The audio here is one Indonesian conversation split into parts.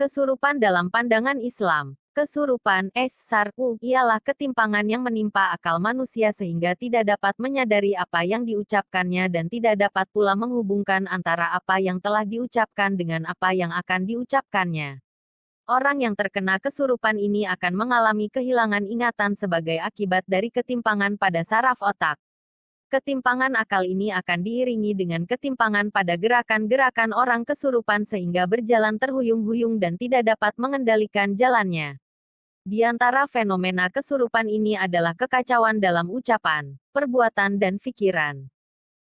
Kesurupan dalam pandangan Islam. Kesurupan, ialah ketimpangan yang menimpa akal manusia sehingga tidak dapat menyadari apa yang diucapkannya dan tidak dapat pula menghubungkan antara apa yang telah diucapkan dengan apa yang akan diucapkannya. Orang yang terkena kesurupan ini akan mengalami kehilangan ingatan sebagai akibat dari ketimpangan pada saraf otak. Ketimpangan akal ini akan diiringi dengan ketimpangan pada gerakan-gerakan orang kesurupan sehingga berjalan terhuyung-huyung dan tidak dapat mengendalikan jalannya. Di antara fenomena kesurupan ini adalah kekacauan dalam ucapan, perbuatan dan pikiran.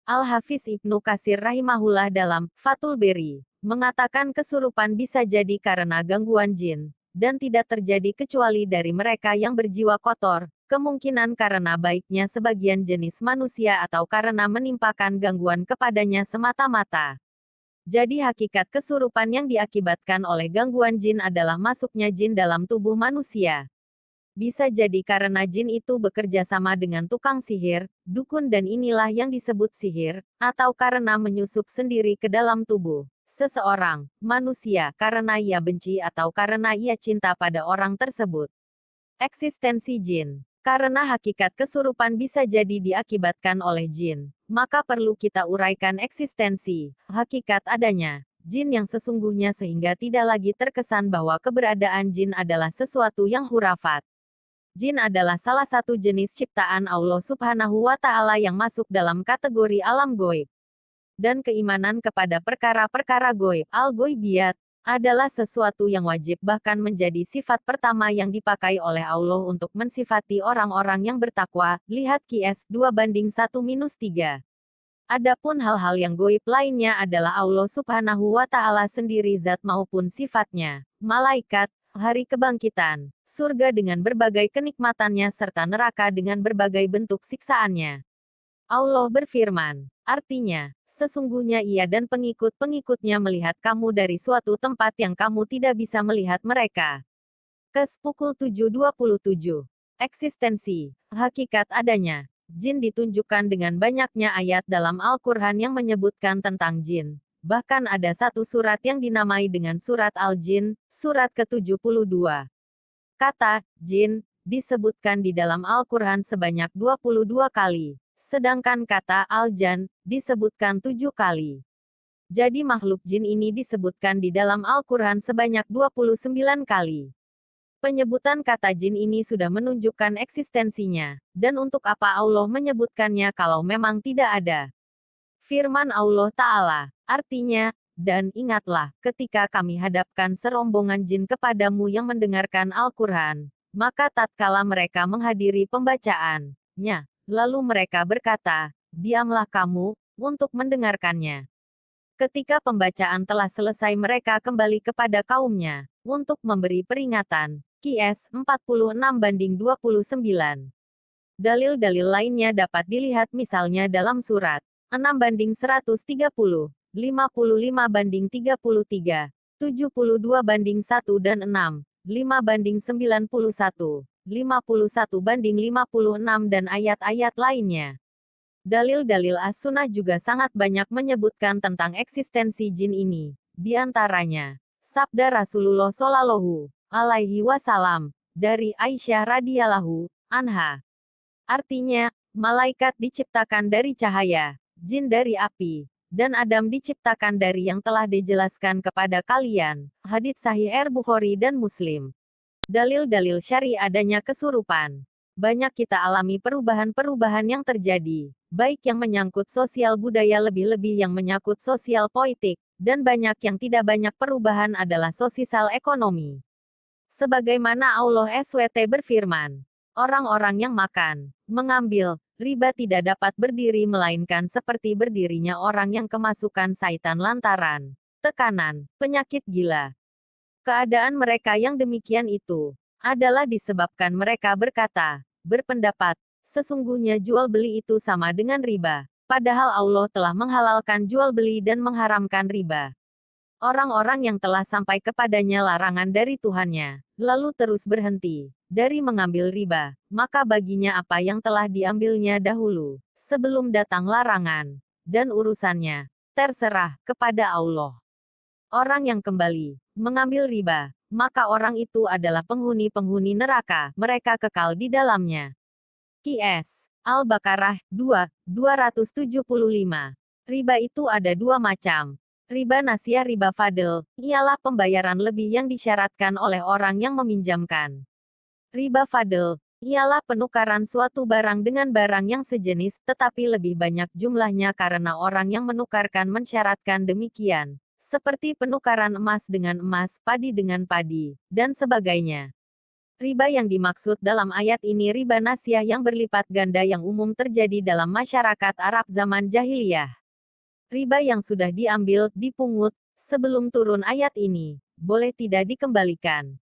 Al-Hafiz Ibnu Katsir rahimahullah dalam Fathul Bari mengatakan kesurupan bisa jadi karena gangguan jin, dan tidak terjadi kecuali dari mereka yang berjiwa kotor, kemungkinan karena baiknya sebagian jenis manusia atau karena menimpakan gangguan kepadanya semata-mata. Jadi hakikat kesurupan yang diakibatkan oleh gangguan jin adalah masuknya jin dalam tubuh manusia. Bisa jadi karena jin itu bekerja sama dengan tukang sihir, dukun dan inilah yang disebut sihir, atau karena menyusup sendiri ke dalam tubuh seseorang, manusia, karena ia benci atau karena ia cinta pada orang tersebut. Eksistensi jin. Karena hakikat kesurupan bisa jadi diakibatkan oleh jin, maka perlu kita uraikan eksistensi, hakikat adanya jin yang sesungguhnya sehingga tidak lagi terkesan bahwa keberadaan jin adalah sesuatu yang hurafat. Jin adalah salah satu jenis ciptaan Allah Subhanahu wa Ta'ala yang masuk dalam kategori alam goib. Dan keimanan kepada perkara-perkara goib, al-goibiyat, adalah sesuatu yang wajib bahkan menjadi sifat pertama yang dipakai oleh Allah untuk mensifati orang-orang yang bertakwa. Lihat Qs 2:1-3. Adapun hal-hal yang goib lainnya adalah Allah Subhanahu wa Ta'ala sendiri zat maupun sifatnya, malaikat, hari kebangkitan, surga dengan berbagai kenikmatannya serta neraka dengan berbagai bentuk siksaannya. Allah berfirman, artinya, sesungguhnya ia dan pengikut-pengikutnya melihat kamu dari suatu tempat yang kamu tidak bisa melihat mereka. Kes pukul 7.27. Eksistensi, hakikat adanya. Jin ditunjukkan dengan banyaknya ayat dalam Al-Quran yang menyebutkan tentang jin. Bahkan ada satu surat yang dinamai dengan surat Al-Jin, surat ke-72. Kata, jin, disebutkan di dalam Al-Quran sebanyak 22 kali. Sedangkan kata al-jan disebutkan 7 kali. Jadi makhluk jin ini disebutkan di dalam Al-Quran sebanyak 29 kali. Penyebutan kata jin ini sudah menunjukkan eksistensinya, dan untuk apa Allah menyebutkannya kalau memang tidak ada. Firman Allah Ta'ala, artinya, dan ingatlah, ketika kami hadapkan serombongan jin kepadamu yang mendengarkan Al-Quran, maka tatkala mereka menghadiri pembacaannya, lalu mereka berkata, diamlah kamu, untuk mendengarkannya. Ketika pembacaan telah selesai mereka kembali kepada kaumnya, untuk memberi peringatan. Qs 46:29. Dalil-dalil lainnya dapat dilihat misalnya dalam surat 6:130, 55:33, 72:1 dan 6, 5:91. 51:56 dan ayat-ayat lainnya. Dalil-dalil as-sunnah juga sangat banyak menyebutkan tentang eksistensi jin ini. Di antaranya, sabda Rasulullah Shallallahu alaihi wasallam dari Aisyah radhiyallahu anha. Artinya, malaikat diciptakan dari cahaya, jin dari api, dan Adam diciptakan dari yang telah dijelaskan kepada kalian. Hadits Sahih Bukhari dan Muslim. Dalil-dalil syar'i adanya kesurupan. Banyak kita alami perubahan-perubahan yang terjadi, baik yang menyangkut sosial budaya lebih-lebih yang menyangkut sosial politik, dan banyak yang tidak banyak perubahan adalah sosial ekonomi. Sebagaimana Allah SWT berfirman, orang-orang yang makan, mengambil, riba tidak dapat berdiri melainkan seperti berdirinya orang yang kemasukan syaitan lantaran tekanan, penyakit gila. Keadaan mereka yang demikian itu adalah disebabkan mereka berpendapat, sesungguhnya jual beli itu sama dengan riba, padahal Allah telah menghalalkan jual beli dan mengharamkan riba. Orang-orang yang telah sampai kepadanya larangan dari Tuhannya, lalu terus berhenti dari mengambil riba, maka baginya apa yang telah diambilnya dahulu, sebelum datang larangan, dan urusannya terserah kepada Allah. Orang yang kembali mengambil riba, maka orang itu adalah penghuni-penghuni neraka, mereka kekal di dalamnya. QS Al-Baqarah 2, 275. Riba itu ada dua macam. Riba nasiah, riba fadl, ialah pembayaran lebih yang disyaratkan oleh orang yang meminjamkan. Riba fadl ialah penukaran suatu barang dengan barang yang sejenis, tetapi lebih banyak jumlahnya karena orang yang menukarkan mensyaratkan demikian. Seperti penukaran emas dengan emas, padi dengan padi, dan sebagainya. Riba yang dimaksud dalam ayat ini riba nasiah yang berlipat ganda yang umum terjadi dalam masyarakat Arab zaman jahiliyah. Riba yang sudah diambil, dipungut, sebelum turun ayat ini, boleh tidak dikembalikan.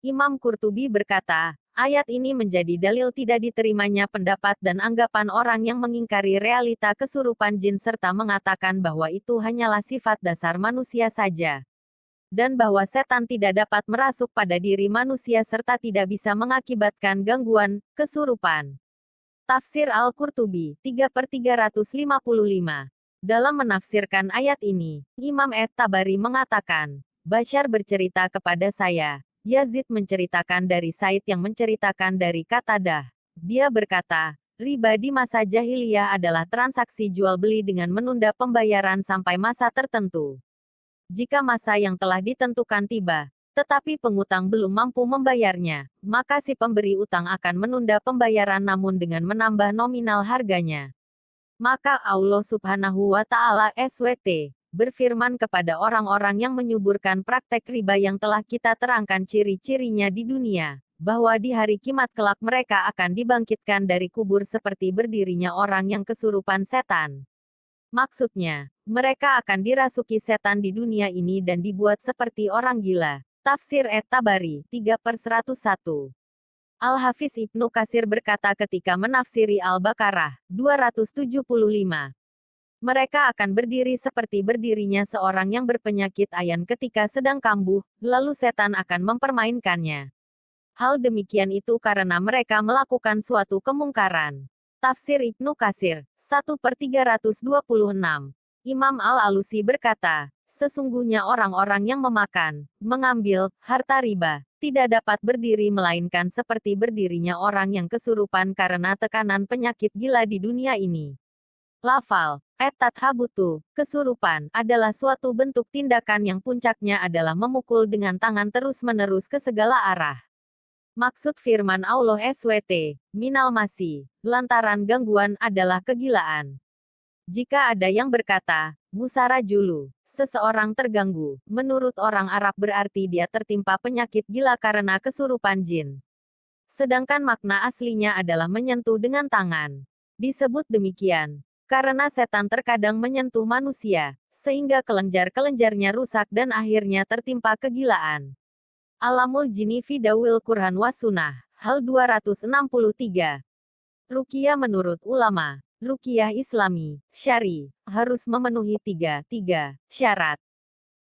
Imam Qurtubi berkata, ayat ini menjadi dalil tidak diterimanya pendapat dan anggapan orang yang mengingkari realita kesurupan jin serta mengatakan bahwa itu hanyalah sifat dasar manusia saja. Dan bahwa setan tidak dapat merasuk pada diri manusia serta tidak bisa mengakibatkan gangguan, kesurupan. Tafsir Al-Qurtubi, 3/355. Dalam menafsirkan ayat ini, Imam At-Tabari mengatakan, Bashar bercerita kepada saya, Yazid menceritakan dari Said yang menceritakan dari Qatadah. Dia berkata, riba di masa jahiliyah adalah transaksi jual-beli dengan menunda pembayaran sampai masa tertentu. Jika masa yang telah ditentukan tiba, tetapi pengutang belum mampu membayarnya, maka si pemberi utang akan menunda pembayaran namun dengan menambah nominal harganya. Maka Allah Subhanahu wa Ta'ala SWT berfirman kepada orang-orang yang menyuburkan praktek riba yang telah kita terangkan ciri-cirinya di dunia, bahwa di hari kiamat kelak mereka akan dibangkitkan dari kubur seperti berdirinya orang yang kesurupan setan. Maksudnya, mereka akan dirasuki setan di dunia ini dan dibuat seperti orang gila. Tafsir At-Tabari, 3/101. Al-Hafiz Ibnu Katsir berkata ketika menafsiri Al-Baqarah, 275. Mereka akan berdiri seperti berdirinya seorang yang berpenyakit ayan ketika sedang kambuh, lalu setan akan mempermainkannya. Hal demikian itu karena mereka melakukan suatu kemungkaran. Tafsir Ibnu Katsir, 1/326. Imam Al-Alusi berkata, sesungguhnya orang-orang yang memakan, mengambil, harta riba, tidak dapat berdiri melainkan seperti berdirinya orang yang kesurupan karena tekanan penyakit gila di dunia ini. Lafal, At-Tathabutu, kesurupan, adalah suatu bentuk tindakan yang puncaknya adalah memukul dengan tangan terus-menerus ke segala arah. Maksud firman Allah SWT, minal masi, lantaran gangguan adalah kegilaan. Jika ada yang berkata, musara julu, seseorang terganggu, menurut orang Arab berarti dia tertimpa penyakit gila karena kesurupan jin. Sedangkan makna aslinya adalah menyentuh dengan tangan. Disebut demikian karena setan terkadang menyentuh manusia, sehingga kelenjar-kelenjarnya rusak dan akhirnya tertimpa kegilaan. Alamul Jinni fi Dawil Qur'an was Sunnah, hal 263. Ruqyah menurut ulama, ruqyah Islami, syari, harus memenuhi 3 syarat.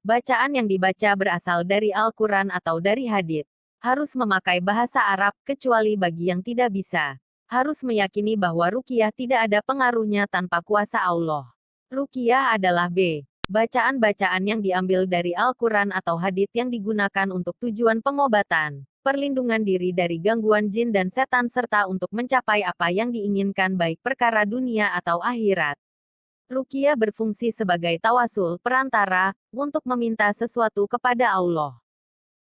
Bacaan yang dibaca berasal dari Al-Quran atau dari hadits. Harus memakai bahasa Arab, kecuali bagi yang tidak bisa. Harus meyakini bahwa ruqyah tidak ada pengaruhnya tanpa kuasa Allah. Ruqyah adalah bacaan-bacaan yang diambil dari Al-Quran atau hadits yang digunakan untuk tujuan pengobatan, perlindungan diri dari gangguan jin dan setan serta untuk mencapai apa yang diinginkan baik perkara dunia atau akhirat. Ruqyah berfungsi sebagai tawasul, perantara, untuk meminta sesuatu kepada Allah.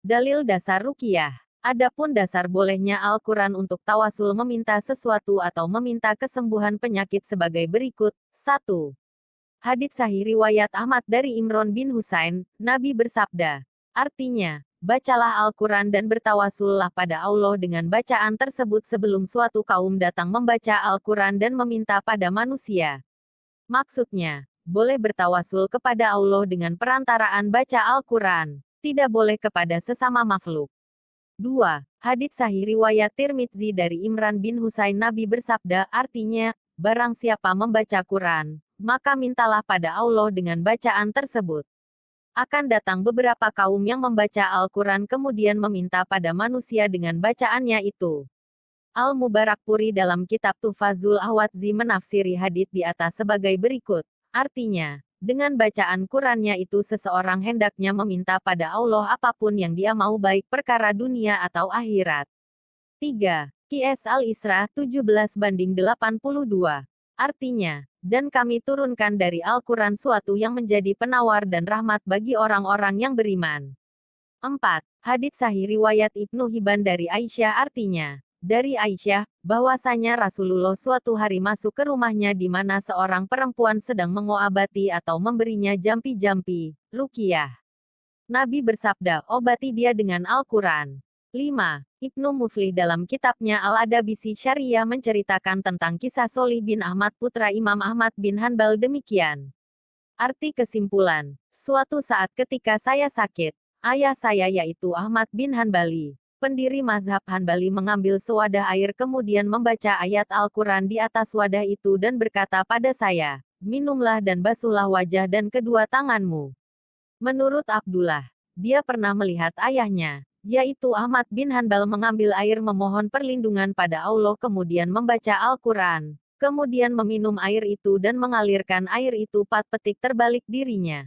Dalil dasar ruqyah. Adapun dasar bolehnya Al-Quran untuk tawasul meminta sesuatu atau meminta kesembuhan penyakit sebagai berikut. 1. Hadits sahih riwayat Ahmad dari Imron bin Husain, Nabi bersabda, artinya, bacalah Al-Quran dan bertawasullah pada Allah dengan bacaan tersebut sebelum suatu kaum datang membaca Al-Quran dan meminta pada manusia. Maksudnya, boleh bertawasul kepada Allah dengan perantaraan baca Al-Quran, tidak boleh kepada sesama makhluk. 2. Hadits sahih riwayat Tirmidzi dari Imran bin Husain Nabi bersabda, artinya, barang siapa membaca Quran, maka mintalah pada Allah dengan bacaan tersebut. Akan datang beberapa kaum yang membaca Al-Quran kemudian meminta pada manusia dengan bacaannya itu. Al-Mubarakpuri dalam kitab Tuhfazul Ahwadzi menafsiri hadits di atas sebagai berikut. Artinya, Dengan bacaan Qurannya itu seseorang hendaknya meminta pada Allah apapun yang dia mau baik perkara dunia atau akhirat. 3. Qiyas Al-Isra 17:82. Artinya, dan kami turunkan dari Al-Quran suatu yang menjadi penawar dan rahmat bagi orang-orang yang beriman. 4. Hadits sahih riwayat Ibnu Hibban dari Aisyah artinya, dari Aisyah, bahwasanya Rasulullah suatu hari masuk ke rumahnya di mana seorang perempuan sedang mengoabati atau memberinya jampi-jampi, ruqyah. Nabi bersabda, obati dia dengan Al-Quran. 5. Ibnu Muflih dalam kitabnya Al-Adabisi Syariah menceritakan tentang kisah Solih bin Ahmad putra Imam Ahmad bin Hanbal demikian. Arti kesimpulan, suatu saat ketika saya sakit, ayah saya yaitu Ahmad bin Hanbali, pendiri mazhab Hanbali mengambil sewadah air kemudian membaca ayat Al-Quran di atas wadah itu dan berkata pada saya, minumlah dan basuhlah wajah dan kedua tanganmu. Menurut Abdullah, dia pernah melihat ayahnya, yaitu Ahmad bin Hanbal mengambil air memohon perlindungan pada Allah kemudian membaca Al-Quran, kemudian meminum air itu dan mengalirkan air itu 4 petik terbalik dirinya.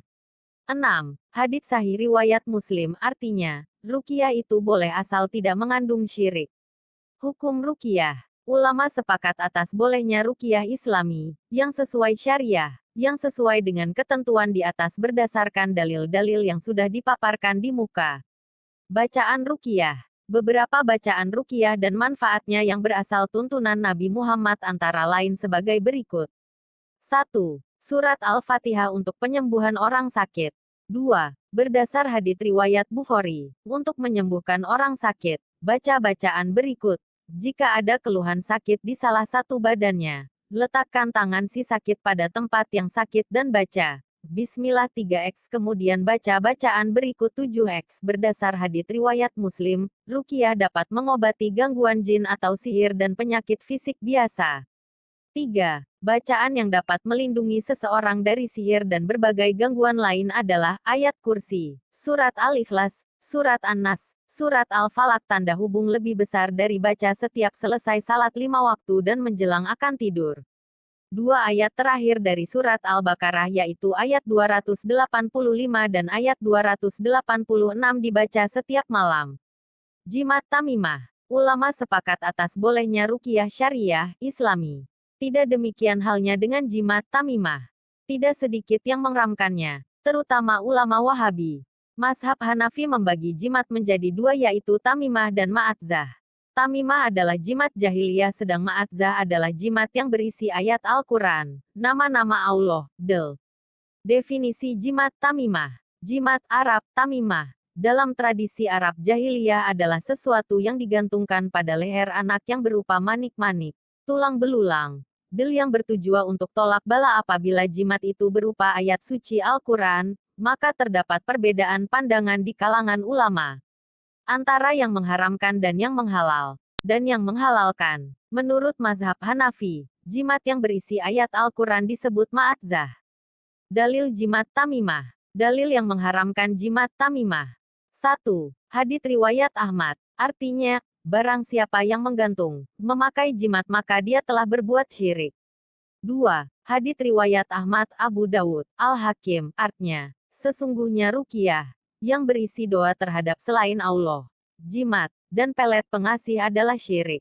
6. Hadits sahih riwayat Muslim artinya, ruqyah itu boleh asal tidak mengandung syirik. Hukum ruqyah. Ulama sepakat atas bolehnya ruqyah Islami, yang sesuai syariah, yang sesuai dengan ketentuan di atas berdasarkan dalil-dalil yang sudah dipaparkan di muka. Bacaan ruqyah. Beberapa bacaan ruqyah dan manfaatnya yang berasal tuntunan Nabi Muhammad antara lain sebagai berikut. 1. Surat Al-Fatihah untuk penyembuhan orang sakit. 2. Berdasar hadits riwayat Bukhari, untuk menyembuhkan orang sakit, baca bacaan berikut. Jika ada keluhan sakit di salah satu badannya, letakkan tangan si sakit pada tempat yang sakit dan baca Bismillah 3x kemudian baca bacaan berikut 7x berdasar hadits riwayat Muslim, ruqyah dapat mengobati gangguan jin atau sihir dan penyakit fisik biasa. 3. Bacaan yang dapat melindungi seseorang dari sihir dan berbagai gangguan lain adalah ayat kursi, surat Al-Ikhlas, surat An-Nas, surat Al-Falaq tanda hubung lebih besar dari baca setiap selesai salat 5 waktu dan menjelang akan tidur. 2 ayat terakhir dari surat Al-Baqarah yaitu ayat 285 dan ayat 286 dibaca setiap malam. Jimat Tamimah. Ulama sepakat atas bolehnya ruqyah syariah, Islami. Tidak demikian halnya dengan jimat Tamimah. Tidak sedikit yang mengeramkannya, terutama ulama Wahabi. Mazhab Hanafi membagi jimat menjadi 2 yaitu Tamimah dan Ma'atzah. Tamimah adalah jimat jahiliyah sedang Ma'atzah adalah jimat yang berisi ayat Al-Quran, nama-nama Allah, Del. Definisi jimat Tamimah. Jimat Arab Tamimah. Dalam tradisi Arab jahiliyah adalah sesuatu yang digantungkan pada leher anak yang berupa manik-manik, tulang belulang, del yang bertujuan untuk tolak bala apabila jimat itu berupa ayat suci Al-Quran, maka terdapat perbedaan pandangan di kalangan ulama antara yang mengharamkan dan yang menghalalkan. Menurut mazhab Hanafi, jimat yang berisi ayat Al-Quran disebut Ma'atzah. Dalil jimat Tamimah. Dalil yang mengharamkan jimat Tamimah. 1. Hadits riwayat Ahmad. Artinya, barang siapa yang menggantung, memakai jimat maka dia telah berbuat syirik. 2. Hadits riwayat Ahmad Abu Dawud, Al-Hakim. Artinya, sesungguhnya ruqyah yang berisi doa terhadap selain Allah, jimat, dan pelet pengasih adalah syirik.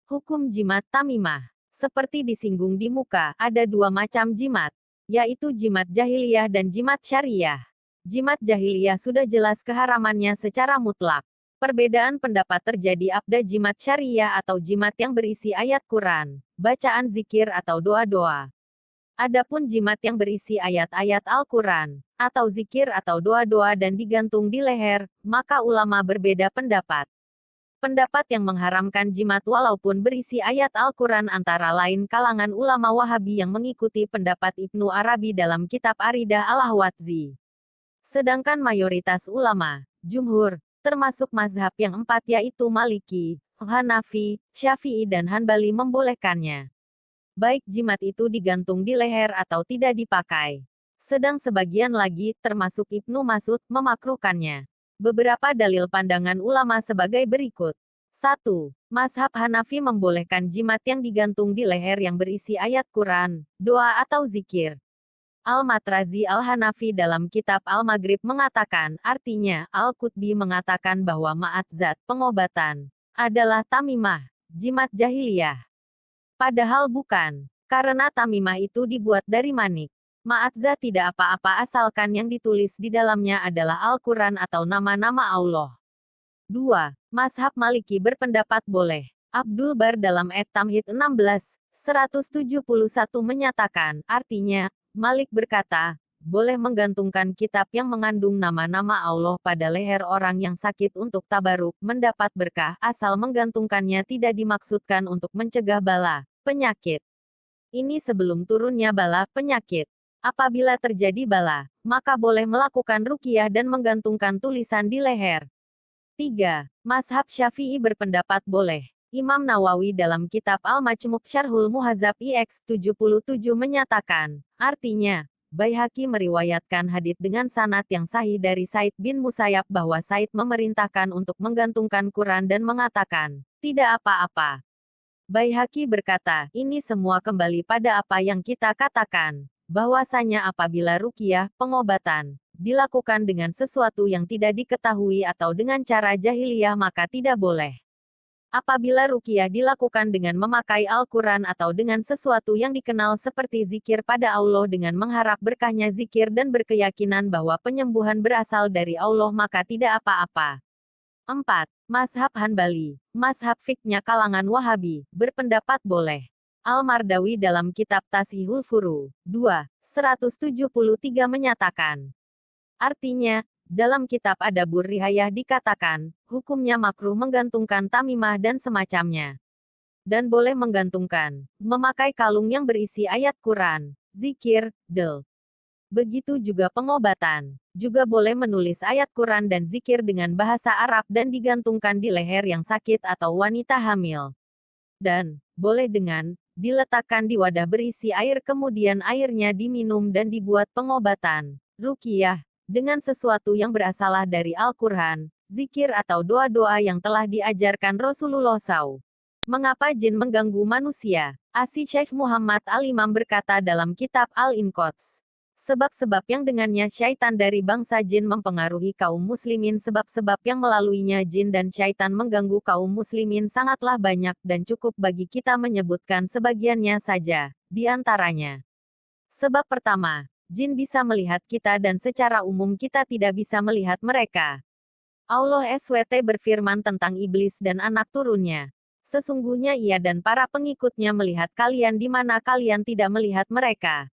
Hukum jimat Tamimah. Seperti disinggung di muka, ada 2 macam jimat, yaitu jimat jahiliyah dan jimat syariah. Jimat jahiliyah sudah jelas keharamannya secara mutlak. Perbedaan pendapat terjadi pada jimat syariah atau jimat yang berisi ayat Quran, bacaan zikir atau doa-doa. Adapun jimat yang berisi ayat-ayat Al-Quran, atau zikir atau doa-doa dan digantung di leher, maka ulama berbeda pendapat. Pendapat yang mengharamkan jimat walaupun berisi ayat Al-Quran antara lain kalangan ulama Wahabi yang mengikuti pendapat Ibnu Arabi dalam kitab Aridah Al-Ahwadzi. Sedangkan mayoritas ulama, jumhur, termasuk mazhab yang 4 yaitu Maliki, Hanafi, Syafi'i dan Hanbali membolehkannya. Baik jimat itu digantung di leher atau tidak dipakai. Sedang sebagian lagi, termasuk Ibnu Mas'ud, memakruhkannya. Beberapa dalil pandangan ulama sebagai berikut. 1. Mazhab Hanafi membolehkan jimat yang digantung di leher yang berisi ayat Quran, doa atau zikir. Al-Matrazi Al-Hanafi dalam kitab Al-Maghrib mengatakan, artinya, Al-Qutbi mengatakan bahwa ma'at-zat, pengobatan, adalah tamimah, jimat jahiliyah. Padahal bukan, karena tamimah itu dibuat dari manik. Ma'at-zat tidak apa-apa asalkan yang ditulis di dalamnya adalah Al-Quran atau nama-nama Allah. 2. Mazhab Maliki berpendapat boleh. Abdul Bar dalam At-Tamhid 16/171 menyatakan, artinya, Malik berkata, boleh menggantungkan kitab yang mengandung nama-nama Allah pada leher orang yang sakit untuk tabaruk, mendapat berkah, asal menggantungkannya tidak dimaksudkan untuk mencegah bala, penyakit. Ini sebelum turunnya bala, penyakit. Apabila terjadi bala, maka boleh melakukan ruqyah dan menggantungkan tulisan di leher. 3. Mazhab Syafi'i berpendapat boleh. Imam Nawawi dalam kitab Al-Majmu' Syarhul Muhadzab IX 77 menyatakan, artinya, Baihaqi meriwayatkan hadits dengan sanad yang sahih dari Said bin Musayyab bahwa Said memerintahkan untuk menggantungkan Quran dan mengatakan, tidak apa-apa. Baihaqi berkata, ini semua kembali pada apa yang kita katakan, bahwasanya apabila ruqyah, pengobatan, dilakukan dengan sesuatu yang tidak diketahui atau dengan cara jahiliyah maka tidak boleh. Apabila ruqyah dilakukan dengan memakai Al-Quran atau dengan sesuatu yang dikenal seperti zikir pada Allah dengan mengharap berkahnya zikir dan berkeyakinan bahwa penyembuhan berasal dari Allah maka tidak apa-apa. 4. Mazhab Hanbali, mazhab fiknya kalangan Wahabi, berpendapat boleh. Al-Mardawi dalam kitab Tashihul Furu, 2/173 menyatakan. Artinya, dalam kitab Adabur Rihayah dikatakan, hukumnya makruh menggantungkan tamimah dan semacamnya. Dan boleh menggantungkan, memakai kalung yang berisi ayat Quran, zikir, del. Begitu juga pengobatan. Juga boleh menulis ayat Quran dan zikir dengan bahasa Arab dan digantungkan di leher yang sakit atau wanita hamil. Dan, boleh dengan, diletakkan di wadah berisi air kemudian airnya diminum dan dibuat pengobatan, ruqyah, dengan sesuatu yang berasal dari Al-Quran, zikir atau doa-doa yang telah diajarkan Rasulullah SAW. Mengapa jin mengganggu manusia? Asy Syaikh Muhammad Al-Imam berkata dalam kitab Al-Inqadz. Sebab-sebab yang dengannya syaitan dari bangsa jin mempengaruhi kaum muslimin, sebab-sebab yang melaluinya jin dan syaitan mengganggu kaum muslimin sangatlah banyak dan cukup bagi kita menyebutkan sebagiannya saja, di antaranya. Sebab pertama, jin bisa melihat kita dan secara umum kita tidak bisa melihat mereka. Allah SWT berfirman tentang iblis dan anak turunnya. Sesungguhnya ia dan para pengikutnya melihat kalian di mana kalian tidak melihat mereka.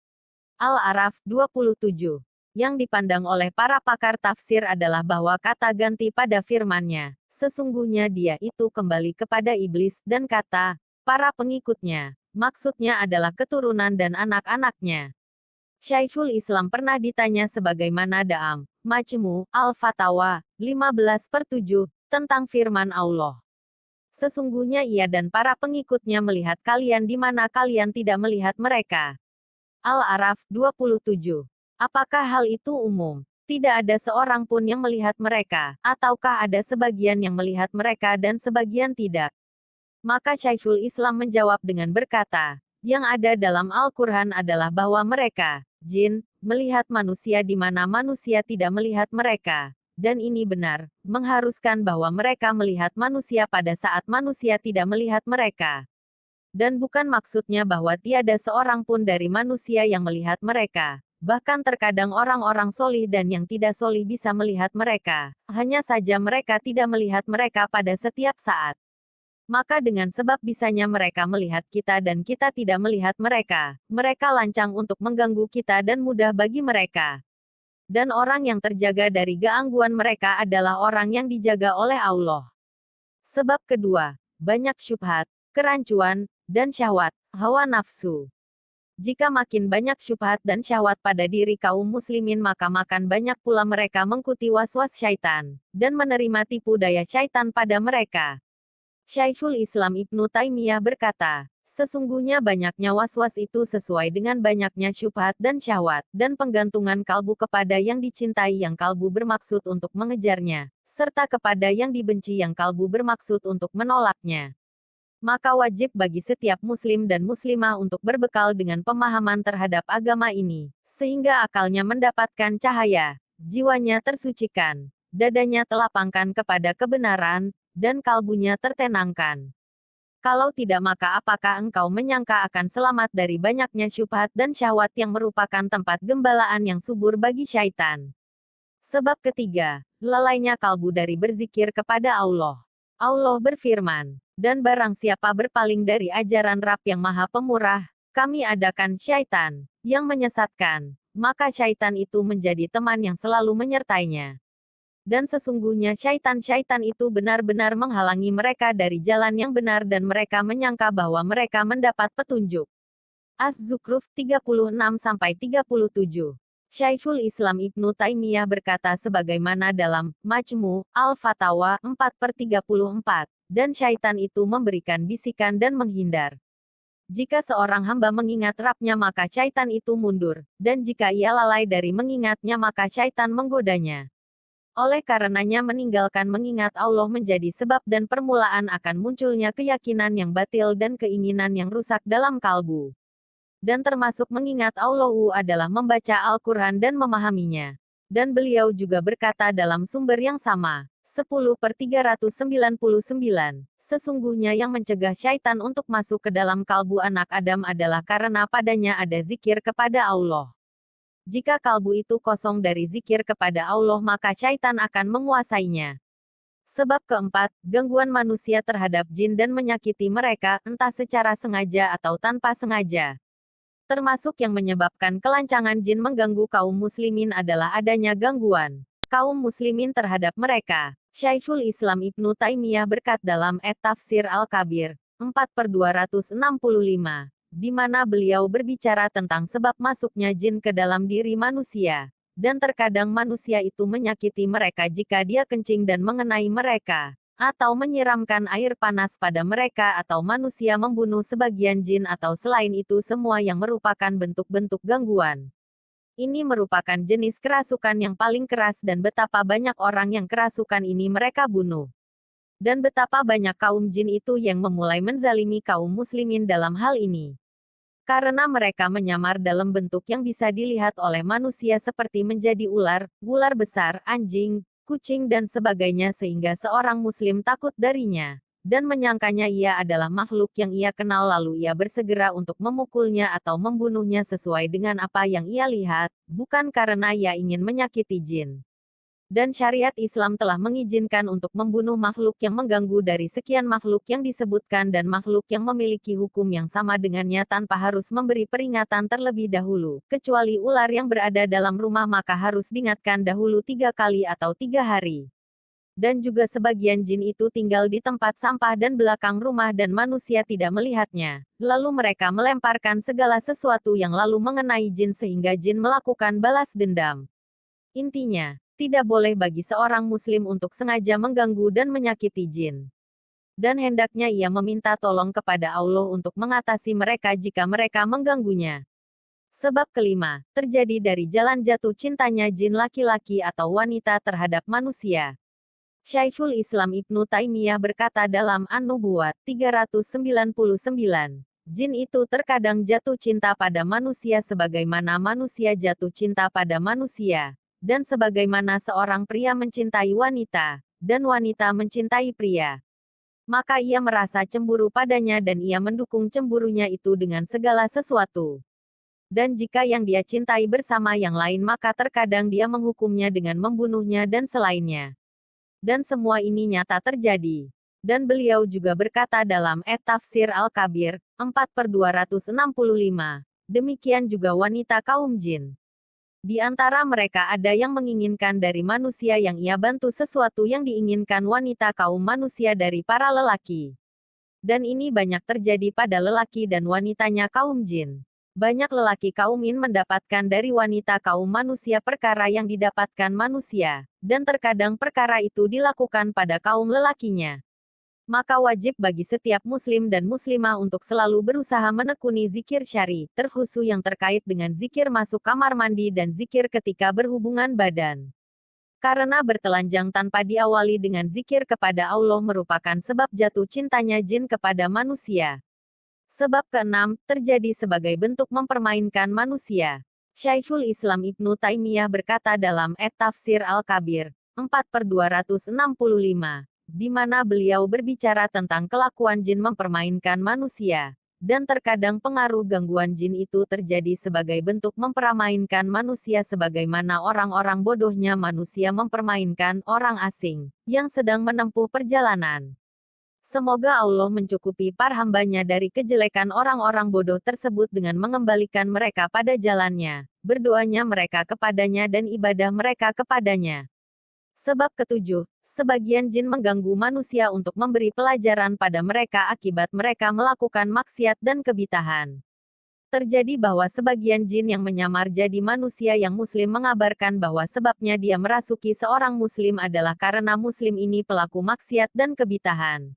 Al-A'raf 27. Yang dipandang oleh para pakar tafsir adalah bahwa kata ganti pada firman-Nya, sesungguhnya dia itu kembali kepada iblis, dan kata, para pengikutnya, maksudnya adalah keturunan dan anak-anaknya. Syekhul Islam pernah ditanya sebagaimana dalam Majmu' Al-Fatawa 15/7 tentang firman Allah. Sesungguhnya ia dan para pengikutnya melihat kalian di mana kalian tidak melihat mereka. Al-A'raf 27. Apakah hal itu umum? Tidak ada seorang pun yang melihat mereka, ataukah ada sebagian yang melihat mereka dan sebagian tidak? Maka Syekhul Islam menjawab dengan berkata, yang ada dalam Al-Quran adalah bahwa mereka, jin, melihat manusia di mana manusia tidak melihat mereka. Dan ini benar, mengharuskan bahwa mereka melihat manusia pada saat manusia tidak melihat mereka. Dan bukan maksudnya bahwa tiada seorang pun dari manusia yang melihat mereka. Bahkan terkadang orang-orang solih dan yang tidak solih bisa melihat mereka. Hanya saja mereka tidak melihat mereka pada setiap saat. Maka dengan sebab bisanya mereka melihat kita dan kita tidak melihat mereka, mereka lancang untuk mengganggu kita dan mudah bagi mereka. Dan orang yang terjaga dari gangguan mereka adalah orang yang dijaga oleh Allah. Sebab kedua, banyak syubhat, kerancuan, dan syahwat, hawa nafsu. Jika makin banyak syubhat dan syahwat pada diri kaum muslimin maka makan banyak pula mereka mengikuti was-was syaitan, dan menerima tipu daya syaitan pada mereka. Syekhul Islam Ibnu Taimiyah berkata, sesungguhnya banyaknya was-was itu sesuai dengan banyaknya syubhat dan syahwat, dan penggantungan kalbu kepada yang dicintai yang kalbu bermaksud untuk mengejarnya, serta kepada yang dibenci yang kalbu bermaksud untuk menolaknya. Maka wajib bagi setiap muslim dan muslimah untuk berbekal dengan pemahaman terhadap agama ini, sehingga akalnya mendapatkan cahaya, jiwanya tersucikan, dadanya telapangkan kepada kebenaran, dan kalbunya tertenangkan. Kalau tidak maka apakah engkau menyangka akan selamat dari banyaknya syubhat dan syahwat yang merupakan tempat gembalaan yang subur bagi syaitan? Sebab ketiga, lalainya kalbu dari berzikir kepada Allah. Allah berfirman, dan barang siapa berpaling dari ajaran Rabb yang Maha Pemurah, kami adakan syaitan, yang menyesatkan, maka syaitan itu menjadi teman yang selalu menyertainya. Dan sesungguhnya syaitan-syaitan itu benar-benar menghalangi mereka dari jalan yang benar dan mereka menyangka bahwa mereka mendapat petunjuk. Az-Zukhruf 36-37. Syekhul Islam Ibnu Taimiyah berkata sebagaimana dalam Majmu' al-Fatawa 4/34, dan syaitan itu memberikan bisikan dan menghindar. Jika seorang hamba mengingat Rabb-nya maka syaitan itu mundur, dan jika ia lalai dari mengingatnya maka syaitan menggodanya. Oleh karenanya meninggalkan mengingat Allah menjadi sebab dan permulaan akan munculnya keyakinan yang batil dan keinginan yang rusak dalam kalbu. Dan termasuk mengingat Allah adalah membaca Al-Quran dan memahaminya. Dan beliau juga berkata dalam sumber yang sama, 10/399, sesungguhnya yang mencegah syaitan untuk masuk ke dalam kalbu anak Adam adalah karena padanya ada zikir kepada Allah. Jika kalbu itu kosong dari zikir kepada Allah maka syaitan akan menguasainya. Sebab keempat, gangguan manusia terhadap jin dan menyakiti mereka, entah secara sengaja atau tanpa sengaja. Termasuk yang menyebabkan kelancangan jin mengganggu kaum muslimin adalah adanya gangguan kaum muslimin terhadap mereka. Syekhul Islam Ibnu Taimiyah berkat dalam At-Tafsir Al-Kabir 4/265, di mana beliau berbicara tentang sebab masuknya jin ke dalam diri manusia, dan terkadang manusia itu menyakiti mereka jika dia kencing dan mengenai mereka, atau menyiramkan air panas pada mereka atau manusia membunuh sebagian jin atau selain itu semua yang merupakan bentuk-bentuk gangguan. Ini merupakan jenis kerasukan yang paling keras dan betapa banyak orang yang kerasukan ini mereka bunuh. Dan betapa banyak kaum jin itu yang memulai menzalimi kaum muslimin dalam hal ini. Karena mereka menyamar dalam bentuk yang bisa dilihat oleh manusia seperti menjadi ular, ular besar, anjing, kucing dan sebagainya sehingga seorang muslim takut darinya, dan menyangkanya ia adalah makhluk yang ia kenal lalu ia bersegera untuk memukulnya atau membunuhnya sesuai dengan apa yang ia lihat, bukan karena ia ingin menyakiti jin. Dan syariat Islam telah mengizinkan untuk membunuh makhluk yang mengganggu dari sekian makhluk yang disebutkan dan makhluk yang memiliki hukum yang sama dengannya tanpa harus memberi peringatan terlebih dahulu, kecuali ular yang berada dalam rumah maka harus diingatkan dahulu 3 kali atau 3 hari. Dan juga sebagian jin itu tinggal di tempat sampah dan belakang rumah dan manusia tidak melihatnya. Lalu mereka melemparkan segala sesuatu yang lalu mengenai jin sehingga jin melakukan balas dendam. Intinya, tidak boleh bagi seorang muslim untuk sengaja mengganggu dan menyakiti jin. Dan hendaknya ia meminta tolong kepada Allah untuk mengatasi mereka jika mereka mengganggunya. Sebab kelima, terjadi dari jalan jatuh cintanya jin laki-laki atau wanita terhadap manusia. Syekhul Islam Ibnu Taimiyah berkata dalam An-Nubuwat 399, jin itu terkadang jatuh cinta pada manusia sebagaimana manusia jatuh cinta pada manusia. Dan sebagaimana seorang pria mencintai wanita, dan wanita mencintai pria. Maka ia merasa cemburu padanya dan ia mendukung cemburunya itu dengan segala sesuatu. Dan jika yang dia cintai bersama yang lain maka terkadang dia menghukumnya dengan membunuhnya dan selainnya. Dan semua ini nyata terjadi. Dan beliau juga berkata dalam At-Tafsir Al-Kabir 4/265, demikian juga wanita kaum jin. Di antara mereka ada yang menginginkan dari manusia yang ia bantu sesuatu yang diinginkan wanita kaum manusia dari para lelaki. Dan ini banyak terjadi pada lelaki dan wanitanya kaum jin. Banyak lelaki kaum jin mendapatkan dari wanita kaum manusia perkara yang didapatkan manusia, dan terkadang perkara itu dilakukan pada kaum lelakinya. Maka wajib bagi setiap muslim dan muslimah untuk selalu berusaha menekuni zikir syari, terkhusus yang terkait dengan zikir masuk kamar mandi dan zikir ketika berhubungan badan. Karena bertelanjang tanpa diawali dengan zikir kepada Allah merupakan sebab jatuh cintanya jin kepada manusia. Sebab keenam, terjadi sebagai bentuk mempermainkan manusia. Syekhul Islam Ibnu Taimiyah berkata dalam At-Tafsir Al-Kabir 4/265, di mana beliau berbicara tentang kelakuan jin mempermainkan manusia. Dan terkadang pengaruh gangguan jin itu terjadi sebagai bentuk mempermainkan manusia sebagaimana orang-orang bodohnya manusia mempermainkan orang asing yang sedang menempuh perjalanan. Semoga Allah mencukupi para hambanya dari kejelekan orang-orang bodoh tersebut dengan mengembalikan mereka pada jalannya, berdoanya mereka kepadanya dan ibadah mereka kepadanya. Sebab ketujuh, sebagian jin mengganggu manusia untuk memberi pelajaran pada mereka akibat mereka melakukan maksiat dan kebitahan. Terjadi bahwa sebagian jin yang menyamar jadi manusia yang muslim mengabarkan bahwa sebabnya dia merasuki seorang muslim adalah karena muslim ini pelaku maksiat dan kebitahan.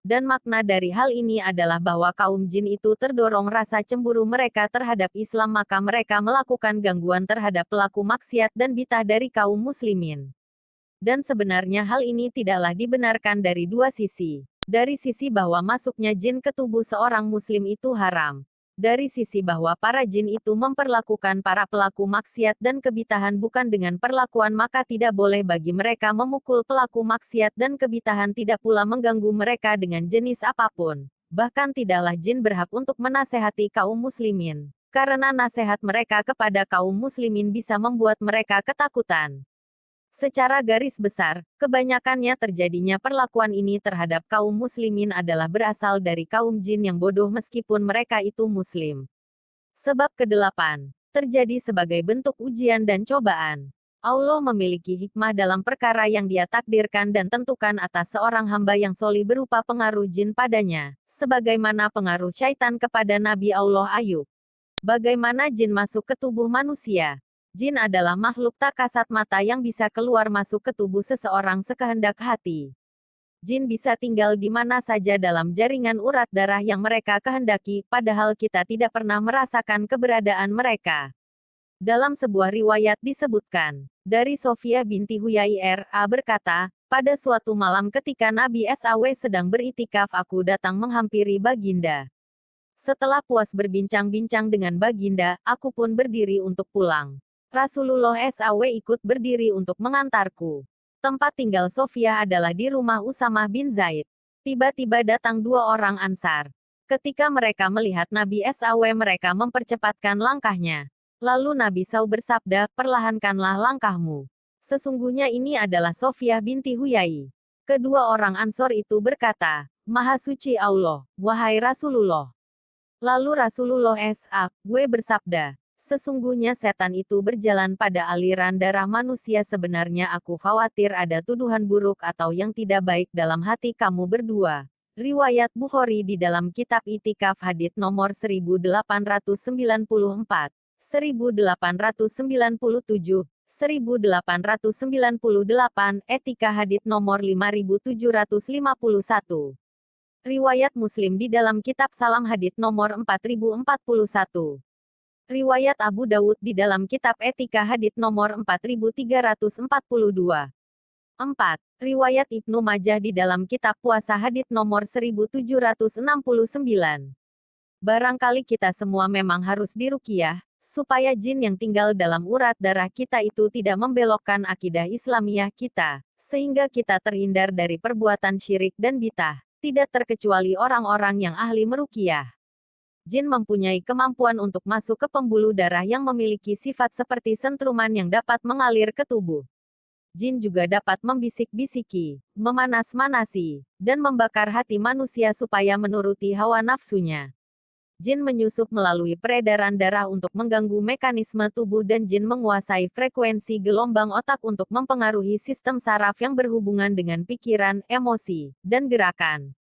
Dan makna dari hal ini adalah bahwa kaum jin itu terdorong rasa cemburu mereka terhadap Islam maka mereka melakukan gangguan terhadap pelaku maksiat dan bitah dari kaum muslimin. Dan sebenarnya hal ini tidaklah dibenarkan dari dua sisi. Dari sisi bahwa masuknya jin ke tubuh seorang muslim itu haram. Dari sisi bahwa para jin itu memperlakukan para pelaku maksiat dan kebitahan bukan dengan perlakuan maka tidak boleh bagi mereka memukul pelaku maksiat dan kebitahan tidak pula mengganggu mereka dengan jenis apapun. Bahkan tidaklah jin berhak untuk menasehati kaum muslimin. Karena nasihat mereka kepada kaum muslimin bisa membuat mereka ketakutan. Secara garis besar, kebanyakannya terjadinya perlakuan ini terhadap kaum muslimin adalah berasal dari kaum jin yang bodoh meskipun mereka itu muslim. Sebab kedelapan, terjadi sebagai bentuk ujian dan cobaan. Allah memiliki hikmah dalam perkara yang dia takdirkan dan tentukan atas seorang hamba yang soli berupa pengaruh jin padanya, sebagaimana pengaruh syaitan kepada Nabi Allah Ayub. Bagaimana jin masuk ke tubuh manusia? Jin adalah makhluk tak kasat mata yang bisa keluar masuk ke tubuh seseorang sekehendak hati. Jin bisa tinggal di mana saja dalam jaringan urat darah yang mereka kehendaki, padahal kita tidak pernah merasakan keberadaan mereka. Dalam sebuah riwayat disebutkan, dari Sofia binti Huyai R.A. berkata, pada suatu malam ketika Nabi SAW sedang beritikaf aku datang menghampiri Baginda. Setelah puas berbincang-bincang dengan Baginda, aku pun berdiri untuk pulang. Rasulullah SAW ikut berdiri untuk mengantarku. Tempat tinggal Sofia adalah di rumah Usamah bin Zaid. Tiba-tiba datang dua orang Ansar. Ketika mereka melihat Nabi SAW mereka mempercepatkan langkahnya. Lalu Nabi SAW bersabda, perlahankanlah langkahmu. Sesungguhnya ini adalah Sofia binti Huyai. Kedua orang Ansor itu berkata, Maha suci Allah, wahai Rasulullah. Lalu Rasulullah SAW bersabda, sesungguhnya setan itu berjalan pada aliran darah manusia sebenarnya aku khawatir ada tuduhan buruk atau yang tidak baik dalam hati kamu berdua. Riwayat Bukhari di dalam kitab Itikaf hadits nomor 1894, 1897, 1898, Etika hadits nomor 5751. Riwayat Muslim di dalam kitab Salam hadits nomor 4041. Riwayat Abu Dawud di dalam kitab Etika hadits nomor 4342. 4. Riwayat Ibnu Majah di dalam kitab Puasa hadits nomor 1769. Barangkali kita semua memang harus diruqyah, supaya jin yang tinggal dalam urat darah kita itu tidak membelokkan akidah Islamiyah kita, sehingga kita terhindar dari perbuatan syirik dan bid'ah, tidak terkecuali orang-orang yang ahli meruqyah. Jin mempunyai kemampuan untuk masuk ke pembuluh darah yang memiliki sifat seperti sentruman yang dapat mengalir ke tubuh. Jin juga dapat membisik-bisiki, memanas-manasi, dan membakar hati manusia supaya menuruti hawa nafsunya. Jin menyusup melalui peredaran darah untuk mengganggu mekanisme tubuh dan jin menguasai frekuensi gelombang otak untuk mempengaruhi sistem saraf yang berhubungan dengan pikiran, emosi, dan gerakan.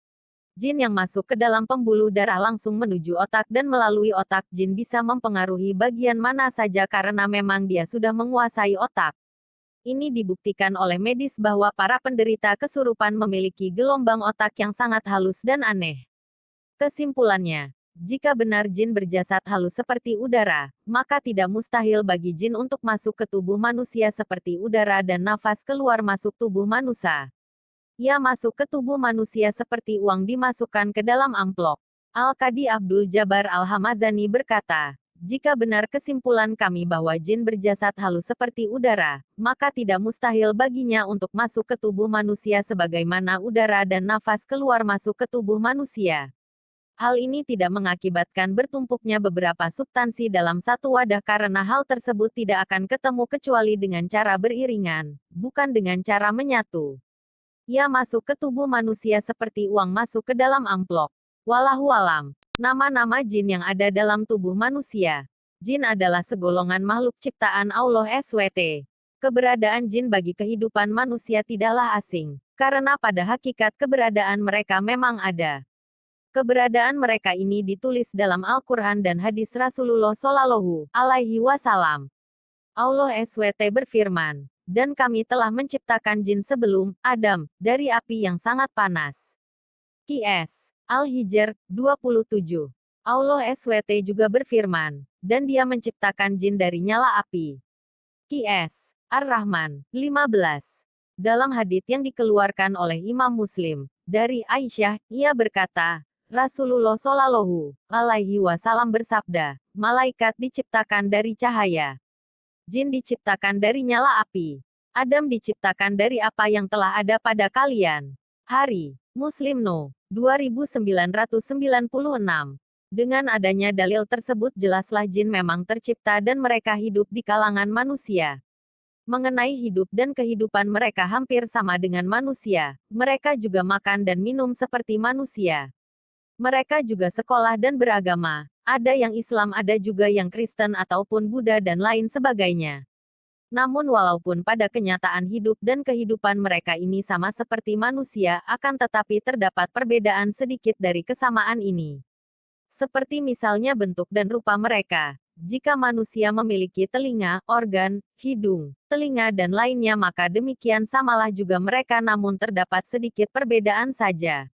Jin yang masuk ke dalam pembuluh darah langsung menuju otak dan melalui otak jin bisa mempengaruhi bagian mana saja karena memang dia sudah menguasai otak. Ini dibuktikan oleh medis bahwa para penderita kesurupan memiliki gelombang otak yang sangat halus dan aneh. Kesimpulannya, Jika benar jin berjasad halus seperti udara, maka tidak mustahil bagi jin untuk masuk ke tubuh manusia seperti udara dan nafas keluar masuk tubuh manusia. Ia masuk ke tubuh manusia seperti uang dimasukkan ke dalam amplop. Al-Qadi Abdul Jabbar Al-Hamazani berkata, jika benar kesimpulan kami bahwa jin berjasad halus seperti udara, maka tidak mustahil baginya untuk masuk ke tubuh manusia sebagaimana udara dan nafas keluar masuk ke tubuh manusia. Hal ini tidak mengakibatkan bertumpuknya beberapa substansi dalam satu wadah karena hal tersebut tidak akan ketemu kecuali dengan cara beriringan, bukan dengan cara menyatu. Ia masuk ke tubuh manusia seperti uang masuk ke dalam amplop. Wallahu alam. Nama-nama jin yang ada dalam tubuh manusia. Jin adalah segolongan makhluk ciptaan Allah SWT. Keberadaan jin bagi kehidupan manusia tidaklah asing, karena pada hakikat keberadaan mereka memang ada. Keberadaan mereka ini ditulis dalam Al-Quran dan hadis Rasulullah Shallallahu Alaihi Wasallam. Allah SWT berfirman, dan kami telah menciptakan jin sebelum Adam dari api yang sangat panas. Qs. Al-Hijr 27. Allah SWT juga berfirman, dan dia menciptakan jin dari nyala api. Qs. Ar-Rahman 15. Dalam hadits yang dikeluarkan oleh Imam Muslim, dari Aisyah, ia berkata, Rasulullah Shallallahu Alaihi Wasallam bersabda, malaikat diciptakan dari cahaya. Jin diciptakan dari nyala api. Adam diciptakan dari apa yang telah ada pada kalian. Hari Muslim No. 2996. Dengan adanya dalil tersebut jelaslah jin memang tercipta dan mereka hidup di kalangan manusia. Mengenai hidup dan kehidupan mereka hampir sama dengan manusia, mereka juga makan dan minum seperti manusia. Mereka juga sekolah dan beragama, ada yang Islam ada juga yang Kristen ataupun Buddha dan lain sebagainya. Namun walaupun pada kenyataan hidup dan kehidupan mereka ini sama seperti manusia, akan tetapi terdapat perbedaan sedikit dari kesamaan ini. Seperti misalnya bentuk dan rupa mereka. Jika manusia memiliki telinga, organ, hidung, telinga dan lainnya maka demikian samalah juga mereka namun terdapat sedikit perbedaan saja.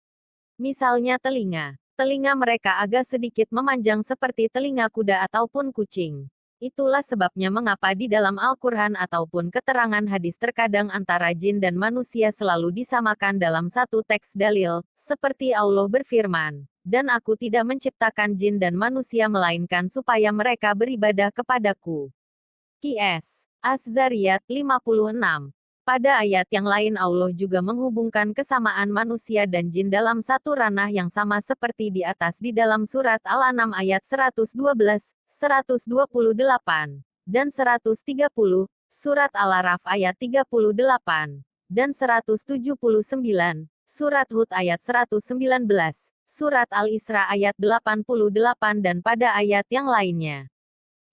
Misalnya telinga. Telinga mereka agak sedikit memanjang seperti telinga kuda ataupun kucing. Itulah sebabnya mengapa di dalam Al-Quran ataupun keterangan hadis terkadang antara jin dan manusia selalu disamakan dalam satu teks dalil, seperti Allah berfirman, dan aku tidak menciptakan jin dan manusia melainkan supaya mereka beribadah kepadaku. Qs. Az-Zariyat 56. Pada ayat yang lain Allah juga menghubungkan kesamaan manusia dan jin dalam satu ranah yang sama seperti di atas di dalam surat Al-An'am ayat 112, 128, dan 130, surat Al-Araf ayat 38, dan 179, surat Hud ayat 119, surat Al-Isra ayat 88 dan pada ayat yang lainnya.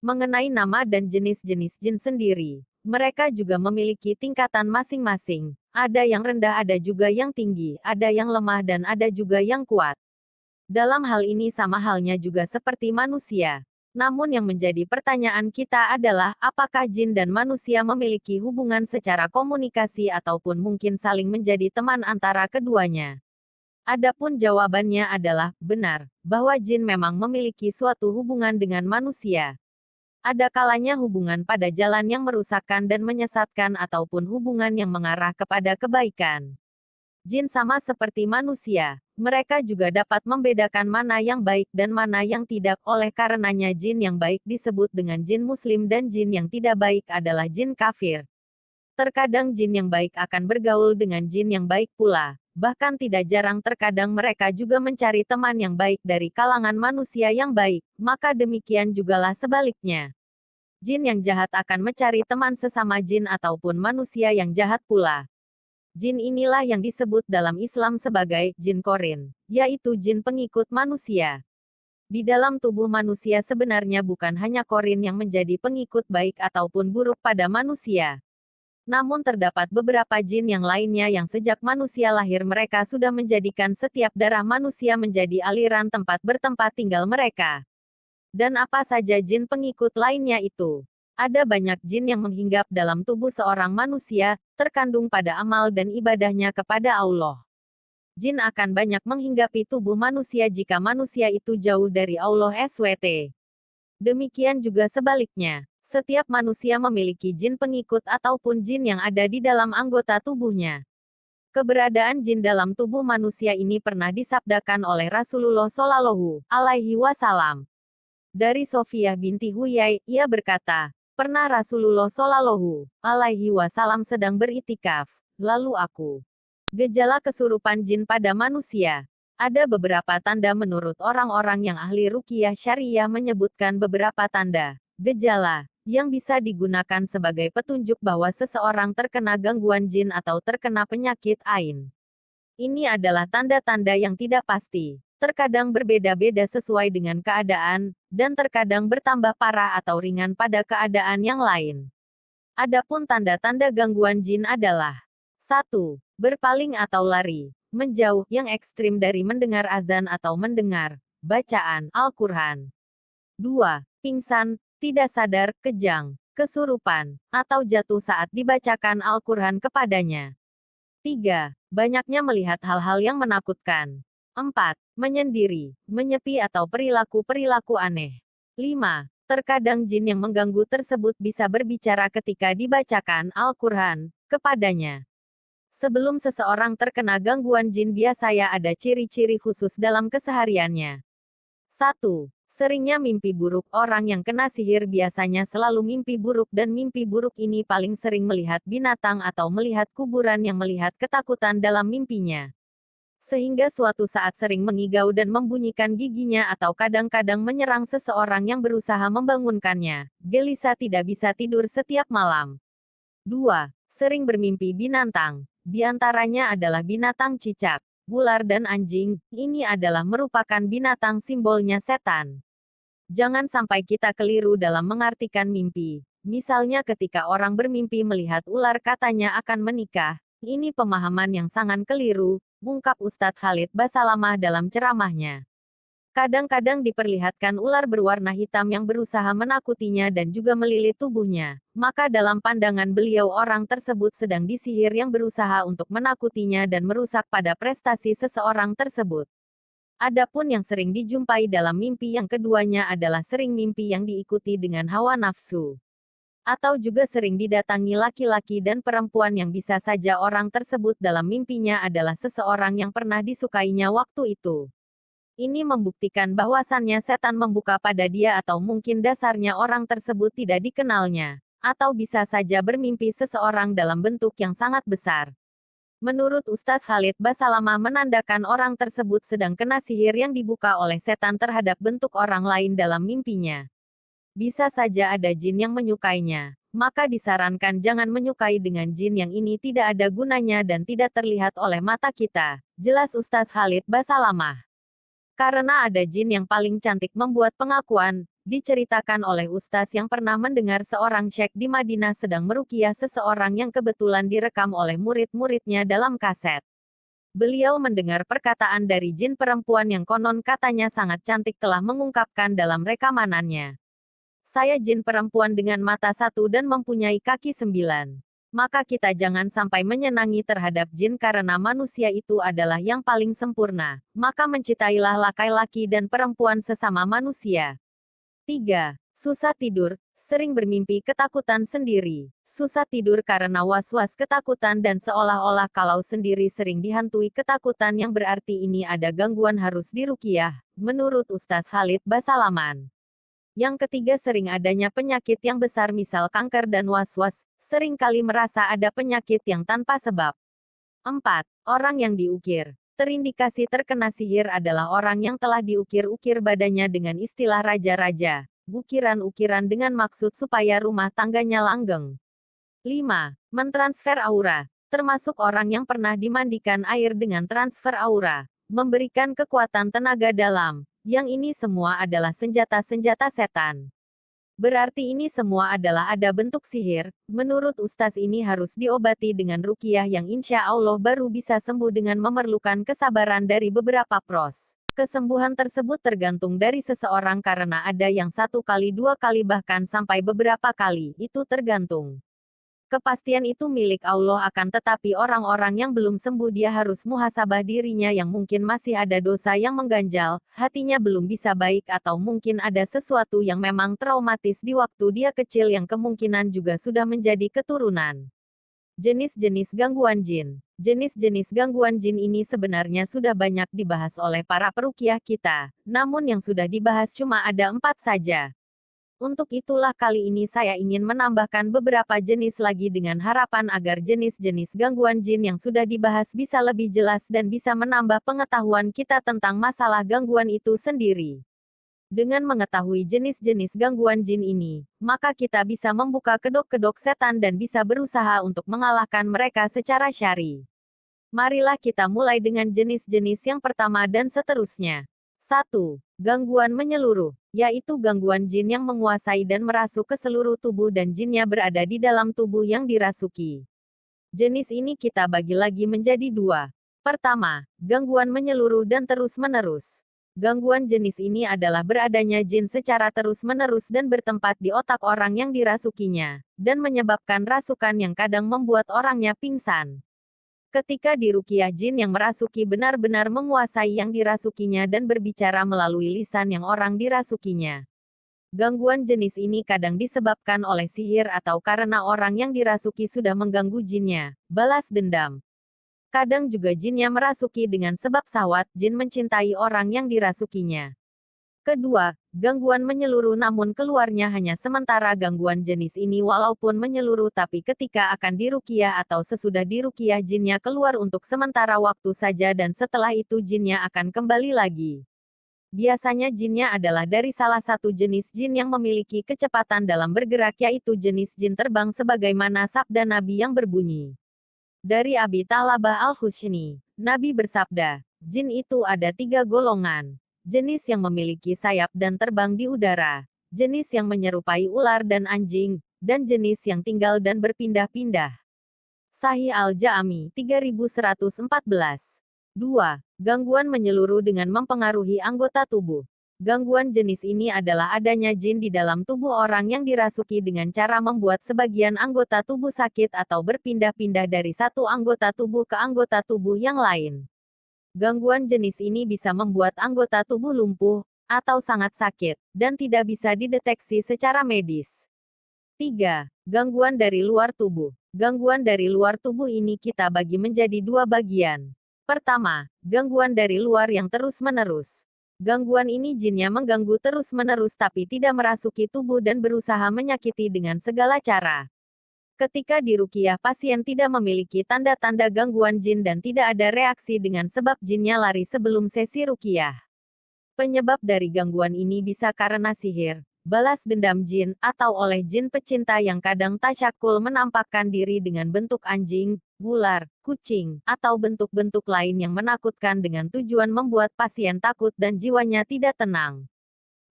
Mengenai nama dan jenis-jenis jin sendiri, mereka juga memiliki tingkatan masing-masing. Ada yang rendah, ada juga yang tinggi, ada yang lemah dan ada juga yang kuat. Dalam hal ini sama halnya juga seperti manusia. Namun yang menjadi pertanyaan kita adalah, apakah jin dan manusia memiliki hubungan secara komunikasi ataupun mungkin saling menjadi teman antara keduanya? Adapun jawabannya adalah, benar, bahwa jin memang memiliki suatu hubungan dengan manusia. Ada kalanya hubungan pada jalan yang merusakkan dan menyesatkan ataupun hubungan yang mengarah kepada kebaikan. Jin sama seperti manusia, mereka juga dapat membedakan mana yang baik dan mana yang tidak, oleh karenanya jin yang baik disebut dengan jin muslim dan jin yang tidak baik adalah jin kafir. Terkadang jin yang baik akan bergaul dengan jin yang baik pula, bahkan tidak jarang terkadang mereka juga mencari teman yang baik dari kalangan manusia yang baik, maka demikian jugalah sebaliknya. Jin yang jahat akan mencari teman sesama jin ataupun manusia yang jahat pula. Jin inilah yang disebut dalam Islam sebagai jin korin, yaitu jin pengikut manusia. Di dalam tubuh manusia sebenarnya bukan hanya korin yang menjadi pengikut baik ataupun buruk pada manusia. Namun terdapat beberapa jin yang lainnya yang sejak manusia lahir mereka sudah menjadikan setiap darah manusia menjadi aliran tempat bertempat tinggal mereka. Dan apa saja jin pengikut lainnya itu? Ada banyak jin yang menghinggap dalam tubuh seorang manusia, terkandung pada amal dan ibadahnya kepada Allah. Jin akan banyak menghinggapi tubuh manusia jika manusia itu jauh dari Allah SWT. Demikian juga sebaliknya. Setiap manusia memiliki jin pengikut ataupun jin yang ada di dalam anggota tubuhnya. Keberadaan jin dalam tubuh manusia ini pernah disabdakan oleh Rasulullah Shallallahu Alaihi Wasallam. Dari Sofiyah binti Huyai, ia berkata, pernah Rasulullah Shallallahu Alaihi Wasallam sedang beritikaf, lalu aku gejala kesurupan jin pada manusia. Ada beberapa tanda menurut orang-orang yang ahli ruqyah syariah menyebutkan beberapa tanda, gejala, yang bisa digunakan sebagai petunjuk bahwa seseorang terkena gangguan jin atau terkena penyakit ain. Ini adalah tanda-tanda yang tidak pasti, terkadang berbeda-beda sesuai dengan keadaan, dan terkadang bertambah parah atau ringan pada keadaan yang lain. Adapun tanda-tanda gangguan jin adalah 1. Berpaling atau lari, menjauh, yang ekstrim dari mendengar azan atau mendengar bacaan Al-Quran. 2. Pingsan, tidak sadar, kejang, kesurupan, atau jatuh saat dibacakan Al-Quran kepadanya. 3. Banyaknya melihat hal-hal yang menakutkan. 4. Menyendiri, menyepi atau perilaku-perilaku aneh. 5. Terkadang jin yang mengganggu tersebut bisa berbicara ketika dibacakan Al-Quran kepadanya. Sebelum seseorang terkena gangguan jin biasanya ada ciri-ciri khusus dalam kesehariannya. 1. Seringnya mimpi buruk. Orang yang kena sihir biasanya selalu mimpi buruk dan mimpi buruk ini paling sering melihat binatang atau melihat kuburan yang melihat ketakutan dalam mimpinya. Sehingga suatu saat sering mengigau dan membunyikan giginya atau kadang-kadang menyerang seseorang yang berusaha membangunkannya. Gelisah tidak bisa tidur setiap malam. 2. Sering bermimpi binatang. Di antaranya adalah binatang cicak, ular dan anjing. Ini adalah merupakan binatang simbolnya setan. Jangan sampai kita keliru dalam mengartikan mimpi. Misalnya ketika orang bermimpi melihat ular katanya akan menikah. Ini pemahaman yang sangat keliru, ungkap Ustadz Khalid Basalamah dalam ceramahnya. Kadang-kadang diperlihatkan ular berwarna hitam yang berusaha menakutinya dan juga melilit tubuhnya. Maka dalam pandangan beliau orang tersebut sedang disihir yang berusaha untuk menakutinya dan merusak pada prestasi seseorang tersebut. Adapun yang sering dijumpai dalam mimpi yang keduanya adalah sering mimpi yang diikuti dengan hawa nafsu. Atau juga sering didatangi laki-laki dan perempuan yang bisa saja orang tersebut dalam mimpinya adalah seseorang yang pernah disukainya waktu itu. Ini membuktikan bahwasannya setan membuka pada dia atau mungkin dasarnya orang tersebut tidak dikenalnya. Atau bisa saja bermimpi seseorang dalam bentuk yang sangat besar. Menurut Ustaz Khalid Basalamah menandakan orang tersebut sedang kena sihir yang dibuka oleh setan terhadap bentuk orang lain dalam mimpinya. Bisa saja ada jin yang menyukainya. Maka disarankan jangan menyukai dengan jin yang ini tidak ada gunanya dan tidak terlihat oleh mata kita. Jelas Ustaz Khalid Basalamah. Karena ada jin yang paling cantik membuat pengakuan, diceritakan oleh ustaz yang pernah mendengar seorang syekh di Madinah sedang meruqyah seseorang yang kebetulan direkam oleh murid-muridnya dalam kaset. Beliau mendengar perkataan dari jin perempuan yang konon katanya sangat cantik telah mengungkapkan dalam rekamanannya. Saya jin perempuan dengan mata satu dan mempunyai kaki 9. Maka kita jangan sampai menyenangi terhadap jin karena manusia itu adalah yang paling sempurna. Maka mencintailah laki-laki dan perempuan sesama manusia. 3. Susah tidur, sering bermimpi ketakutan sendiri. Susah tidur karena was-was ketakutan dan seolah-olah kalau sendiri sering dihantui ketakutan yang berarti ini ada gangguan harus diruqyah, menurut Ustaz Khalid Basalaman. Yang ketiga sering adanya penyakit yang besar misal kanker dan was-was, sering kali merasa ada penyakit yang tanpa sebab. 4. Orang yang diukir. Terindikasi terkena sihir adalah orang yang telah diukir-ukir badannya dengan istilah raja-raja. Ukiran-ukiran dengan maksud supaya rumah tangganya langgeng. 5. Mentransfer aura. Termasuk orang yang pernah dimandikan air dengan transfer aura. Memberikan kekuatan tenaga dalam. Yang ini semua adalah senjata-senjata setan. Berarti ini semua adalah ada bentuk sihir. Menurut ustaz ini harus diobati dengan ruqyah yang insya Allah baru bisa sembuh dengan memerlukan kesabaran dari beberapa pros. Kesembuhan tersebut tergantung dari seseorang karena ada yang 1 kali 2 kali bahkan sampai beberapa kali. Itu tergantung Kepastian itu milik Allah akan tetapi orang-orang yang belum sembuh dia harus muhasabah dirinya yang mungkin masih ada dosa yang mengganjal, hatinya belum bisa baik atau mungkin ada sesuatu yang memang traumatis di waktu dia kecil yang kemungkinan juga sudah menjadi keturunan. Jenis-jenis gangguan jin. Jenis-jenis gangguan jin ini sebenarnya sudah banyak dibahas oleh para peruqyah kita, namun yang sudah dibahas cuma ada 4 saja. Untuk itulah kali ini saya ingin menambahkan beberapa jenis lagi dengan harapan agar jenis-jenis gangguan jin yang sudah dibahas bisa lebih jelas dan bisa menambah pengetahuan kita tentang masalah gangguan itu sendiri. Dengan mengetahui jenis-jenis gangguan jin ini, maka kita bisa membuka kedok-kedok setan dan bisa berusaha untuk mengalahkan mereka secara syar'i. Marilah kita mulai dengan jenis-jenis yang pertama dan seterusnya. 1. Gangguan menyeluruh, yaitu gangguan jin yang menguasai dan merasuk ke seluruh tubuh dan jinnya berada di dalam tubuh yang dirasuki. Jenis ini kita bagi lagi menjadi 2. Pertama, gangguan menyeluruh dan terus-menerus. Gangguan jenis ini adalah beradanya jin secara terus-menerus dan bertempat di otak orang yang dirasukinya, dan menyebabkan rasukan yang kadang membuat orangnya pingsan. Ketika diruqyah jin yang merasuki benar-benar menguasai yang dirasukinya dan berbicara melalui lisan yang orang dirasukinya. Gangguan jenis ini kadang disebabkan oleh sihir atau karena orang yang dirasuki sudah mengganggu jinnya, balas dendam. Kadang juga jinnya merasuki dengan sebab syahwat jin mencintai orang yang dirasukinya. Kedua, gangguan menyeluruh namun keluarnya hanya sementara gangguan jenis ini walaupun menyeluruh tapi ketika akan diruqyah atau sesudah diruqyah jinnya keluar untuk sementara waktu saja dan setelah itu jinnya akan kembali lagi. Biasanya jinnya adalah dari salah satu jenis jin yang memiliki kecepatan dalam bergerak yaitu jenis jin terbang sebagaimana sabda Nabi yang berbunyi. Dari Abi Thalabah Al-Khushni, Nabi bersabda, jin itu ada 3 golongan. Jenis yang memiliki sayap dan terbang di udara, jenis yang menyerupai ular dan anjing, dan jenis yang tinggal dan berpindah-pindah. Sahih Al-Jami 3114. 2. Gangguan menyeluruh dengan mempengaruhi anggota tubuh. Gangguan jenis ini adalah adanya jin di dalam tubuh orang yang dirasuki dengan cara membuat sebagian anggota tubuh sakit atau berpindah-pindah dari satu anggota tubuh ke anggota tubuh yang lain. Gangguan jenis ini bisa membuat anggota tubuh lumpuh, atau sangat sakit, dan tidak bisa dideteksi secara medis. 3. Gangguan dari luar tubuh. Gangguan dari luar tubuh ini kita bagi menjadi 2 bagian. Pertama, gangguan dari luar yang terus-menerus. Gangguan ini jinnya mengganggu terus-menerus tapi tidak merasuki tubuh dan berusaha menyakiti dengan segala cara. Ketika diruqyah pasien tidak memiliki tanda-tanda gangguan jin dan tidak ada reaksi dengan sebab jinnya lari sebelum sesi ruqyah. Penyebab dari gangguan ini bisa karena sihir, balas dendam jin, atau oleh jin pecinta yang kadang tasyakul menampakkan diri dengan bentuk anjing, ular, kucing, atau bentuk-bentuk lain yang menakutkan dengan tujuan membuat pasien takut dan jiwanya tidak tenang.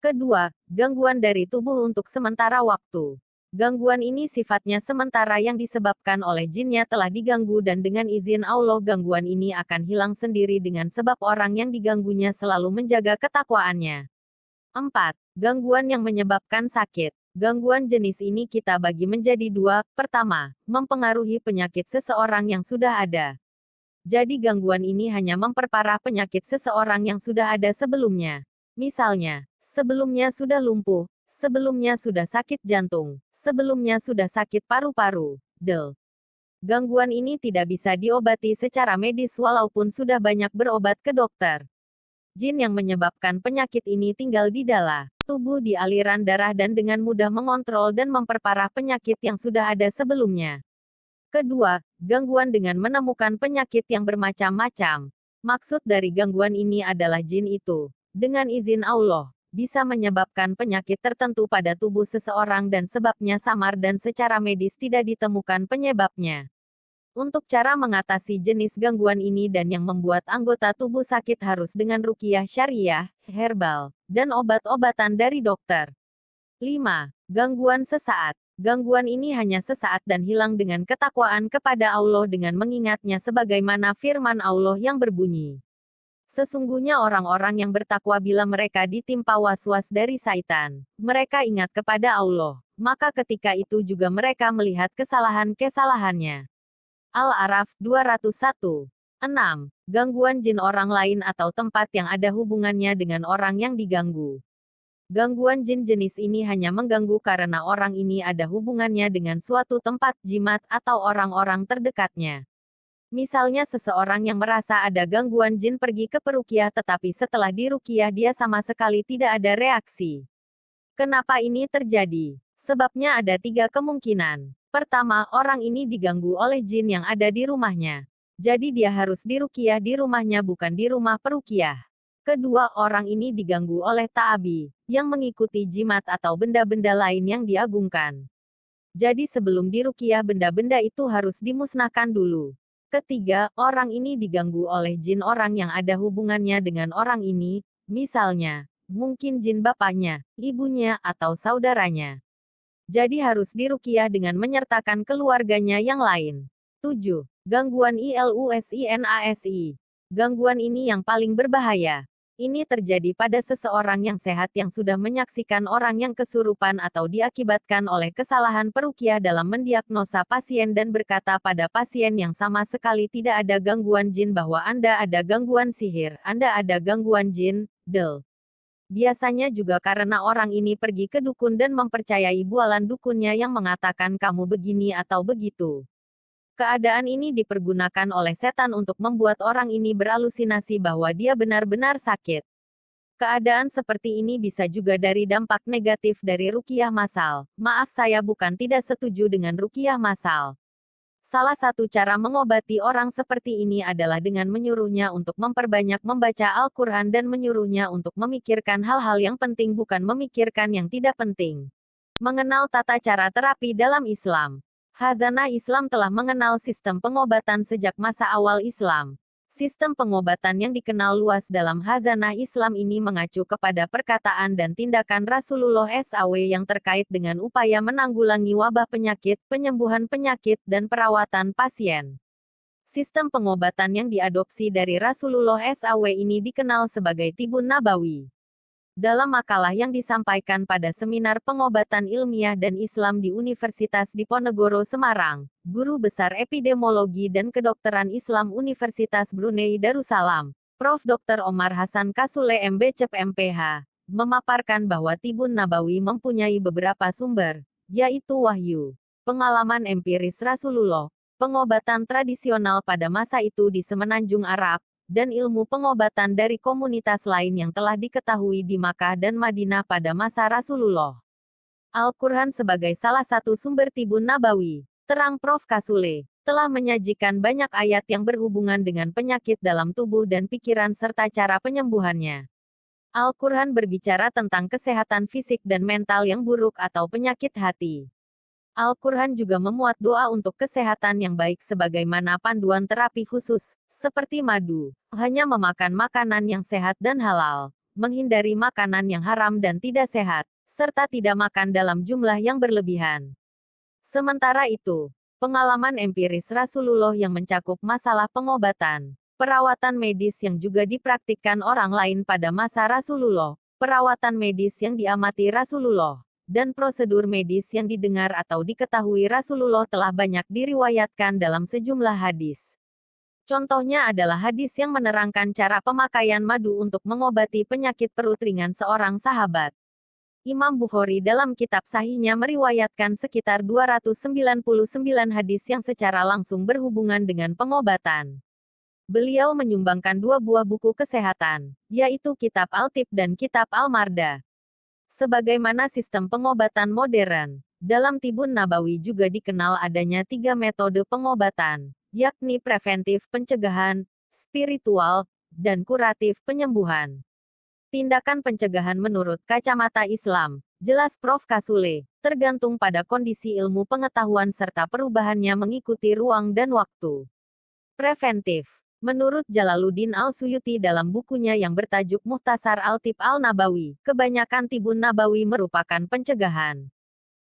Kedua, gangguan dari tubuh untuk sementara waktu. Gangguan ini sifatnya sementara yang disebabkan oleh jinnya telah diganggu dan dengan izin Allah gangguan ini akan hilang sendiri dengan sebab orang yang diganggunya selalu menjaga ketakwaannya. 4. Gangguan yang menyebabkan sakit. Gangguan jenis ini kita bagi menjadi 2. Pertama, mempengaruhi penyakit seseorang yang sudah ada. Jadi gangguan ini hanya memperparah penyakit seseorang yang sudah ada sebelumnya. Misalnya, sebelumnya sudah lumpuh, sebelumnya sudah sakit jantung, sebelumnya sudah sakit paru-paru, del. Gangguan ini tidak bisa diobati secara medis walaupun sudah banyak berobat ke dokter. Jin yang menyebabkan penyakit ini tinggal di dalam tubuh di aliran darah dan dengan mudah mengontrol dan memperparah penyakit yang sudah ada sebelumnya. Kedua, gangguan dengan menemukan penyakit yang bermacam-macam. Maksud dari gangguan ini adalah jin itu, dengan izin Allah, bisa menyebabkan penyakit tertentu pada tubuh seseorang dan sebabnya samar dan secara medis tidak ditemukan penyebabnya. Untuk cara mengatasi jenis gangguan ini dan yang membuat anggota tubuh sakit harus dengan ruqyah syariah, herbal, dan obat-obatan dari dokter. 5. Gangguan sesaat. Gangguan ini hanya sesaat dan hilang dengan ketakwaan kepada Allah dengan mengingatnya sebagaimana firman Allah yang berbunyi. Sesungguhnya orang-orang yang bertakwa bila mereka ditimpa was-was dari Saitan, mereka ingat kepada Allah, maka ketika itu juga mereka melihat kesalahan-kesalahannya. Al-A'raf 201. 6. Gangguan jin orang lain atau tempat yang ada hubungannya dengan orang yang diganggu. Gangguan jin jenis ini hanya mengganggu karena orang ini ada hubungannya dengan suatu tempat jimat atau orang-orang terdekatnya. Misalnya seseorang yang merasa ada gangguan jin pergi ke peruqyah tetapi setelah diruqyah dia sama sekali tidak ada reaksi. Kenapa ini terjadi? Sebabnya ada 3 kemungkinan. Pertama, orang ini diganggu oleh jin yang ada di rumahnya. Jadi dia harus diruqyah di rumahnya bukan di rumah peruqyah. Kedua, orang ini diganggu oleh ta'abi, yang mengikuti jimat atau benda-benda lain yang diagungkan. Jadi sebelum diruqyah benda-benda itu harus dimusnahkan dulu. Ketiga, orang ini diganggu oleh jin orang yang ada hubungannya dengan orang ini, misalnya, mungkin jin bapaknya, ibunya, atau saudaranya. Jadi harus diruqyah dengan menyertakan keluarganya yang lain. 7. Gangguan ILUSINASI. Gangguan ini yang paling berbahaya. Ini terjadi pada seseorang yang sehat yang sudah menyaksikan orang yang kesurupan atau diakibatkan oleh kesalahan peruqyah dalam mendiagnosa pasien dan berkata pada pasien yang sama sekali tidak ada gangguan jin bahwa Anda ada gangguan sihir, Anda ada gangguan jin, del. Biasanya juga karena orang ini pergi ke dukun dan mempercayai bualan dukunnya yang mengatakan kamu begini atau begitu. Keadaan ini dipergunakan oleh setan untuk membuat orang ini berhalusinasi bahwa dia benar-benar sakit. Keadaan seperti ini bisa juga dari dampak negatif dari ruqyah massal. Maaf saya bukan tidak setuju dengan ruqyah massal. Salah satu cara mengobati orang seperti ini adalah dengan menyuruhnya untuk memperbanyak membaca Al-Quran dan menyuruhnya untuk memikirkan hal-hal yang penting bukan memikirkan yang tidak penting. Mengenal tata cara terapi dalam Islam. Khazanah Islam telah mengenal sistem pengobatan sejak masa awal Islam. Sistem pengobatan yang dikenal luas dalam Khazanah Islam ini mengacu kepada perkataan dan tindakan Rasulullah SAW yang terkait dengan upaya menanggulangi wabah penyakit, penyembuhan penyakit, dan perawatan pasien. Sistem pengobatan yang diadopsi dari Rasulullah SAW ini dikenal sebagai Tibun Nabawi. Dalam makalah yang disampaikan pada Seminar Pengobatan Ilmiah dan Islam di Universitas Diponegoro Semarang, Guru Besar Epidemiologi dan Kedokteran Islam Universitas Brunei Darussalam, Prof. Dr. Omar Hasan Kasule MBCep MPH, memaparkan bahwa Tibun Nabawi mempunyai beberapa sumber, yaitu wahyu, pengalaman empiris Rasulullah, pengobatan tradisional pada masa itu di Semenanjung Arab, dan ilmu pengobatan dari komunitas lain yang telah diketahui di Makkah dan Madinah pada masa Rasulullah. Al-Quran sebagai salah satu sumber Tibun Nabawi, terang Prof. Kasule, telah menyajikan banyak ayat yang berhubungan dengan penyakit dalam tubuh dan pikiran serta cara penyembuhannya. Al-Quran berbicara tentang kesehatan fisik dan mental yang buruk atau penyakit hati. Al-Quran juga memuat doa untuk kesehatan yang baik sebagaimana panduan terapi khusus, seperti madu, hanya memakan makanan yang sehat dan halal, menghindari makanan yang haram dan tidak sehat, serta tidak makan dalam jumlah yang berlebihan. Sementara itu, pengalaman empiris Rasulullah yang mencakup masalah pengobatan, perawatan medis yang juga dipraktikkan orang lain pada masa Rasulullah, perawatan medis yang diamati Rasulullah, dan prosedur medis yang didengar atau diketahui Rasulullah telah banyak diriwayatkan dalam sejumlah hadis. Contohnya adalah hadis yang menerangkan cara pemakaian madu untuk mengobati penyakit perut ringan seorang sahabat. Imam Bukhari dalam kitab sahihnya meriwayatkan sekitar 299 hadis yang secara langsung berhubungan dengan pengobatan. Beliau menyumbangkan 2 buah buku kesehatan, yaitu Kitab Al-Tib dan Kitab Al-Marda. Sebagaimana sistem pengobatan modern, dalam Tibun Nabawi juga dikenal adanya 3 metode pengobatan, yakni preventif pencegahan, spiritual, dan kuratif penyembuhan. Tindakan pencegahan menurut kacamata Islam, jelas Prof. Kasule, tergantung pada kondisi ilmu pengetahuan serta perubahannya mengikuti ruang dan waktu. Preventif. Menurut Jalaluddin Al-Suyuti dalam bukunya yang bertajuk Mukhtasar Al-Tib Al-Nabawi, kebanyakan Tibun Nabawi merupakan pencegahan.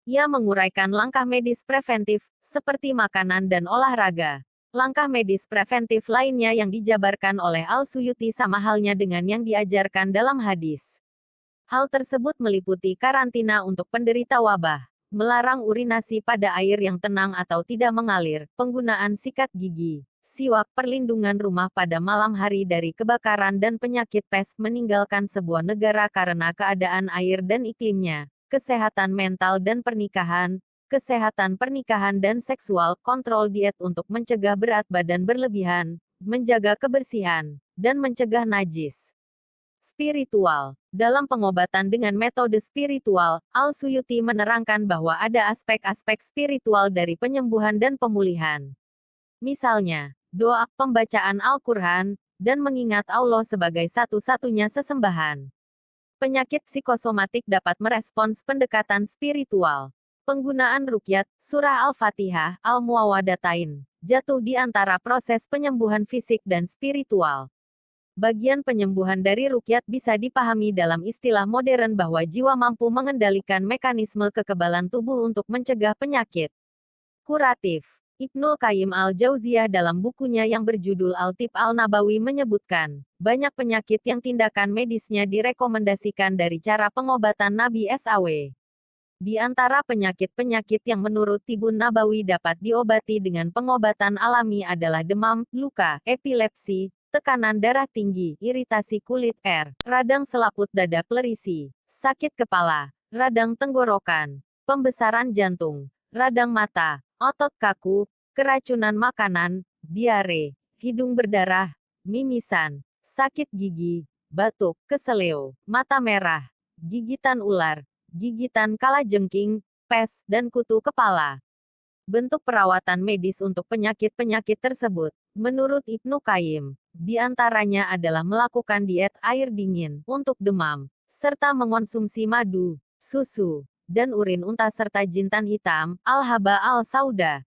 Ia menguraikan langkah medis preventif, seperti makanan dan olahraga. Langkah medis preventif lainnya yang dijabarkan oleh Al-Suyuti sama halnya dengan yang diajarkan dalam hadis. Hal tersebut meliputi karantina untuk penderita wabah, melarang urinasi pada air yang tenang atau tidak mengalir, penggunaan sikat gigi, siwak, perlindungan rumah pada malam hari dari kebakaran dan penyakit pes, meninggalkan sebuah negara karena keadaan air dan iklimnya, kesehatan mental dan pernikahan, kesehatan pernikahan dan seksual, kontrol diet untuk mencegah berat badan berlebihan, menjaga kebersihan, dan mencegah najis. Spiritual. Dalam pengobatan dengan metode spiritual, Al-Suyuti menerangkan bahwa ada aspek-aspek spiritual dari penyembuhan dan pemulihan. Misalnya, doa, pembacaan Al-Quran, dan mengingat Allah sebagai satu-satunya sesembahan. Penyakit psikosomatik dapat merespons pendekatan spiritual. Penggunaan rukyat, surah Al-Fatihah, Al-Muawwadatain, jatuh di antara proses penyembuhan fisik dan spiritual. Bagian penyembuhan dari rukyat bisa dipahami dalam istilah modern bahwa jiwa mampu mengendalikan mekanisme kekebalan tubuh untuk mencegah penyakit. Kuratif. Ibnul Qayyim al-Jauziyah dalam bukunya yang berjudul Al-Tib al-Nabawi menyebutkan, banyak penyakit yang tindakan medisnya direkomendasikan dari cara pengobatan Nabi SAW. Di antara penyakit-penyakit yang menurut Tibun Nabawi dapat diobati dengan pengobatan alami adalah demam, luka, epilepsi, tekanan darah tinggi, iritasi kulit, radang selaput dada plerisi, sakit kepala, radang tenggorokan, pembesaran jantung, radang mata, otot kaku, keracunan makanan, diare, hidung berdarah, mimisan, sakit gigi, batuk, keseleo, mata merah, gigitan ular, gigitan kalajengking, pes, dan kutu kepala. Bentuk perawatan medis untuk penyakit-penyakit tersebut, menurut Ibnu Qayyim, di antaranya adalah melakukan diet air dingin untuk demam, serta mengonsumsi madu, susu, dan urin unta serta jintan hitam, al-haba al-sauda.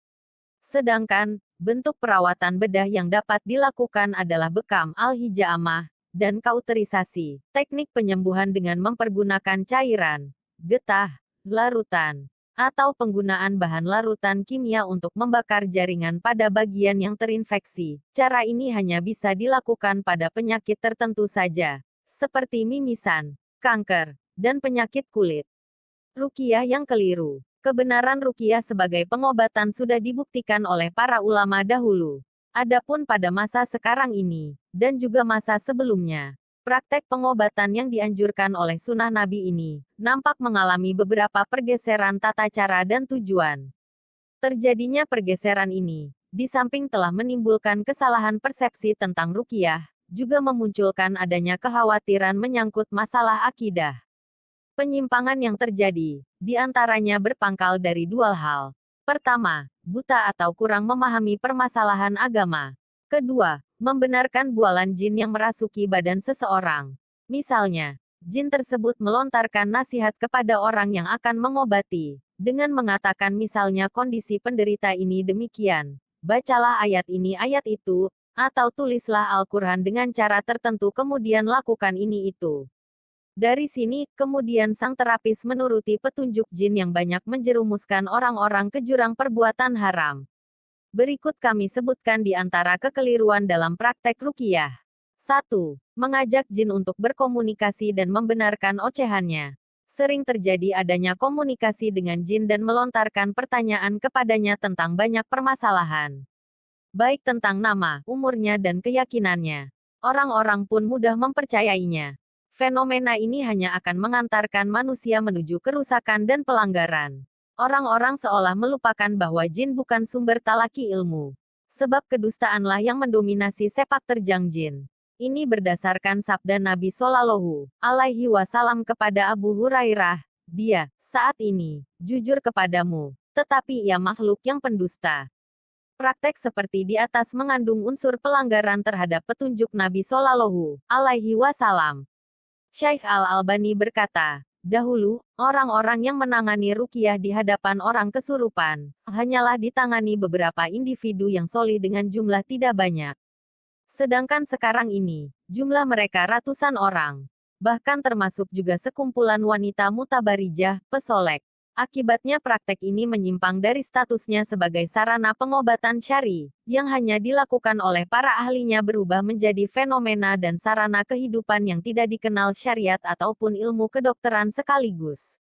Sedangkan, bentuk perawatan bedah yang dapat dilakukan adalah bekam al-hijaamah, dan kauterisasi, teknik penyembuhan dengan mempergunakan cairan, getah, larutan, atau penggunaan bahan larutan kimia untuk membakar jaringan pada bagian yang terinfeksi. Cara ini hanya bisa dilakukan pada penyakit tertentu saja, seperti mimisan, kanker, dan penyakit kulit. Ruqyah yang keliru. Kebenaran ruqyah sebagai pengobatan sudah dibuktikan oleh para ulama dahulu. Adapun pada masa sekarang ini, dan juga masa sebelumnya, praktek pengobatan yang dianjurkan oleh sunnah Nabi ini, nampak mengalami beberapa pergeseran tata cara dan tujuan. Terjadinya pergeseran ini, di samping telah menimbulkan kesalahan persepsi tentang ruqyah, juga memunculkan adanya kekhawatiran menyangkut masalah akidah. Penyimpangan yang terjadi, di antaranya berpangkal dari dua hal. Pertama, buta atau kurang memahami permasalahan agama. Kedua, membenarkan bualan jin yang merasuki badan seseorang. Misalnya, jin tersebut melontarkan nasihat kepada orang yang akan mengobati, dengan mengatakan misalnya kondisi penderita ini demikian. Bacalah ayat ini ayat itu, atau tulislah Al-Quran dengan cara tertentu kemudian lakukan ini itu. Dari sini, kemudian sang terapis menuruti petunjuk jin yang banyak menjerumuskan orang-orang ke jurang perbuatan haram. Berikut kami sebutkan di antara kekeliruan dalam praktek ruqyah. 1. Mengajak jin untuk berkomunikasi dan membenarkan ocehannya. Sering terjadi adanya komunikasi dengan jin dan melontarkan pertanyaan kepadanya tentang banyak permasalahan. Baik tentang nama, umurnya dan keyakinannya. Orang-orang pun mudah mempercayainya. Fenomena ini hanya akan mengantarkan manusia menuju kerusakan dan pelanggaran. Orang-orang seolah melupakan bahwa jin bukan sumber talaki ilmu. Sebab kedustaanlah yang mendominasi sepak terjang jin. Ini berdasarkan sabda Nabi Shallallahu Alaihi Wasallam kepada Abu Hurairah. Dia, saat ini, jujur kepadamu, tetapi ia makhluk yang pendusta. Praktek seperti di atas mengandung unsur pelanggaran terhadap petunjuk Nabi Shallallahu Alaihi Wasallam. Syekh Al-Albani berkata, dahulu, orang-orang yang menangani ruqyah di hadapan orang kesurupan, hanyalah ditangani beberapa individu yang solih dengan jumlah tidak banyak. Sedangkan sekarang ini, jumlah mereka ratusan orang. Bahkan termasuk juga sekumpulan wanita mutabarijah, pesolek. Akibatnya praktek ini menyimpang dari statusnya sebagai sarana pengobatan syar'i, yang hanya dilakukan oleh para ahlinya berubah menjadi fenomena dan sarana kehidupan yang tidak dikenal syariat ataupun ilmu kedokteran sekaligus.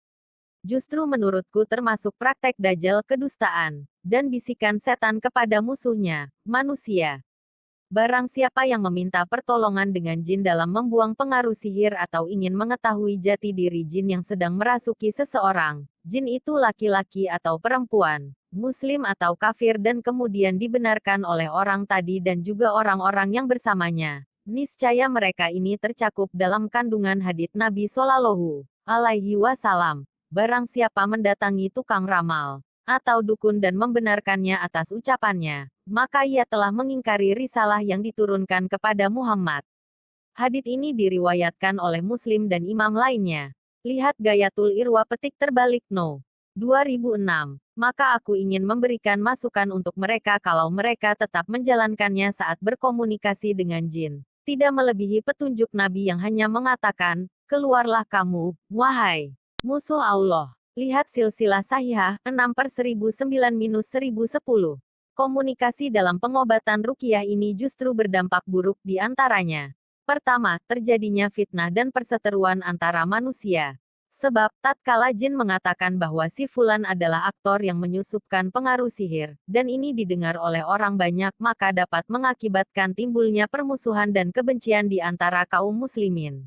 Justru menurutku termasuk praktek dajjal kedustaan, dan bisikan setan kepada musuhnya, manusia. Barang siapa yang meminta pertolongan dengan jin dalam membuang pengaruh sihir atau ingin mengetahui jati diri jin yang sedang merasuki seseorang, jin itu laki-laki atau perempuan, muslim atau kafir dan kemudian dibenarkan oleh orang tadi dan juga orang-orang yang bersamanya, niscaya mereka ini tercakup dalam kandungan hadits Nabi Shallallahu Alaihi Wasallam. Barang siapa mendatangi tukang ramal atau dukun dan membenarkannya atas ucapannya, maka ia telah mengingkari risalah yang diturunkan kepada Muhammad. Hadits ini diriwayatkan oleh Muslim dan imam lainnya. Lihat Gayatul Irwa petik terbalik No. 2006. Maka aku ingin memberikan masukan untuk mereka kalau mereka tetap menjalankannya saat berkomunikasi dengan jin. Tidak melebihi petunjuk Nabi yang hanya mengatakan, keluarlah kamu, wahai musuh Allah. Lihat silsilah sahihah 6/1009-1010. Komunikasi dalam pengobatan ruqyah ini justru berdampak buruk di antaranya. Pertama, terjadinya fitnah dan perseteruan antara manusia. Sebab, tatkala jin mengatakan bahwa si fulan adalah aktor yang menyusupkan pengaruh sihir, dan ini didengar oleh orang banyak maka dapat mengakibatkan timbulnya permusuhan dan kebencian di antara kaum muslimin.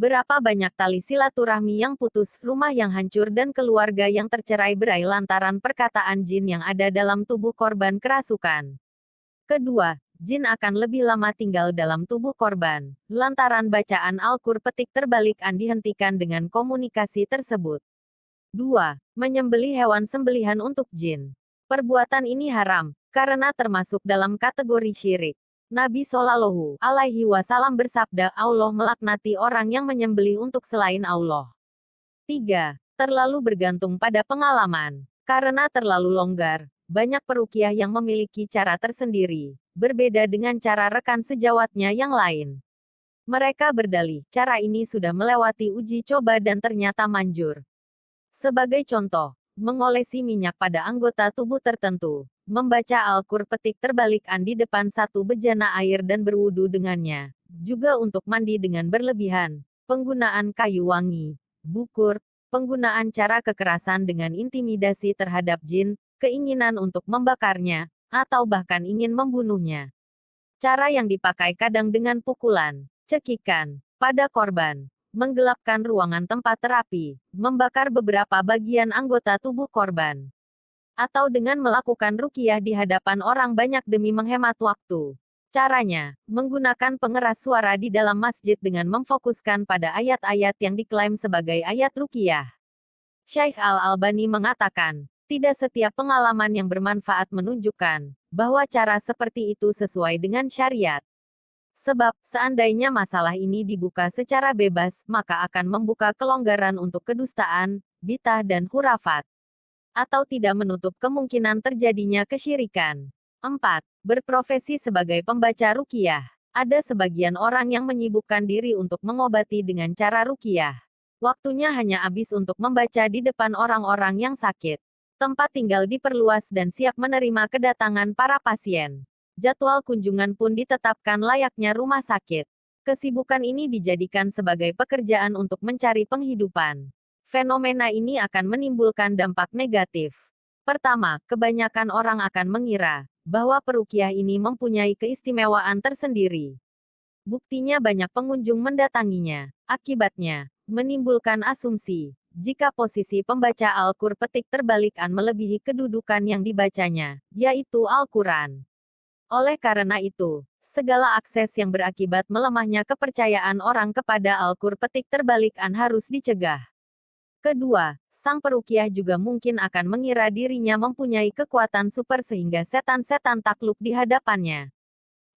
Berapa banyak tali silaturahmi yang putus, rumah yang hancur dan keluarga yang tercerai-berai lantaran perkataan jin yang ada dalam tubuh korban kerasukan. Kedua, jin akan lebih lama tinggal dalam tubuh korban, lantaran bacaan Al-Qur petik terbalik dihentikan dengan komunikasi tersebut. 2. Menyembelih hewan sembelihan untuk jin. Perbuatan ini haram, karena termasuk dalam kategori syirik. Nabi Shallallahu Alaihi Wasallam bersabda, Allah melaknati orang yang menyembelih untuk selain Allah. 3. Terlalu bergantung pada pengalaman. Karena terlalu longgar, banyak peruqyah yang memiliki cara tersendiri, berbeda dengan cara rekan sejawatnya yang lain. Mereka berdalih, cara ini sudah melewati uji coba dan ternyata manjur. Sebagai contoh, mengolesi minyak pada anggota tubuh tertentu, membaca Al-Qur petik terbalik di depan satu bejana air dan berwudu dengannya, juga untuk mandi dengan berlebihan, penggunaan kayu wangi, bukur, penggunaan cara kekerasan dengan intimidasi terhadap jin, keinginan untuk membakarnya, atau bahkan ingin membunuhnya. Cara yang dipakai kadang dengan pukulan, cekikan, pada korban, menggelapkan ruangan tempat terapi, membakar beberapa bagian anggota tubuh korban, atau dengan melakukan ruqyah di hadapan orang banyak demi menghemat waktu. Caranya, menggunakan pengeras suara di dalam masjid dengan memfokuskan pada ayat-ayat yang diklaim sebagai ayat ruqyah. Syekh Al-Albani mengatakan, tidak setiap pengalaman yang bermanfaat menunjukkan bahwa cara seperti itu sesuai dengan syariat. Sebab, seandainya masalah ini dibuka secara bebas, maka akan membuka kelonggaran untuk kedustaan, bid'ah dan khurafat. Atau tidak menutup kemungkinan terjadinya kesyirikan. 4. Berprofesi sebagai pembaca ruqyah. Ada sebagian orang yang menyibukkan diri untuk mengobati dengan cara ruqyah. Waktunya hanya habis untuk membaca di depan orang-orang yang sakit. Tempat tinggal diperluas dan siap menerima kedatangan para pasien. Jadwal kunjungan pun ditetapkan layaknya rumah sakit. Kesibukan ini dijadikan sebagai pekerjaan untuk mencari penghidupan. Fenomena ini akan menimbulkan dampak negatif. Pertama, kebanyakan orang akan mengira bahwa peruqyah ini mempunyai keistimewaan tersendiri. Buktinya banyak pengunjung mendatanginya. Akibatnya, menimbulkan asumsi jika posisi pembaca Al-Qur petik terbalik melebihi kedudukan yang dibacanya, yaitu Al-Quran. Oleh karena itu, segala akses yang berakibat melemahnya kepercayaan orang kepada Al-Qur petik terbalik harus dicegah. Kedua, sang peruqyah juga mungkin akan mengira dirinya mempunyai kekuatan super sehingga setan-setan takluk di hadapannya.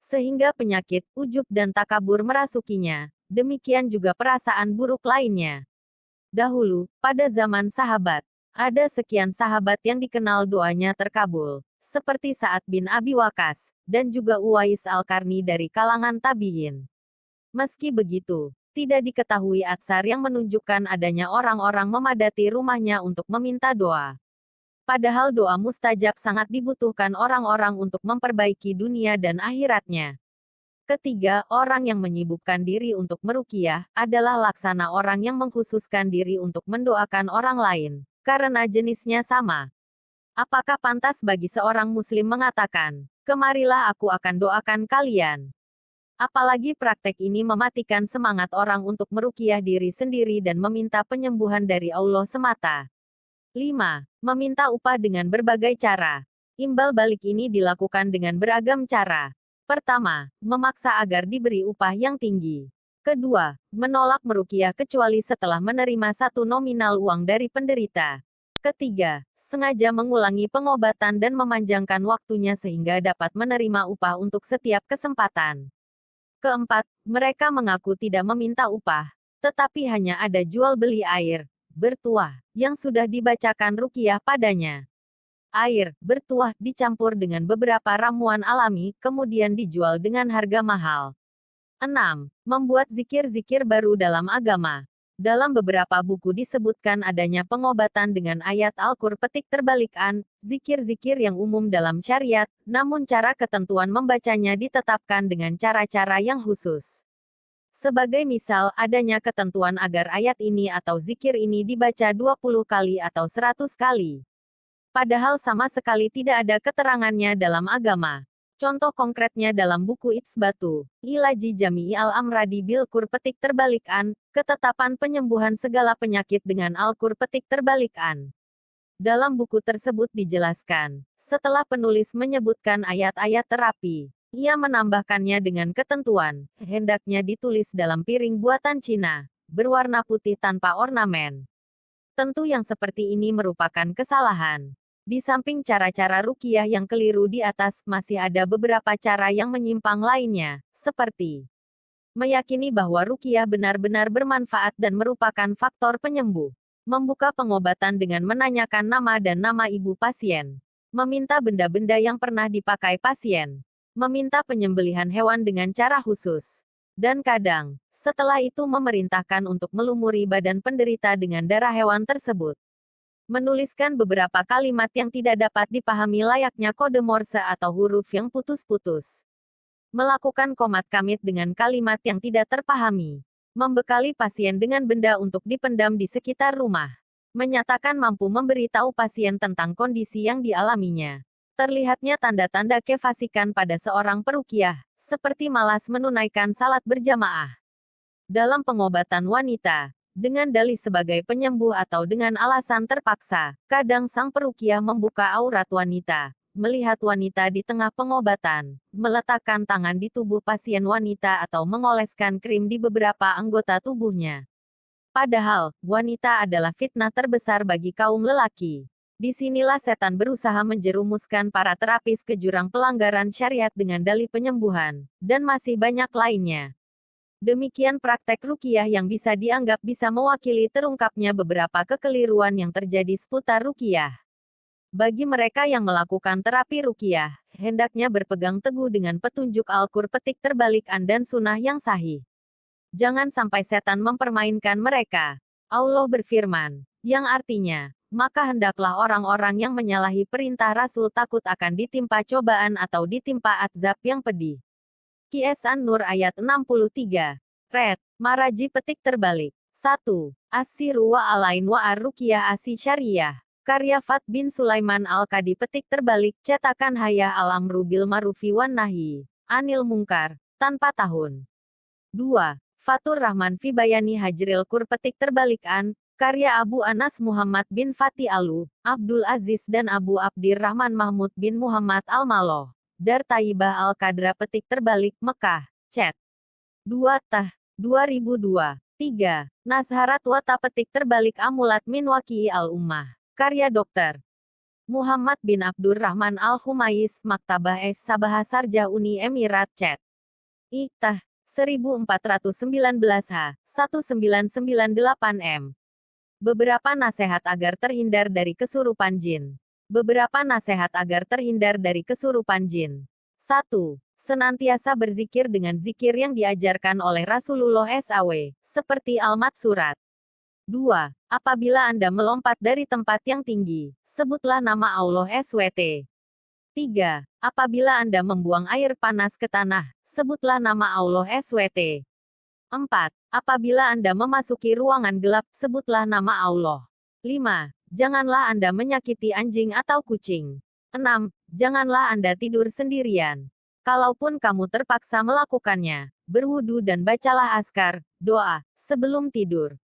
Sehingga penyakit, ujub dan takabur merasukinya. Demikian juga perasaan buruk lainnya. Dahulu, pada zaman sahabat, ada sekian sahabat yang dikenal doanya terkabul, seperti Sa'ad bin Abi Waqqas, dan juga Uwais Al-Qarni dari kalangan tabi'in. Meski begitu, Tidak diketahui atsar yang menunjukkan adanya orang-orang memadati rumahnya untuk meminta doa. Padahal doa mustajab sangat dibutuhkan orang-orang untuk memperbaiki dunia dan akhiratnya. Ketiga, orang yang menyibukkan diri untuk meruqyah adalah laksana orang yang mengkhususkan diri untuk mendoakan orang lain, karena jenisnya sama. Apakah pantas bagi seorang muslim mengatakan, "Kemarilah aku akan doakan kalian"? Apalagi praktek ini mematikan semangat orang untuk meruqyah diri sendiri dan meminta penyembuhan dari Allah semata. 5. Meminta upah dengan berbagai cara. Imbal balik ini dilakukan dengan beragam cara. Pertama, memaksa agar diberi upah yang tinggi. Kedua, menolak meruqyah kecuali setelah menerima satu nominal uang dari penderita. Ketiga, sengaja mengulangi pengobatan dan memanjangkan waktunya sehingga dapat menerima upah untuk setiap kesempatan. Keempat, mereka mengaku tidak meminta upah, tetapi hanya ada jual beli air bertuah yang sudah dibacakan ruqyah padanya. Air bertuah dicampur dengan beberapa ramuan alami, kemudian dijual dengan harga mahal. 6. Membuat zikir-zikir baru dalam agama. Dalam beberapa buku disebutkan adanya pengobatan dengan ayat Al-Qur petik terbalikan, zikir-zikir yang umum dalam syariat, namun cara ketentuan membacanya ditetapkan dengan cara-cara yang khusus. Sebagai misal, adanya ketentuan agar ayat ini atau zikir ini dibaca 20 kali atau 100 kali. Padahal sama sekali tidak ada keterangannya dalam agama. Contoh konkretnya dalam buku Itsbatu, Ilaji Jami'i Al-Amradi bil Qur petik terbalikan, ketetapan penyembuhan segala penyakit dengan Al-Qur petik terbalikan. Dalam buku tersebut dijelaskan, setelah penulis menyebutkan ayat-ayat terapi, ia menambahkannya dengan ketentuan, hendaknya ditulis dalam piring buatan Cina, berwarna putih tanpa ornamen. Tentu yang seperti ini merupakan kesalahan. Di samping cara-cara ruqyah yang keliru di atas, masih ada beberapa cara yang menyimpang lainnya, seperti meyakini bahwa ruqyah benar-benar bermanfaat dan merupakan faktor penyembuh, membuka pengobatan dengan menanyakan nama dan nama ibu pasien, meminta benda-benda yang pernah dipakai pasien, meminta penyembelihan hewan dengan cara khusus, dan kadang, setelah itu memerintahkan untuk melumuri badan penderita dengan darah hewan tersebut. Menuliskan beberapa kalimat yang tidak dapat dipahami layaknya kode Morse atau huruf yang putus-putus. Melakukan komat kamit dengan kalimat yang tidak terpahami. Membekali pasien dengan benda untuk dipendam di sekitar rumah. Menyatakan mampu memberitahu pasien tentang kondisi yang dialaminya. Terlihatnya tanda-tanda kefasikan pada seorang peruqyah, seperti malas menunaikan salat berjamaah. Dalam pengobatan wanita, dengan dalih sebagai penyembuh atau dengan alasan terpaksa, kadang sang peruqyah membuka aurat wanita, melihat wanita di tengah pengobatan, meletakkan tangan di tubuh pasien wanita atau mengoleskan krim di beberapa anggota tubuhnya. Padahal, wanita adalah fitnah terbesar bagi kaum lelaki. Disinilah setan berusaha menjerumuskan para terapis ke jurang pelanggaran syariat dengan dalih penyembuhan, dan masih banyak lainnya. Demikian praktek ruqyah yang bisa dianggap bisa mewakili terungkapnya beberapa kekeliruan yang terjadi seputar ruqyah. Bagi mereka yang melakukan terapi ruqyah, hendaknya berpegang teguh dengan petunjuk Al-Qur petik terbalikan dan sunnah yang sahih. Jangan sampai setan mempermainkan mereka. Allah berfirman, yang artinya, maka hendaklah orang-orang yang menyalahi perintah Rasul takut akan ditimpa cobaan atau ditimpa azab yang pedih. Qs An-Nur ayat 63. Red. Maraji petik terbalik. 1. As-Siru wa Alain wa Ar-Ruqyah Asy-Syariyah. Karya Fat bin Sulaiman Al-Qadi petik terbalik, cetakan Hayah Al-Amru bil Ma'rufi wan Nahyi Anil Munkar, tanpa tahun. 2. Fatur Rahman fi Bayani Hajril Qur petik terbalikan, karya Abu Anas Muhammad bin Fatih Alu, Abdul Aziz dan Abu Abdirrahman Mahmud bin Muhammad Al-Maloh. Dar Taibah Al-Qadra petik terbalik, Mekah, Cet. 2 Tah, 2002. 3. Nazharat Wata petik terbalik Amulat min Waqi Al-Ummah. Karya Dr. Muhammad bin Abdurrahman Al-Khumais, Maktabah Es-Sabah Sarjah Uni Emirat Cet. Tah, 1419 H, 1998 M. Beberapa nasihat agar terhindar dari kesurupan jin. Beberapa nasihat agar terhindar dari kesurupan jin. 1. Senantiasa berzikir dengan zikir yang diajarkan oleh Rasulullah SAW, seperti Al-Mat Surat 2. Apabila Anda melompat dari tempat yang tinggi, sebutlah nama Allah SWT. 3. Apabila Anda membuang air panas ke tanah, sebutlah nama Allah SWT. 4. Apabila Anda memasuki ruangan gelap, sebutlah nama Allah. 5. Janganlah Anda menyakiti anjing atau kucing. 6. Janganlah Anda tidur sendirian. Kalaupun kamu terpaksa melakukannya, berwudu dan bacalah azkar, doa, sebelum tidur.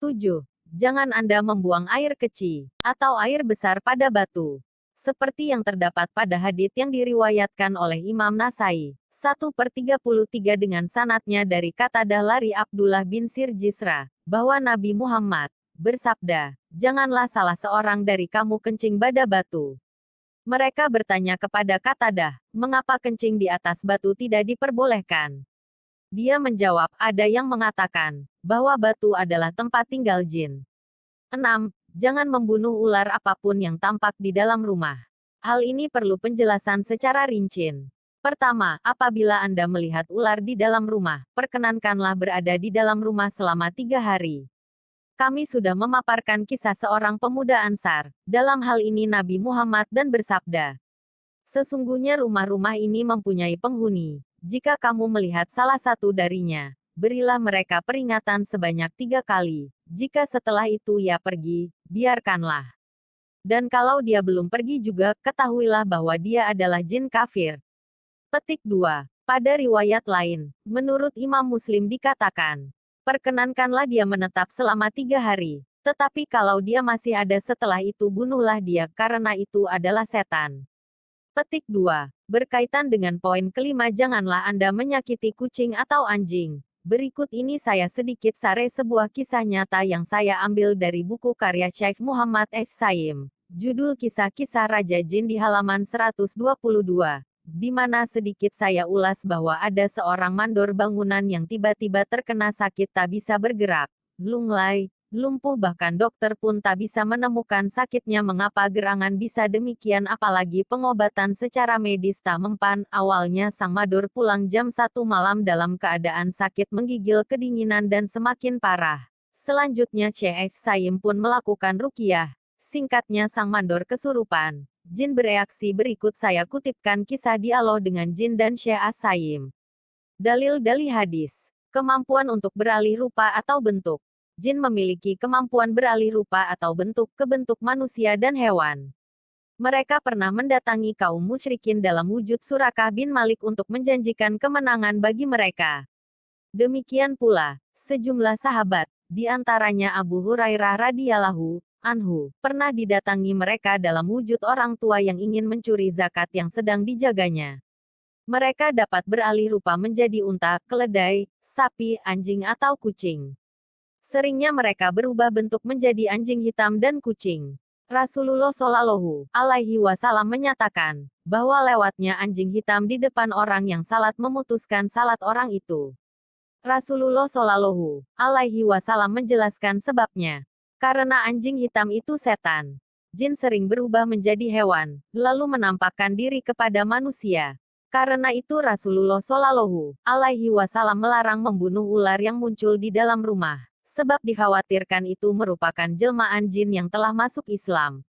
7. Jangan Anda membuang air kecil atau air besar pada batu. Seperti yang terdapat pada hadits yang diriwayatkan oleh Imam Nasai, 1/33 dengan sanadnya dari Qatadah dari Abdullah bin Sirjisra, bahwa Nabi Muhammad bersabda, "Janganlah salah seorang dari kamu kencing pada batu." Mereka bertanya kepada Qatadah, mengapa kencing di atas batu tidak diperbolehkan? Dia menjawab, ada yang mengatakan bahwa batu adalah tempat tinggal jin. 6. Jangan membunuh ular apapun yang tampak di dalam rumah. Hal ini perlu penjelasan secara rinci. Pertama, apabila Anda melihat ular di dalam rumah, perkenankanlah berada di dalam rumah selama 3 hari. Kami sudah memaparkan kisah seorang pemuda Ansar, dalam hal ini Nabi Muhammad dan bersabda, sesungguhnya rumah-rumah ini mempunyai penghuni. Jika kamu melihat salah satu darinya, berilah mereka peringatan sebanyak 3 kali. Jika setelah itu ia pergi, biarkanlah. Dan kalau dia belum pergi juga, ketahuilah bahwa dia adalah jin kafir. Petik 2. Pada riwayat lain, menurut Imam Muslim dikatakan, perkenankanlah dia menetap selama 3 hari. Tetapi kalau dia masih ada setelah itu bunuhlah dia karena itu adalah setan. Petik 2. Berkaitan dengan poin kelima janganlah Anda menyakiti kucing atau anjing. Berikut ini saya sedikit sare sebuah kisah nyata yang saya ambil dari buku karya Syekh Muhammad Es-Saim. Judul Kisah-Kisah Raja Jin di halaman 122. Di mana sedikit saya ulas bahwa ada seorang mandor bangunan yang tiba-tiba terkena sakit tak bisa bergerak, lunglai, lumpuh bahkan dokter pun tak bisa menemukan sakitnya mengapa gerangan bisa demikian apalagi pengobatan secara medis tak mempan. Awalnya sang mandor pulang jam 1 malam dalam keadaan sakit menggigil kedinginan dan semakin parah. Selanjutnya Syekh Saim pun melakukan ruqyah. Singkatnya sang mandor kesurupan. Jin bereaksi berikut saya kutipkan kisah dialog dengan Jin dan Syekh As-Saim. Dalil-dalil hadis. Kemampuan untuk beralih rupa atau bentuk. Jin memiliki kemampuan beralih rupa atau bentuk ke bentuk manusia dan hewan. Mereka pernah mendatangi kaum musyrikin dalam wujud Surakah bin Malik untuk menjanjikan kemenangan bagi mereka. Demikian pula, sejumlah sahabat, di antaranya Abu Hurairah radhiyallahu anhu, pernah didatangi mereka dalam wujud orang tua yang ingin mencuri zakat yang sedang dijaganya. Mereka dapat beralih rupa menjadi unta, keledai, sapi, anjing atau kucing. Seringnya mereka berubah bentuk menjadi anjing hitam dan kucing. Rasulullah Shallallahu Alaihi Wasallam menyatakan bahwa lewatnya anjing hitam di depan orang yang salat memutuskan salat orang itu. Rasulullah Shallallahu Alaihi Wasallam menjelaskan sebabnya. Karena anjing hitam itu setan. Jin sering berubah menjadi hewan, lalu menampakkan diri kepada manusia. Karena itu Rasulullah Shallallahu Alaihi Wasallam melarang membunuh ular yang muncul di dalam rumah, sebab dikhawatirkan itu merupakan jelmaan jin yang telah masuk Islam.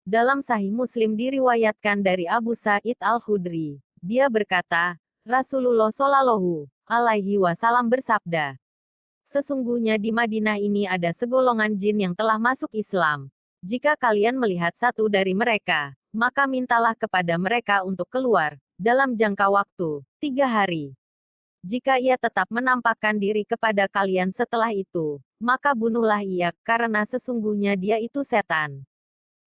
Dalam Sahih Muslim diriwayatkan dari Abu Sa'id Al-Khudri, dia berkata, Rasulullah Shallallahu Alaihi Wasallam bersabda, sesungguhnya di Madinah ini ada segolongan jin yang telah masuk Islam. Jika kalian melihat satu dari mereka, maka mintalah kepada mereka untuk keluar, dalam jangka waktu 3 hari. Jika ia tetap menampakkan diri kepada kalian setelah itu, maka bunuhlah ia, karena sesungguhnya dia itu setan.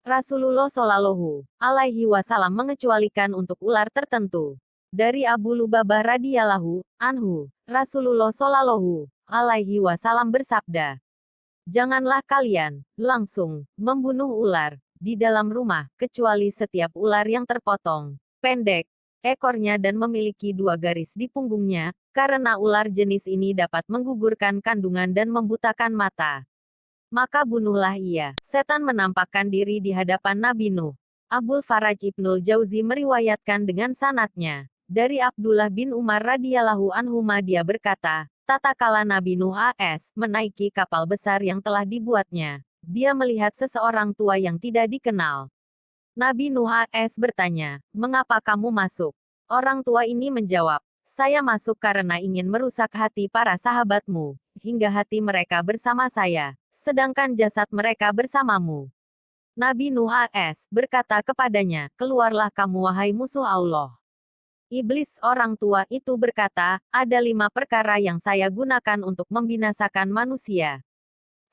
Rasulullah Shallallahu Alaihi Wasallam mengecualikan untuk ular tertentu. Dari Abu Lubabah radhiyallahu anhu, Rasulullah Shallallahu Alaihi Wasallam bersabda, janganlah kalian langsung membunuh ular di dalam rumah, kecuali setiap ular yang terpotong, pendek, ekornya dan memiliki 2 garis di punggungnya, karena ular jenis ini dapat menggugurkan kandungan dan membutakan mata. Maka bunuhlah ia. Setan menampakkan diri di hadapan Nabi Nuh. Abul Faraj Ibnul Jauzi meriwayatkan dengan sanadnya Dari Abdullah bin Umar radhiyallahu anhuma dia berkata, tatkala Nabi Nuh AS menaiki kapal besar yang telah dibuatnya, dia melihat seseorang tua yang tidak dikenal. Nabi Nuh AS bertanya, mengapa kamu masuk? Orang tua ini menjawab, saya masuk karena ingin merusak hati para sahabatmu, hingga hati mereka bersama saya, sedangkan jasad mereka bersamamu. Nabi Nuh AS berkata kepadanya, keluarlah kamu wahai musuh Allah. Iblis orang tua itu berkata, ada 5 perkara yang saya gunakan untuk membinasakan manusia.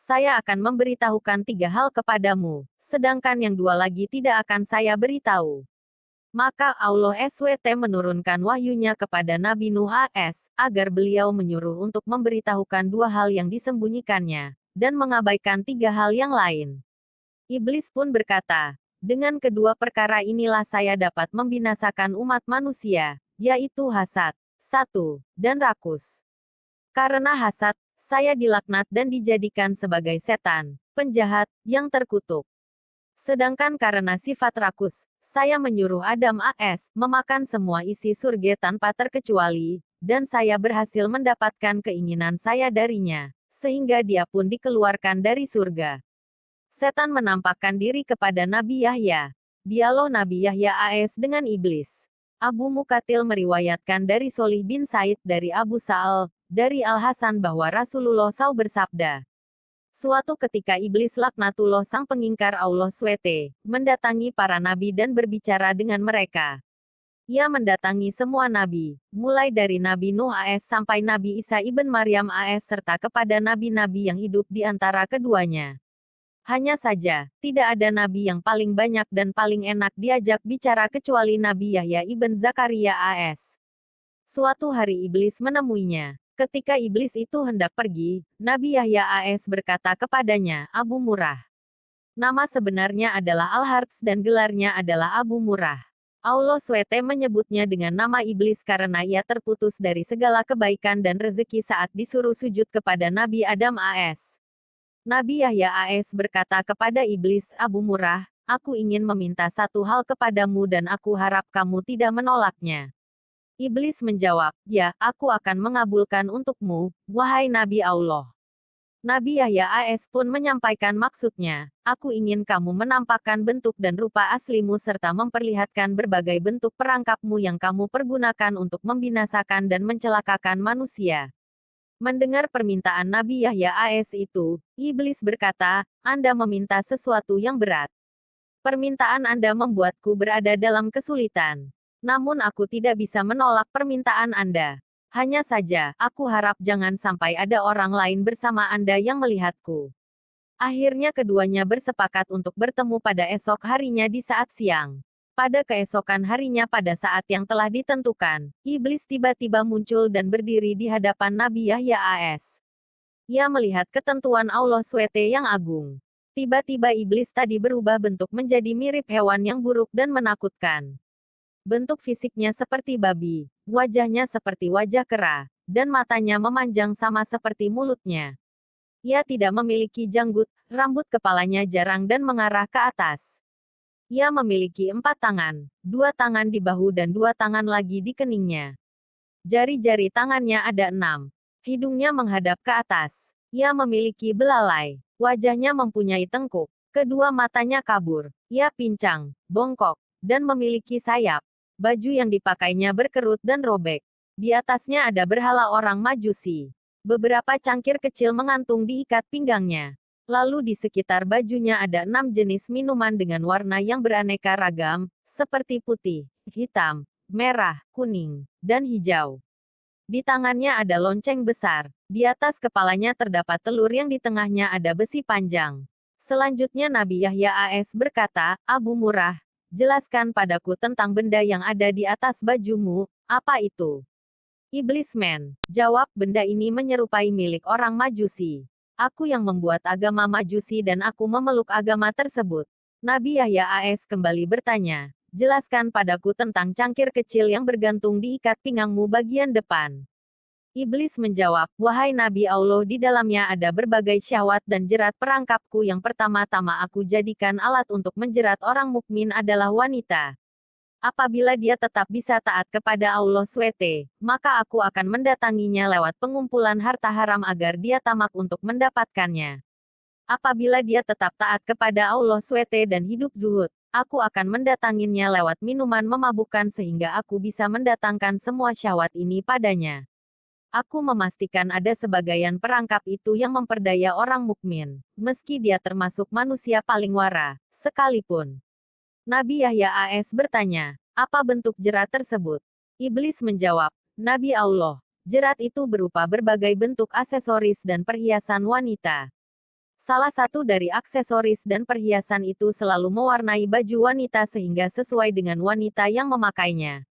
Saya akan memberitahukan 3 hal kepadamu, sedangkan yang 2 lagi tidak akan saya beritahu. Maka Allah SWT menurunkan wahyunya kepada Nabi Nuh AS, agar beliau menyuruh untuk memberitahukan 2 hal yang disembunyikannya, dan mengabaikan 3 hal yang lain. Iblis pun berkata, dengan kedua perkara inilah saya dapat membinasakan umat manusia, yaitu hasad, 1, dan rakus. Karena hasad, saya dilaknat dan dijadikan sebagai setan, penjahat, yang terkutuk. Sedangkan karena sifat rakus, saya menyuruh Adam AS memakan semua isi surga tanpa terkecuali, dan saya berhasil mendapatkan keinginan saya darinya, sehingga dia pun dikeluarkan dari surga. Setan menampakkan diri kepada Nabi Yahya. Dialog Nabi Yahya AS dengan iblis. Abu Mukatil meriwayatkan dari Solih bin Said dari Abu Sa'al, dari Al-Hasan bahwa Rasulullah SAW bersabda. Suatu ketika iblis laknatullah sang pengingkar Allah SWT, mendatangi para nabi dan berbicara dengan mereka. Ia mendatangi semua nabi, mulai dari Nabi Nuh AS sampai Nabi Isa ibn Maryam AS serta kepada nabi-nabi yang hidup di antara keduanya. Hanya saja, tidak ada nabi yang paling banyak dan paling enak diajak bicara kecuali Nabi Yahya ibn Zakaria AS. Suatu hari iblis menemuinya. Ketika iblis itu hendak pergi, Nabi Yahya AS berkata kepadanya, Abu Murrah. Nama sebenarnya adalah Al-Harts dan gelarnya adalah Abu Murrah. Allah SWT menyebutnya dengan nama iblis karena ia terputus dari segala kebaikan dan rezeki saat disuruh sujud kepada Nabi Adam AS. Nabi Yahya AS berkata kepada iblis, Abu Murrah, aku ingin meminta satu hal kepadamu dan aku harap kamu tidak menolaknya. Iblis menjawab, ya, aku akan mengabulkan untukmu, wahai Nabi Allah. Nabi Yahya AS pun menyampaikan maksudnya, aku ingin kamu menampakkan bentuk dan rupa aslimu serta memperlihatkan berbagai bentuk perangkapmu yang kamu pergunakan untuk membinasakan dan mencelakakan manusia. Mendengar permintaan Nabi Yahya AS itu, iblis berkata, Anda meminta sesuatu yang berat. Permintaan Anda membuatku berada dalam kesulitan. Namun aku tidak bisa menolak permintaan Anda. Hanya saja, aku harap jangan sampai ada orang lain bersama Anda yang melihatku. Akhirnya keduanya bersepakat untuk bertemu pada esok harinya di saat siang. Pada keesokan harinya pada saat yang telah ditentukan, iblis tiba-tiba muncul dan berdiri di hadapan Nabi Yahya AS. Ia melihat ketentuan Allah SWT yang agung. Tiba-tiba iblis tadi berubah bentuk menjadi mirip hewan yang buruk dan menakutkan. Bentuk fisiknya seperti babi, wajahnya seperti wajah kera, dan matanya memanjang sama seperti mulutnya. Ia tidak memiliki janggut, rambut kepalanya jarang dan mengarah ke atas. Ia memiliki 4 tangan, 2 tangan di bahu dan 2 tangan lagi di keningnya. Jari-jari tangannya ada 6. Hidungnya menghadap ke atas. Ia memiliki belalai. Wajahnya mempunyai tengkuk. Kedua matanya kabur. Ia pincang, bongkok, dan memiliki sayap. Baju yang dipakainya berkerut dan robek. Di atasnya ada berhala orang Majusi. Beberapa cangkir kecil mengantung di ikat pinggangnya. Lalu di sekitar bajunya ada 6 jenis minuman dengan warna yang beraneka ragam, seperti putih, hitam, merah, kuning, dan hijau. Di tangannya ada lonceng besar. Di atas kepalanya terdapat telur yang di tengahnya ada besi panjang. Selanjutnya Nabi Yahya AS berkata, Abu Murrah, jelaskan padaku tentang benda yang ada di atas bajumu, apa itu? Iblis jawab, benda ini menyerupai milik orang Majusi. Aku yang membuat agama Majusi dan aku memeluk agama tersebut. Nabi Yahya AS kembali bertanya, jelaskan padaku tentang cangkir kecil yang bergantung di ikat pinggangmu bagian depan. Iblis menjawab, wahai Nabi Allah, di dalamnya ada berbagai syahwat dan jerat perangkapku yang pertama-tama aku jadikan alat untuk menjerat orang mukmin adalah wanita. Apabila dia tetap bisa taat kepada Allah SWT, maka aku akan mendatanginya lewat pengumpulan harta haram agar dia tamak untuk mendapatkannya. Apabila dia tetap taat kepada Allah SWT dan hidup zuhud, aku akan mendatanginya lewat minuman memabukkan sehingga aku bisa mendatangkan semua syahwat ini padanya. Aku memastikan ada sebagian perangkap itu yang memperdaya orang mukmin, meski dia termasuk manusia paling wara, sekalipun. Nabi Yahya AS bertanya, apa bentuk jerat tersebut? Iblis menjawab, Nabi Allah, jerat itu berupa berbagai bentuk aksesoris dan perhiasan wanita. Salah satu dari aksesoris dan perhiasan itu selalu mewarnai baju wanita sehingga sesuai dengan wanita yang memakainya.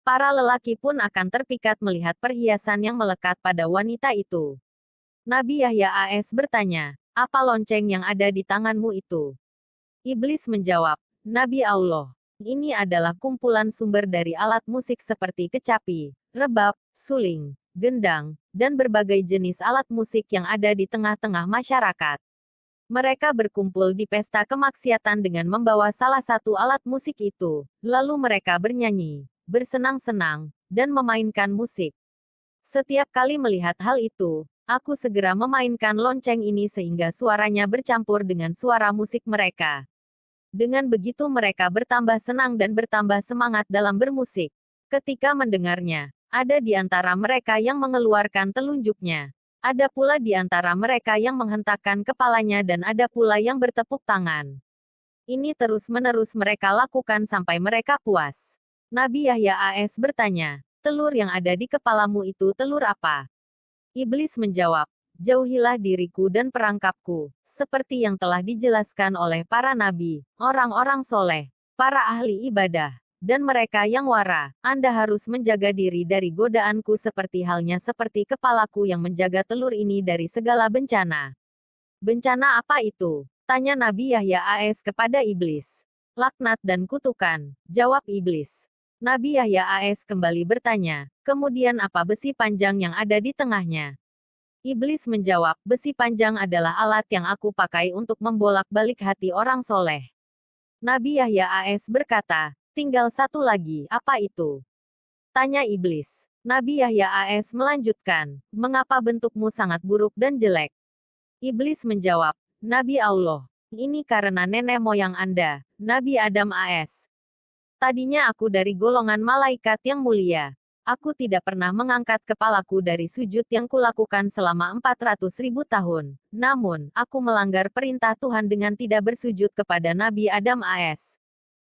Para lelaki pun akan terpikat melihat perhiasan yang melekat pada wanita itu. Nabi Yahya AS bertanya, apa lonceng yang ada di tanganmu itu? Iblis menjawab, Nabi Allah, ini adalah kumpulan sumber dari alat musik seperti kecapi, rebab, suling, gendang, dan berbagai jenis alat musik yang ada di tengah-tengah masyarakat. Mereka berkumpul di pesta kemaksiatan dengan membawa salah satu alat musik itu, lalu mereka bernyanyi, bersenang-senang, dan memainkan musik. Setiap kali melihat hal itu, aku segera memainkan lonceng ini sehingga suaranya bercampur dengan suara musik mereka. Dengan begitu mereka bertambah senang dan bertambah semangat dalam bermusik. Ketika mendengarnya, ada di antara mereka yang mengeluarkan telunjuknya. Ada pula di antara mereka yang menghentakkan kepalanya dan ada pula yang bertepuk tangan. Ini terus-menerus mereka lakukan sampai mereka puas. Nabi Yahya AS bertanya, telur yang ada di kepalamu itu telur apa? Iblis menjawab, jauhilah diriku dan perangkapku, seperti yang telah dijelaskan oleh para nabi, orang-orang soleh, para ahli ibadah, dan mereka yang wara. Anda harus menjaga diri dari godaanku seperti halnya seperti kepalaku yang menjaga telur ini dari segala bencana. Bencana apa itu? Tanya Nabi Yahya AS kepada iblis. Laknat dan kutukan, jawab iblis. Nabi Yahya AS kembali bertanya, kemudian apa besi panjang yang ada di tengahnya? Iblis menjawab, besi panjang adalah alat yang aku pakai untuk membolak-balik hati orang soleh. Nabi Yahya AS berkata, tinggal satu lagi, apa itu? Tanya iblis. Nabi Yahya AS melanjutkan, mengapa bentukmu sangat buruk dan jelek? Iblis menjawab, Nabi Allah, ini karena nenek moyang Anda, Nabi Adam AS. Tadinya aku dari golongan malaikat yang mulia. Aku tidak pernah mengangkat kepalaku dari sujud yang kulakukan selama 400.000 tahun. Namun, aku melanggar perintah Tuhan dengan tidak bersujud kepada Nabi Adam AS.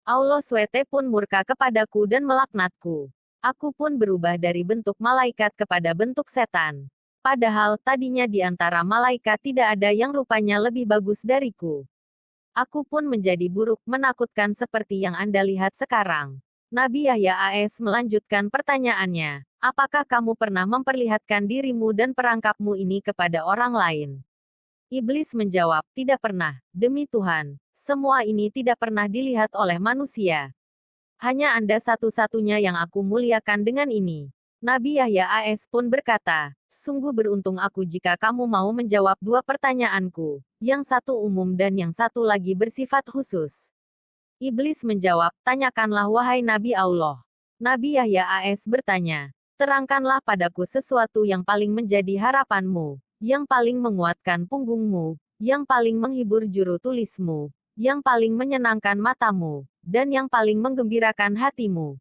Allah SWT pun murka kepadaku dan melaknatku. Aku pun berubah dari bentuk malaikat kepada bentuk setan. Padahal, tadinya di antara malaikat tidak ada yang rupanya lebih bagus dariku. Aku pun menjadi buruk menakutkan seperti yang Anda lihat sekarang. Nabi Yahya AS melanjutkan pertanyaannya, apakah kamu pernah memperlihatkan dirimu dan perangkapmu ini kepada orang lain? Iblis menjawab, tidak pernah, demi Tuhan, semua ini tidak pernah dilihat oleh manusia. Hanya Anda satu-satunya yang aku muliakan dengan ini. Nabi Yahya AS pun berkata, sungguh beruntung aku jika kamu mau menjawab dua pertanyaanku, yang satu umum dan yang satu lagi bersifat khusus. Iblis menjawab, tanyakanlah wahai Nabi Allah. Nabi Yahya AS bertanya, terangkanlah padaku sesuatu yang paling menjadi harapanmu, yang paling menguatkan punggungmu, yang paling menghibur juru tulismu, yang paling menyenangkan matamu, dan yang paling menggembirakan hatimu.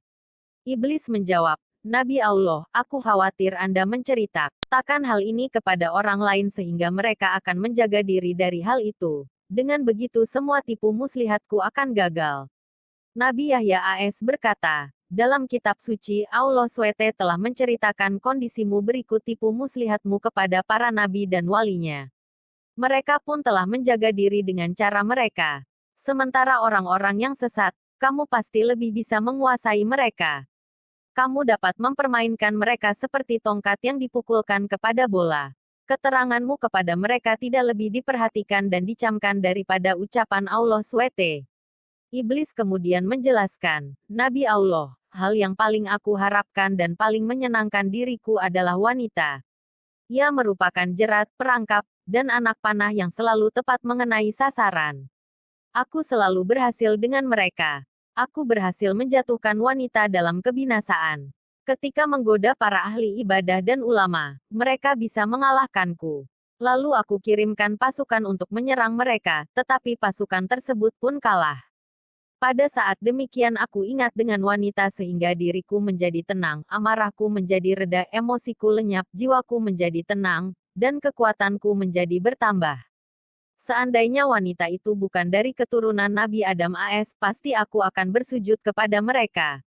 Iblis menjawab, Nabi Allah, aku khawatir Anda menceritakan hal ini kepada orang lain sehingga mereka akan menjaga diri dari hal itu. Dengan begitu semua tipu muslihatku akan gagal. Nabi Yahya AS berkata, dalam kitab suci Allah SWT telah menceritakan kondisimu berikut tipu muslihatmu kepada para nabi dan walinya. Mereka pun telah menjaga diri dengan cara mereka. Sementara orang-orang yang sesat, kamu pasti lebih bisa menguasai mereka. Kamu dapat mempermainkan mereka seperti tongkat yang dipukulkan kepada bola. Keteranganmu kepada mereka tidak lebih diperhatikan dan dicamkan daripada ucapan Allah SWT. Iblis kemudian menjelaskan, Nabi Allah, hal yang paling aku harapkan dan paling menyenangkan diriku adalah wanita. Ia merupakan jerat, perangkap, dan anak panah yang selalu tepat mengenai sasaran. Aku selalu berhasil dengan mereka. Aku berhasil menjatuhkan wanita dalam kebinasaan. Ketika menggoda para ahli ibadah dan ulama, mereka bisa mengalahkanku. Lalu aku kirimkan pasukan untuk menyerang mereka, tetapi pasukan tersebut pun kalah. Pada saat demikian aku ingat dengan wanita sehingga diriku menjadi tenang, amarahku menjadi reda, emosiku lenyap, jiwaku menjadi tenang, dan kekuatanku menjadi bertambah. Seandainya wanita itu bukan dari keturunan Nabi Adam AS, pasti aku akan bersujud kepada mereka.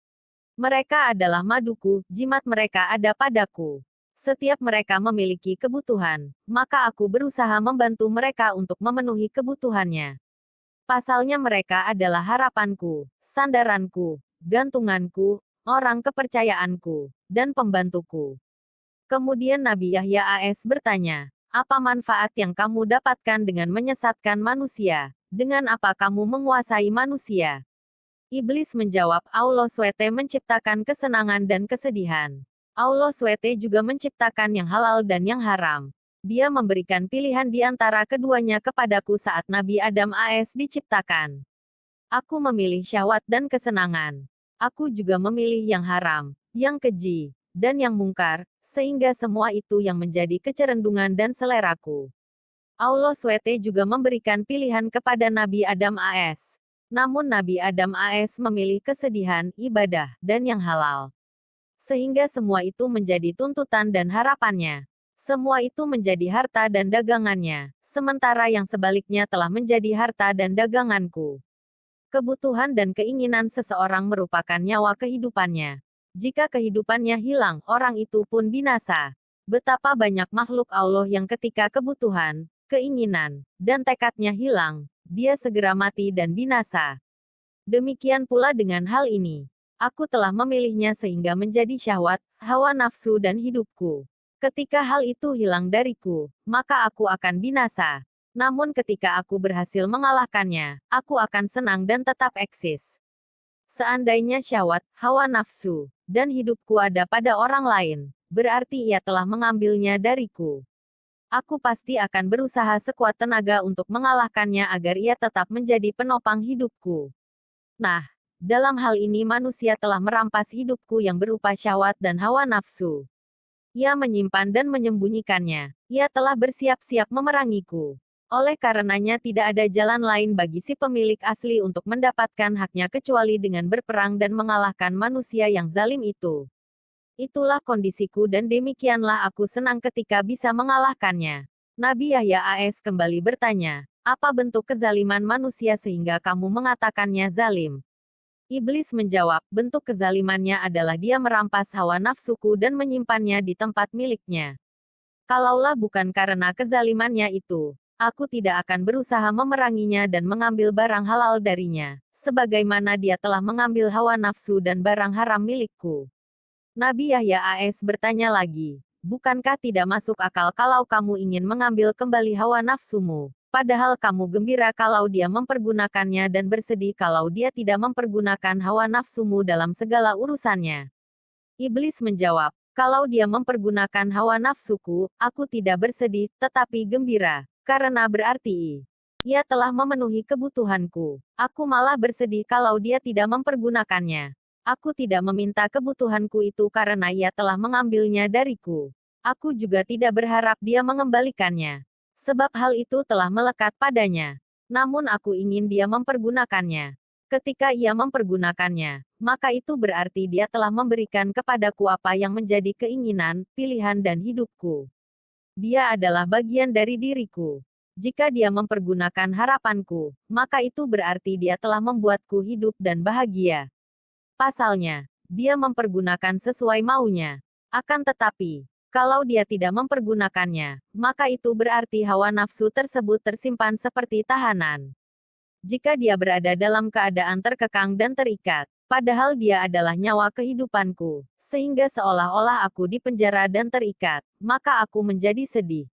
Mereka adalah maduku, jimat mereka ada padaku. Setiap mereka memiliki kebutuhan, maka aku berusaha membantu mereka untuk memenuhi kebutuhannya. Pasalnya mereka adalah harapanku, sandaranku, gantunganku, orang kepercayaanku, dan pembantuku. Kemudian Nabi Yahya AS bertanya, apa manfaat yang kamu dapatkan dengan menyesatkan manusia? Dengan apa kamu menguasai manusia? Iblis menjawab, Allah SWT menciptakan kesenangan dan kesedihan. Allah SWT juga menciptakan yang halal dan yang haram. Dia memberikan pilihan di antara keduanya kepadaku saat Nabi Adam AS diciptakan. Aku memilih syahwat dan kesenangan. Aku juga memilih yang haram, yang keji, dan yang mungkar, sehingga semua itu yang menjadi kecerendungan dan seleraku. Allah SWT juga memberikan pilihan kepada Nabi Adam AS. Namun Nabi Adam AS memilih kesedihan, ibadah, dan yang halal. Sehingga semua itu menjadi tuntutan dan harapannya. Semua itu menjadi harta dan dagangannya, sementara yang sebaliknya telah menjadi harta dan daganganku. Kebutuhan dan keinginan seseorang merupakan nyawa kehidupannya. Jika kehidupannya hilang, orang itu pun binasa. Betapa banyak makhluk Allah yang ketika kebutuhan, keinginan, dan tekadnya hilang, dia segera mati dan binasa. Demikian pula dengan hal ini. Aku telah memilihnya sehingga menjadi syahwat, hawa nafsu dan hidupku. Ketika hal itu hilang dariku, maka aku akan binasa. Namun ketika aku berhasil mengalahkannya, aku akan senang dan tetap eksis. Seandainya syahwat, hawa nafsu, dan hidupku ada pada orang lain, berarti ia telah mengambilnya dariku. Aku pasti akan berusaha sekuat tenaga untuk mengalahkannya agar ia tetap menjadi penopang hidupku. Nah, dalam hal ini manusia telah merampas hidupku yang berupa syahwat dan hawa nafsu. Ia menyimpan dan menyembunyikannya. Ia telah bersiap-siap memerangiku. Oleh karenanya tidak ada jalan lain bagi si pemilik asli untuk mendapatkan haknya kecuali dengan berperang dan mengalahkan manusia yang zalim itu. Itulah kondisiku dan demikianlah aku senang ketika bisa mengalahkannya. Nabi Yahya AS kembali bertanya, apa bentuk kezaliman manusia sehingga kamu mengatakannya zalim? Iblis menjawab, bentuk kezalimannya adalah dia merampas hawa nafsuku dan menyimpannya di tempat miliknya. Kalaulah bukan karena kezalimannya itu, aku tidak akan berusaha memeranginya dan mengambil barang halal darinya, sebagaimana dia telah mengambil hawa nafsu dan barang haram milikku. Nabi Yahya AS bertanya lagi, bukankah tidak masuk akal kalau kamu ingin mengambil kembali hawa nafsumu, padahal kamu gembira kalau dia mempergunakannya dan bersedih kalau dia tidak mempergunakan hawa nafsumu dalam segala urusannya? Iblis menjawab, kalau dia mempergunakan hawa nafsuku, aku tidak bersedih, tetapi gembira, karena berarti ia telah memenuhi kebutuhanku. Aku malah bersedih kalau dia tidak mempergunakannya. Aku tidak meminta kebutuhanku itu karena ia telah mengambilnya dariku. Aku juga tidak berharap dia mengembalikannya. Sebab hal itu telah melekat padanya. Namun aku ingin dia mempergunakannya. Ketika ia mempergunakannya, maka itu berarti dia telah memberikan kepadaku apa yang menjadi keinginan, pilihan dan hidupku. Dia adalah bagian dari diriku. Jika dia mempergunakan harapanku, maka itu berarti dia telah membuatku hidup dan bahagia. Pasalnya, dia mempergunakan sesuai maunya. Akan tetapi, kalau dia tidak mempergunakannya, maka itu berarti hawa nafsu tersebut tersimpan seperti tahanan. Jika dia berada dalam keadaan terkekang dan terikat, padahal dia adalah nyawa kehidupanku, sehingga seolah-olah aku dipenjara dan terikat, maka aku menjadi sedih.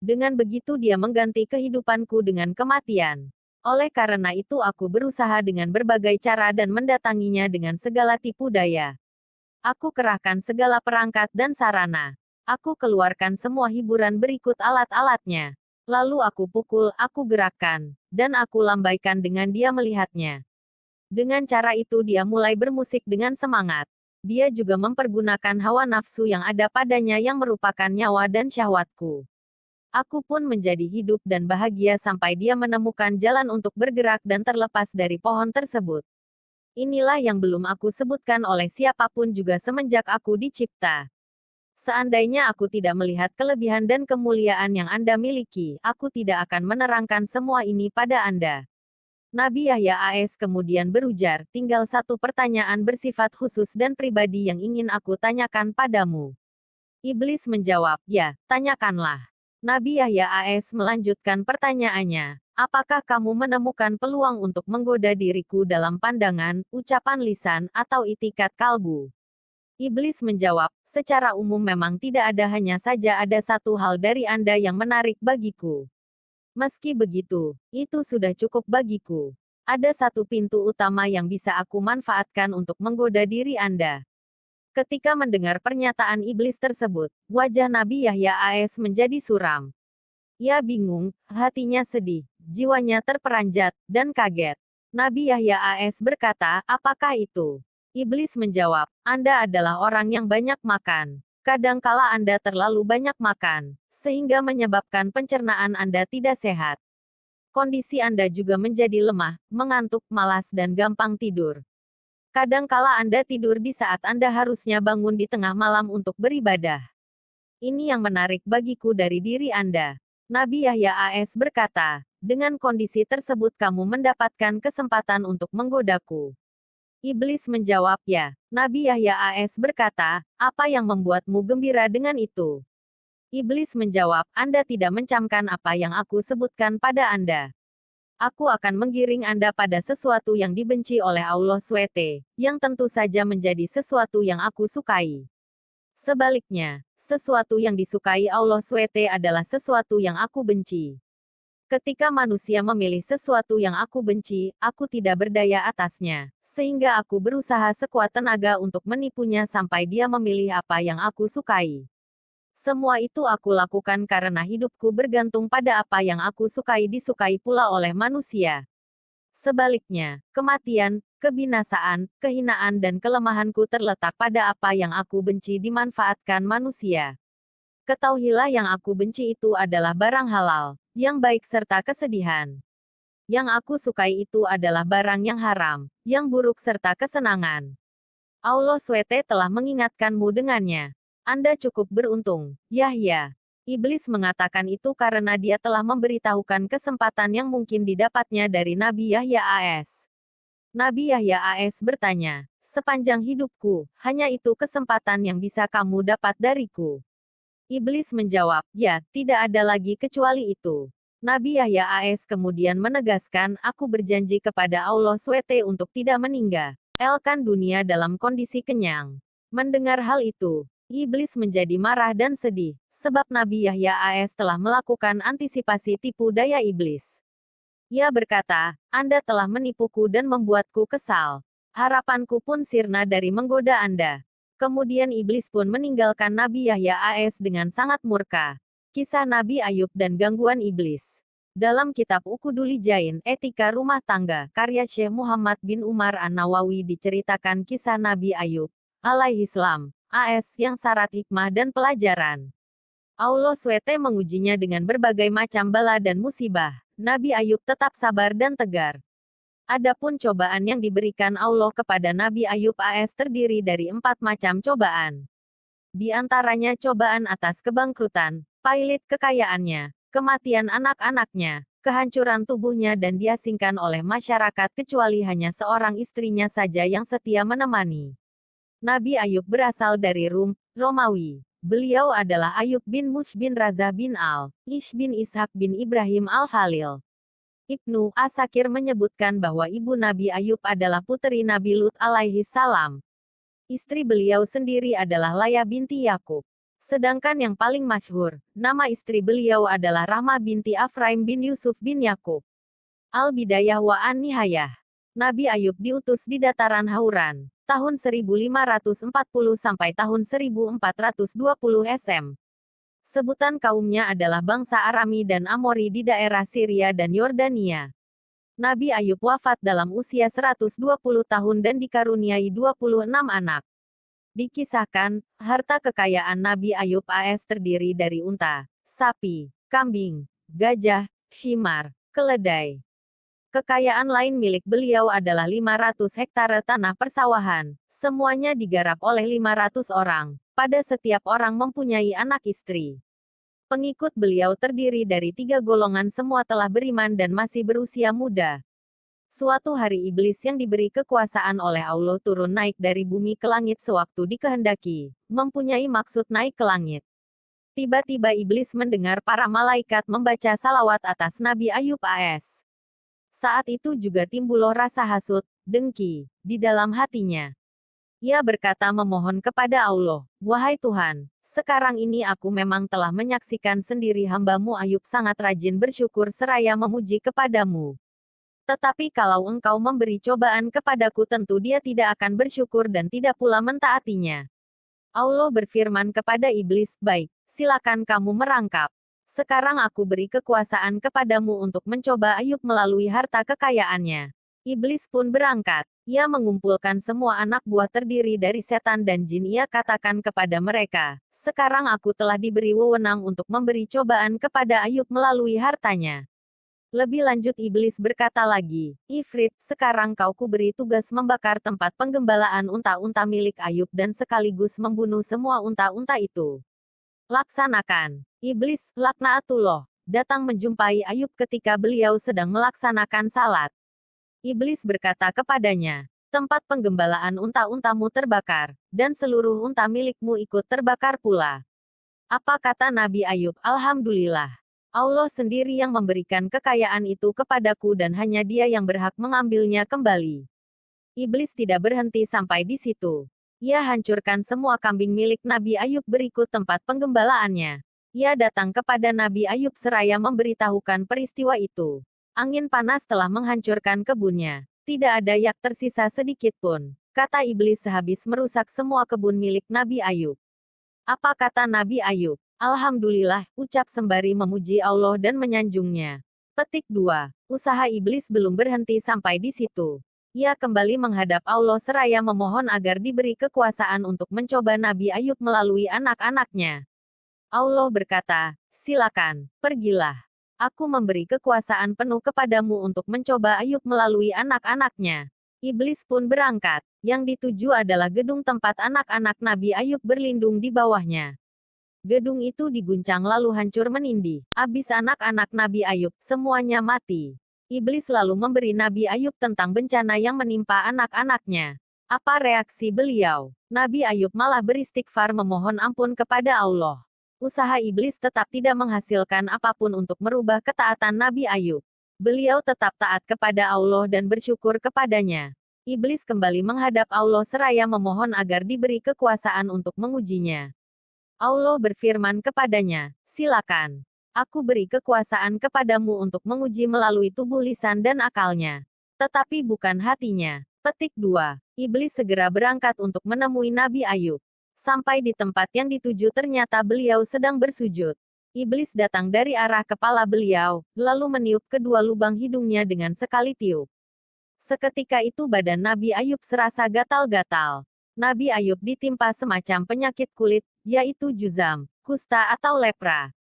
Dengan begitu dia mengganti kehidupanku dengan kematian. Oleh karena itu aku berusaha dengan berbagai cara dan mendatanginya dengan segala tipu daya. Aku kerahkan segala perangkat dan sarana. Aku keluarkan semua hiburan berikut alat-alatnya. Lalu aku pukul, aku gerakkan, dan aku lambaikan dengan dia melihatnya. Dengan cara itu dia mulai bermusik dengan semangat. Dia juga mempergunakan hawa nafsu yang ada padanya yang merupakan nyawa dan syahwatku. Aku pun menjadi hidup dan bahagia sampai dia menemukan jalan untuk bergerak dan terlepas dari pohon tersebut. Inilah yang belum aku sebutkan oleh siapapun juga semenjak aku dicipta. Seandainya aku tidak melihat kelebihan dan kemuliaan yang Anda miliki, aku tidak akan menerangkan semua ini pada Anda. Nabi Yahya AS kemudian berujar, tinggal satu pertanyaan bersifat khusus dan pribadi yang ingin aku tanyakan padamu. Iblis menjawab, ya, tanyakanlah. Nabi Yahya AS melanjutkan pertanyaannya, apakah kamu menemukan peluang untuk menggoda diriku dalam pandangan, ucapan lisan, atau itikat kalbu? Iblis menjawab, secara umum memang tidak ada, hanya saja ada satu hal dari Anda yang menarik bagiku. Meski begitu, itu sudah cukup bagiku. Ada satu pintu utama yang bisa aku manfaatkan untuk menggoda diri Anda. Ketika mendengar pernyataan iblis tersebut, wajah Nabi Yahya AS menjadi suram. Ia bingung, hatinya sedih, jiwanya terperanjat, dan kaget. Nabi Yahya AS berkata, apakah itu? Iblis menjawab, Anda adalah orang yang banyak makan. Kadangkala Anda terlalu banyak makan, sehingga menyebabkan pencernaan Anda tidak sehat. Kondisi Anda juga menjadi lemah, mengantuk, malas dan gampang tidur. Kadangkala Anda tidur di saat Anda harusnya bangun di tengah malam untuk beribadah. Ini yang menarik bagiku dari diri Anda. Nabi Yahya AS berkata, dengan kondisi tersebut kamu mendapatkan kesempatan untuk menggodaku. Iblis menjawab, ya. Nabi Yahya AS berkata, apa yang membuatmu gembira dengan itu? Iblis menjawab, Anda tidak mencamkan apa yang aku sebutkan pada Anda. Aku akan menggiring Anda pada sesuatu yang dibenci oleh Allah SWT, yang tentu saja menjadi sesuatu yang aku sukai. Sebaliknya, sesuatu yang disukai Allah SWT adalah sesuatu yang aku benci. Ketika manusia memilih sesuatu yang aku benci, aku tidak berdaya atasnya, sehingga aku berusaha sekuat tenaga untuk menipunya sampai dia memilih apa yang aku sukai. Semua itu aku lakukan karena hidupku bergantung pada apa yang aku sukai disukai pula oleh manusia. Sebaliknya, kematian, kebinasaan, kehinaan dan kelemahanku terletak pada apa yang aku benci dimanfaatkan manusia. Ketahuilah yang aku benci itu adalah barang halal, yang baik serta kesedihan. Yang aku sukai itu adalah barang yang haram, yang buruk serta kesenangan. Allah SWT telah mengingatkanmu dengannya. Anda cukup beruntung, Yahya. Iblis mengatakan itu karena dia telah memberitahukan kesempatan yang mungkin didapatnya dari Nabi Yahya AS. Nabi Yahya AS bertanya, sepanjang hidupku, hanya itu kesempatan yang bisa kamu dapat dariku. Iblis menjawab, ya, tidak ada lagi kecuali itu. Nabi Yahya AS kemudian menegaskan, aku berjanji kepada Allah SWT untuk tidak meninggalkan dunia dalam kondisi kenyang. Mendengar hal itu, Iblis menjadi marah dan sedih, sebab Nabi Yahya AS telah melakukan antisipasi tipu daya iblis. Ia berkata, Anda telah menipuku dan membuatku kesal. Harapanku pun sirna dari menggoda Anda. Kemudian iblis pun meninggalkan Nabi Yahya AS dengan sangat murka. Kisah Nabi Ayub dan gangguan iblis. Dalam kitab Ukuduli Jain, Etika Rumah Tangga, karya Syekh Muhammad bin Umar An-Nawawi diceritakan kisah Nabi Ayub, alaihissalam, AS yang syarat hikmah dan pelajaran. Allah SWT mengujinya dengan berbagai macam bala dan musibah. Nabi Ayub tetap sabar dan tegar. Adapun cobaan yang diberikan Allah kepada Nabi Ayub AS terdiri dari 4 macam cobaan. Di antaranya cobaan atas kebangkrutan, pailit kekayaannya, kematian anak-anaknya, kehancuran tubuhnya dan diasingkan oleh masyarakat kecuali hanya seorang istrinya saja yang setia menemani. Nabi Ayub berasal dari Rum, Romawi. Beliau adalah Ayub bin Mush bin Razah bin Al-Ish bin Ishak bin Ibrahim Al-Khalil. Ibnu Asakir menyebutkan bahwa ibu Nabi Ayub adalah putri Nabi Lut alaihi salam. Istri beliau sendiri adalah Laya binti Yakub. Sedangkan yang paling masyhur, nama istri beliau adalah Rahmah binti Afraim bin Yusuf bin Yakub. Al-Bidayah wa An-Nihayah. Nabi Ayub diutus di dataran Hauran, tahun 1540 sampai tahun 1420 SM. Sebutan kaumnya adalah bangsa Arami dan Amori di daerah Syria dan Yordania. Nabi Ayub wafat dalam usia 120 tahun dan dikaruniai 26 anak. Dikisahkan, harta kekayaan Nabi Ayub AS terdiri dari unta, sapi, kambing, gajah, himar, keledai. Kekayaan lain milik beliau adalah 500 hektare tanah persawahan. Semuanya digarap oleh 500 orang. Pada setiap orang mempunyai anak istri. Pengikut beliau terdiri dari 3 golongan, semua telah beriman dan masih berusia muda. Suatu hari iblis yang diberi kekuasaan oleh Allah turun naik dari bumi ke langit sewaktu dikehendaki, mempunyai maksud naik ke langit. Tiba-tiba iblis mendengar para malaikat membaca salawat atas Nabi Ayub AS. Saat itu juga timbul rasa hasut, dengki, di dalam hatinya. Ia berkata memohon kepada Allah, "Wahai Tuhan, sekarang ini aku memang telah menyaksikan sendiri hamba-Mu Ayub sangat rajin bersyukur seraya memuji kepadamu. Tetapi kalau Engkau memberi cobaan kepadaku tentu dia tidak akan bersyukur dan tidak pula mentaatinya." Allah berfirman kepada iblis, "Baik, silakan kamu merangkap. Sekarang aku beri kekuasaan kepadamu untuk mencoba Ayub melalui harta kekayaannya." Iblis pun berangkat. Ia mengumpulkan semua anak buah terdiri dari setan dan jin. Ia katakan kepada mereka, "Sekarang aku telah diberi wewenang untuk memberi cobaan kepada Ayub melalui hartanya." Lebih lanjut iblis berkata lagi, "Ifrit, sekarang kau kuberi tugas membakar tempat penggembalaan unta-unta milik Ayub dan sekaligus membunuh semua unta-unta itu. Laksanakan." Iblis, laknatullah, datang menjumpai Ayub ketika beliau sedang melaksanakan salat. Iblis berkata kepadanya, "Tempat penggembalaan unta-untamu terbakar, dan seluruh unta milikmu ikut terbakar pula." Apa kata Nabi Ayub? "Alhamdulillah. Allah sendiri yang memberikan kekayaan itu kepadaku dan hanya Dia yang berhak mengambilnya kembali." Iblis tidak berhenti sampai di situ. Ia hancurkan semua kambing milik Nabi Ayub berikut tempat penggembalaannya. Ia datang kepada Nabi Ayub seraya memberitahukan peristiwa itu. Angin panas telah menghancurkan kebunnya. Tidak ada yak tersisa sedikit pun, kata iblis sehabis merusak semua kebun milik Nabi Ayub. Apa kata Nabi Ayub? "Alhamdulillah," ucap sembari memuji Allah dan menyanjungnya. Petik 2. Usaha iblis belum berhenti sampai di situ. Ia kembali menghadap Allah seraya memohon agar diberi kekuasaan untuk mencoba Nabi Ayub melalui anak-anaknya. Allah berkata, "Silakan, pergilah. Aku memberi kekuasaan penuh kepadamu untuk mencoba Ayub melalui anak-anaknya." Iblis pun berangkat. Yang dituju adalah gedung tempat anak-anak Nabi Ayub berlindung di bawahnya. Gedung itu diguncang lalu hancur menindih. Habis anak-anak Nabi Ayub, semuanya mati. Iblis lalu memberi Nabi Ayub tentang bencana yang menimpa anak-anaknya. Apa reaksi beliau? Nabi Ayub malah beristighfar memohon ampun kepada Allah. Usaha iblis tetap tidak menghasilkan apapun untuk merubah ketaatan Nabi Ayub. Beliau tetap taat kepada Allah dan bersyukur kepadanya. Iblis kembali menghadap Allah seraya memohon agar diberi kekuasaan untuk mengujinya. Allah berfirman kepadanya, "Silakan. Aku beri kekuasaan kepadamu untuk menguji melalui tubuh lisan dan akalnya. Tetapi bukan hatinya." Petik 2. Iblis segera berangkat untuk menemui Nabi Ayub. Sampai di tempat yang dituju ternyata beliau sedang bersujud. Iblis datang dari arah kepala beliau, lalu meniup kedua lubang hidungnya dengan sekali tiup. Seketika itu badan Nabi Ayub serasa gatal-gatal. Nabi Ayub ditimpa semacam penyakit kulit, yaitu juzam, kusta atau lepra.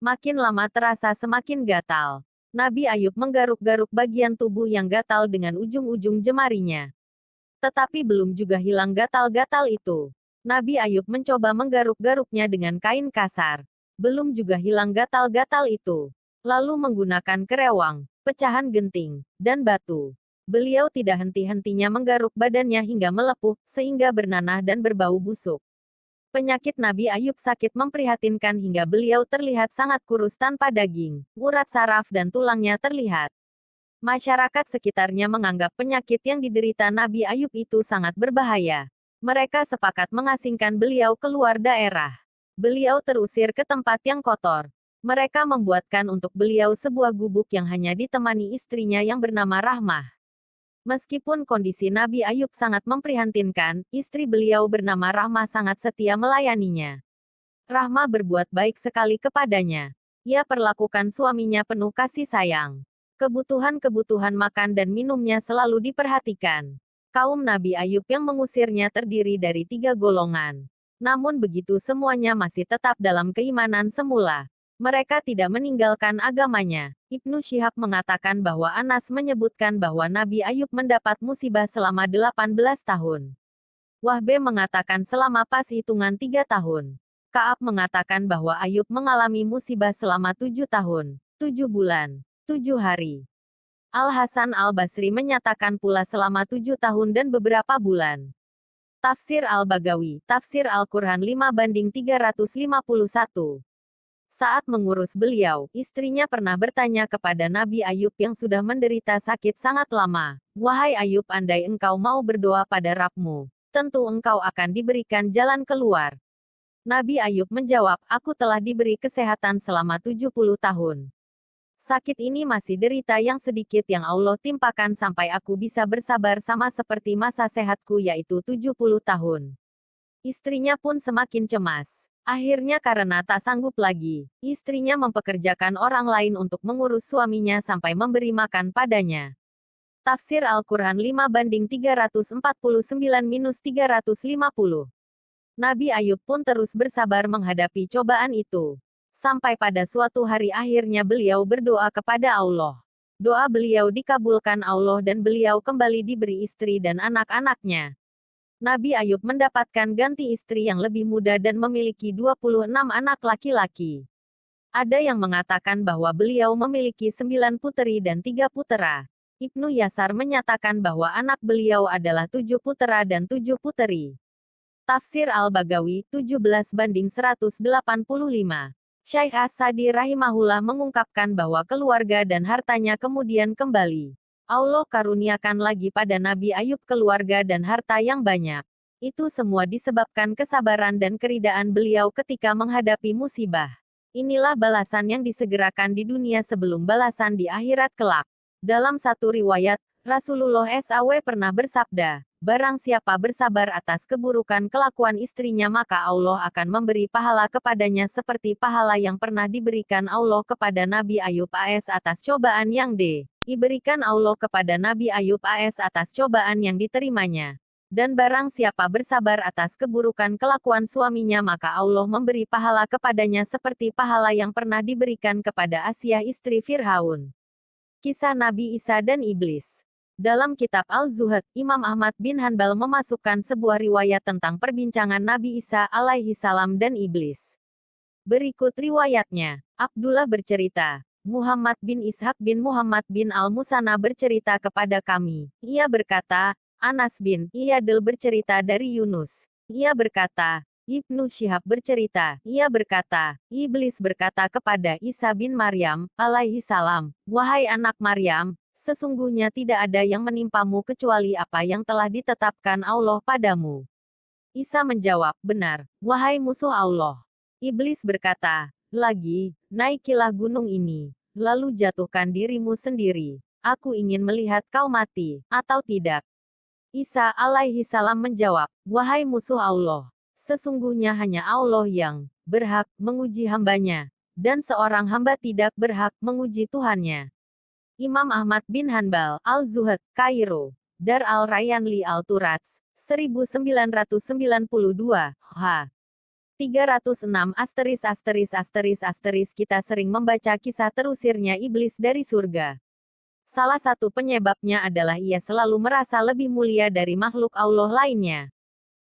Makin lama terasa semakin gatal. Nabi Ayub menggaruk-garuk bagian tubuh yang gatal dengan ujung-ujung jemarinya. Tetapi belum juga hilang gatal-gatal itu. Nabi Ayub mencoba menggaruk-garuknya dengan kain kasar. Belum juga hilang gatal-gatal itu. Lalu menggunakan kerewang, pecahan genting, dan batu. Beliau tidak henti-hentinya menggaruk badannya hingga melepuh, sehingga bernanah dan berbau busuk. Penyakit Nabi Ayub sakit memprihatinkan hingga beliau terlihat sangat kurus tanpa daging, urat saraf dan tulangnya terlihat. Masyarakat sekitarnya menganggap penyakit yang diderita Nabi Ayub itu sangat berbahaya. Mereka sepakat mengasingkan beliau keluar daerah. Beliau terusir ke tempat yang kotor. Mereka membuatkan untuk beliau sebuah gubuk yang hanya ditemani istrinya yang bernama Rahmah. Meskipun kondisi Nabi Ayub sangat memprihatinkan, istri beliau bernama Rahmah sangat setia melayaninya. Rahmah berbuat baik sekali kepadanya. Ia perlakukan suaminya penuh kasih sayang. Kebutuhan-kebutuhan makan dan minumnya selalu diperhatikan. Kaum Nabi Ayub yang mengusirnya terdiri dari 3 golongan. Namun begitu semuanya masih tetap dalam keimanan semula. Mereka tidak meninggalkan agamanya. Ibnu Syihab mengatakan bahwa Anas menyebutkan bahwa Nabi Ayub mendapat musibah selama 18 tahun. Wahbe mengatakan selama pas hitungan 3 tahun. Ka'ab mengatakan bahwa Ayub mengalami musibah selama 7 tahun, 7 bulan, 7 hari. Al-Hasan Al-Basri menyatakan pula selama 7 tahun dan beberapa bulan. Tafsir Al-Bagawi, Tafsir Al-Quran 5/351. Saat mengurus beliau, istrinya pernah bertanya kepada Nabi Ayub yang sudah menderita sakit sangat lama, "Wahai Ayub, andai engkau mau berdoa pada Rabb-mu, tentu engkau akan diberikan jalan keluar." Nabi Ayub menjawab, "Aku telah diberi kesehatan selama 70 tahun. Sakit ini masih derita yang sedikit yang Allah timpakan sampai aku bisa bersabar sama seperti masa sehatku yaitu 70 tahun." Istrinya pun semakin cemas. Akhirnya karena tak sanggup lagi, istrinya mempekerjakan orang lain untuk mengurus suaminya sampai memberi makan padanya. Tafsir Al-Quran 5/349-350. Nabi Ayub pun terus bersabar menghadapi cobaan itu. Sampai pada suatu hari akhirnya beliau berdoa kepada Allah. Doa beliau dikabulkan Allah dan beliau kembali diberi istri dan anak-anaknya. Nabi Ayub mendapatkan ganti istri yang lebih muda dan memiliki 26 anak laki-laki. Ada yang mengatakan bahwa beliau memiliki 9 puteri dan 3 putera. Ibnu Yasar menyatakan bahwa anak beliau adalah 7 putera dan 7 puteri. Tafsir Al-Bagawi, 17/185. Syekh As-Sadi rahimahullah mengungkapkan bahwa keluarga dan hartanya kemudian kembali. Allah karuniakan lagi pada Nabi Ayub keluarga dan harta yang banyak. Itu semua disebabkan kesabaran dan keridaan beliau ketika menghadapi musibah. Inilah balasan yang disegerakan di dunia sebelum balasan di akhirat kelak. Dalam satu riwayat, Rasulullah SAW pernah bersabda, "Barang siapa bersabar atas keburukan kelakuan istrinya maka Allah akan memberi pahala kepadanya seperti pahala yang pernah diberikan Allah kepada Nabi Ayub AS atas cobaan yang diberikan Allah kepada Nabi Ayub AS atas cobaan yang diterimanya. Dan barang siapa bersabar atas keburukan kelakuan suaminya maka Allah memberi pahala kepadanya seperti pahala yang pernah diberikan kepada Asyah istri Fir'aun." Kisah Nabi Isa dan Iblis. Dalam kitab Al-Zuhad, Imam Ahmad bin Hanbal memasukkan sebuah riwayat tentang perbincangan Nabi Isa alaihi salam dan iblis. Berikut riwayatnya. Abdullah bercerita, Muhammad bin Ishaq bin Muhammad bin Al-Musanna bercerita kepada kami. Ia berkata, Anas bin Iyadil bercerita dari Yunus. Ia berkata, Ibnu Syihab bercerita, ia berkata, Iblis berkata kepada Isa bin Maryam, alaihi salam, "Wahai anak Maryam, sesungguhnya tidak ada yang menimpamu kecuali apa yang telah ditetapkan Allah padamu." Isa menjawab, "Benar, wahai musuh Allah." Iblis berkata, lagi, "Naikilah gunung ini, lalu jatuhkan dirimu sendiri. Aku ingin melihat kau mati, atau tidak." Isa alaihi salam menjawab, "Wahai musuh Allah, sesungguhnya hanya Allah yang berhak menguji hambanya, dan seorang hamba tidak berhak menguji Tuhannya." Imam Ahmad bin Hanbal, Al-Zuhad, Kairo. Dar al-Rayyan li al-Turats, 1992, h. 306 *******. Kita sering membaca kisah terusirnya iblis dari surga. Salah satu penyebabnya adalah ia selalu merasa lebih mulia dari makhluk Allah lainnya.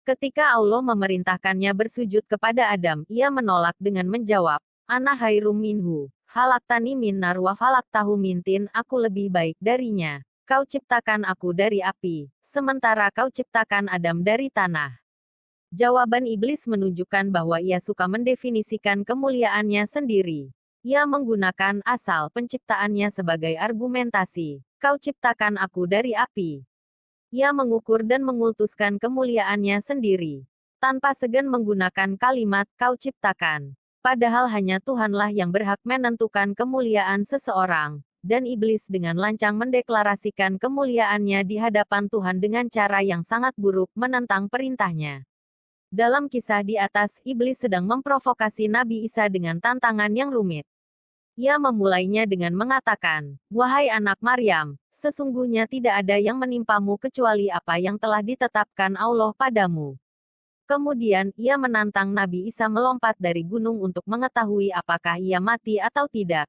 Ketika Allah memerintahkannya bersujud kepada Adam, ia menolak dengan menjawab, "Ana khairum minhu, khalaqtani min nar wa khalaqtahu min tin." Aku lebih baik darinya. Kau ciptakan aku dari api, sementara kau ciptakan Adam dari tanah. Jawaban iblis menunjukkan bahwa ia suka mendefinisikan kemuliaannya sendiri. Ia menggunakan asal penciptaannya sebagai argumentasi. Kau ciptakan aku dari api. Ia mengukur dan mengultuskan kemuliaannya sendiri. Tanpa segan menggunakan kalimat, kau ciptakan. Padahal hanya Tuhanlah yang berhak menentukan kemuliaan seseorang. Dan iblis dengan lancang mendeklarasikan kemuliaannya di hadapan Tuhan dengan cara yang sangat buruk menentang perintahnya. Dalam kisah di atas, iblis sedang memprovokasi Nabi Isa dengan tantangan yang rumit. Ia memulainya dengan mengatakan, "Wahai anak Maryam, sesungguhnya tidak ada yang menimpamu kecuali apa yang telah ditetapkan Allah padamu." Kemudian, ia menantang Nabi Isa melompat dari gunung untuk mengetahui apakah ia mati atau tidak.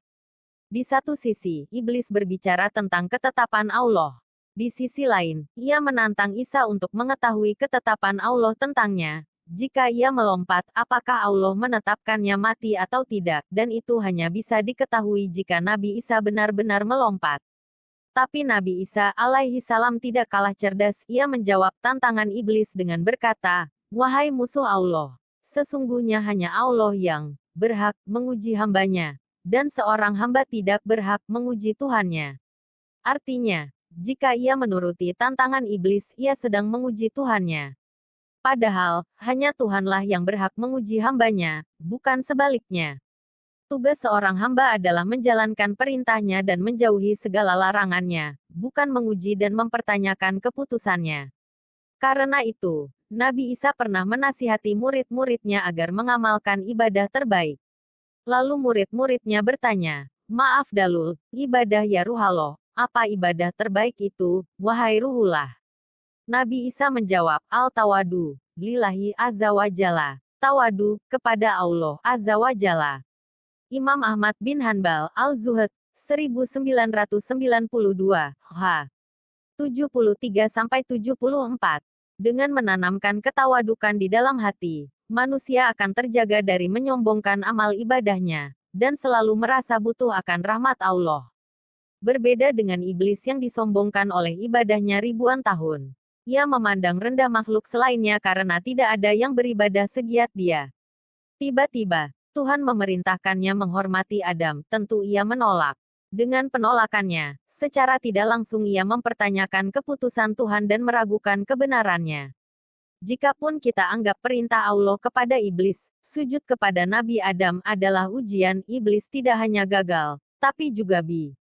Di satu sisi, iblis berbicara tentang ketetapan Allah. Di sisi lain, ia menantang Isa untuk mengetahui ketetapan Allah tentangnya. Jika ia melompat, apakah Allah menetapkannya mati atau tidak, dan itu hanya bisa diketahui jika Nabi Isa benar-benar melompat. Tapi Nabi Isa alaihi salam tidak kalah cerdas. Ia menjawab tantangan iblis dengan berkata, "Wahai musuh Allah, sesungguhnya hanya Allah yang berhak menguji hambanya, dan seorang hamba tidak berhak menguji Tuhannya." Artinya, jika ia menuruti tantangan iblis, ia sedang menguji Tuhannya. Padahal, hanya Tuhanlah yang berhak menguji hambanya, bukan sebaliknya. Tugas seorang hamba adalah menjalankan perintahnya dan menjauhi segala larangannya, bukan menguji dan mempertanyakan keputusannya. Karena itu, Nabi Isa pernah menasihati murid-muridnya agar mengamalkan ibadah terbaik. Lalu murid-muridnya bertanya, "Maaf Dalul, ibadah ya Ruhallah, apa ibadah terbaik itu, wahai Ruhullah?" Nabi Isa menjawab, "Al-tawadu, lillahi azza wa jalla." Tawadu, kepada Allah azza wa jalla. Imam Ahmad bin Hanbal, Al-Zuhud, 1992, h. 73-74. Dengan menanamkan ketawadukan di dalam hati, manusia akan terjaga dari menyombongkan amal ibadahnya, dan selalu merasa butuh akan rahmat Allah. Berbeda dengan iblis yang disombongkan oleh ibadahnya ribuan tahun. Ia memandang rendah makhluk selainnya karena tidak ada yang beribadah segiat dia. Tiba-tiba, Tuhan memerintahkannya menghormati Adam, tentu ia menolak. Dengan penolakannya, secara tidak langsung ia mempertanyakan keputusan Tuhan dan meragukan kebenarannya. Jikapun kita anggap perintah Allah kepada iblis, sujud kepada Nabi Adam adalah ujian, iblis tidak hanya gagal, tapi juga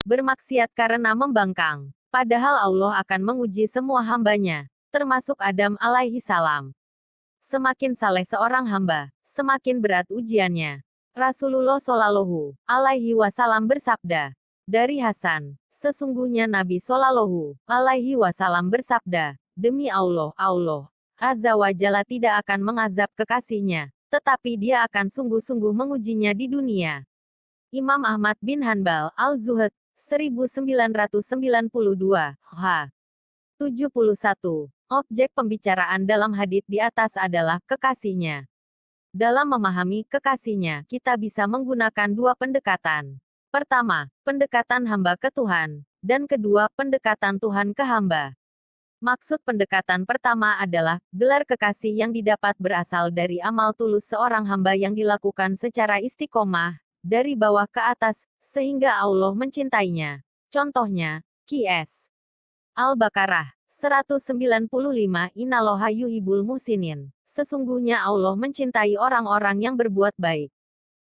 bermaksiat karena membangkang. Padahal Allah akan menguji semua hambanya, termasuk Adam alaihi salam. Semakin saleh seorang hamba, semakin berat ujiannya. Rasulullah Shallallahu alaihi wasallam bersabda, dari Hasan, sesungguhnya Nabi Shallallahu alaihi wasallam bersabda, "Demi Allah, Allah azza wa jalla tidak akan mengazab kekasihnya, tetapi dia akan sungguh-sungguh mengujinya di dunia." Imam Ahmad bin Hanbal, Al-Zuhud, 1992, h. 71. Objek pembicaraan dalam hadits di atas adalah kekasihnya. Dalam memahami kekasihnya, kita bisa menggunakan dua pendekatan. Pertama, pendekatan hamba ke Tuhan, dan kedua, pendekatan Tuhan ke hamba. Maksud pendekatan pertama adalah gelar kekasih yang didapat berasal dari amal tulus seorang hamba yang dilakukan secara istiqomah, dari bawah ke atas, sehingga Allah mencintainya. Contohnya, Qs. Al-Baqarah 195, Innallaha yuhibbul muhsinin. Sesungguhnya Allah mencintai orang-orang yang berbuat baik.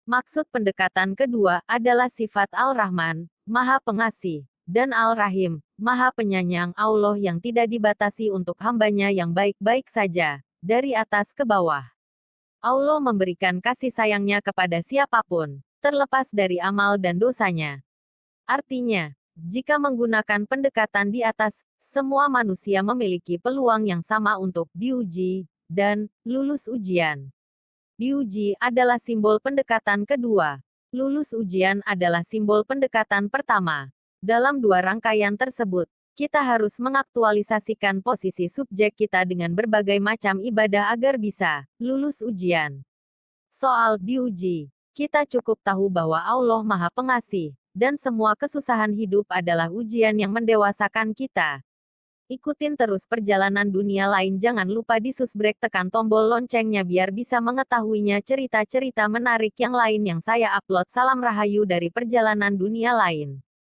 Maksud pendekatan kedua adalah sifat Al-Rahman, Maha Pengasih, dan Al-Rahim, Maha Penyayang, Allah yang tidak dibatasi untuk hambanya yang baik-baik saja, dari atas ke bawah. Allah memberikan kasih sayangnya kepada siapapun, terlepas dari amal dan dosanya. Artinya, jika menggunakan pendekatan di atas, semua manusia memiliki peluang yang sama untuk diuji dan lulus ujian. Diuji adalah simbol pendekatan kedua. Lulus ujian adalah simbol pendekatan pertama. Dalam dua rangkaian tersebut, kita harus mengaktualisasikan posisi subjek kita dengan berbagai macam ibadah agar bisa lulus ujian. Soal diuji, kita cukup tahu bahwa Allah Maha Pengasih, dan semua kesusahan hidup adalah ujian yang mendewasakan kita. Ikutin terus perjalanan dunia lain, jangan lupa di subscribe, tekan tombol loncengnya biar bisa mengetahuinya cerita-cerita menarik yang lain yang saya upload. Salam Rahayu dari perjalanan dunia lain.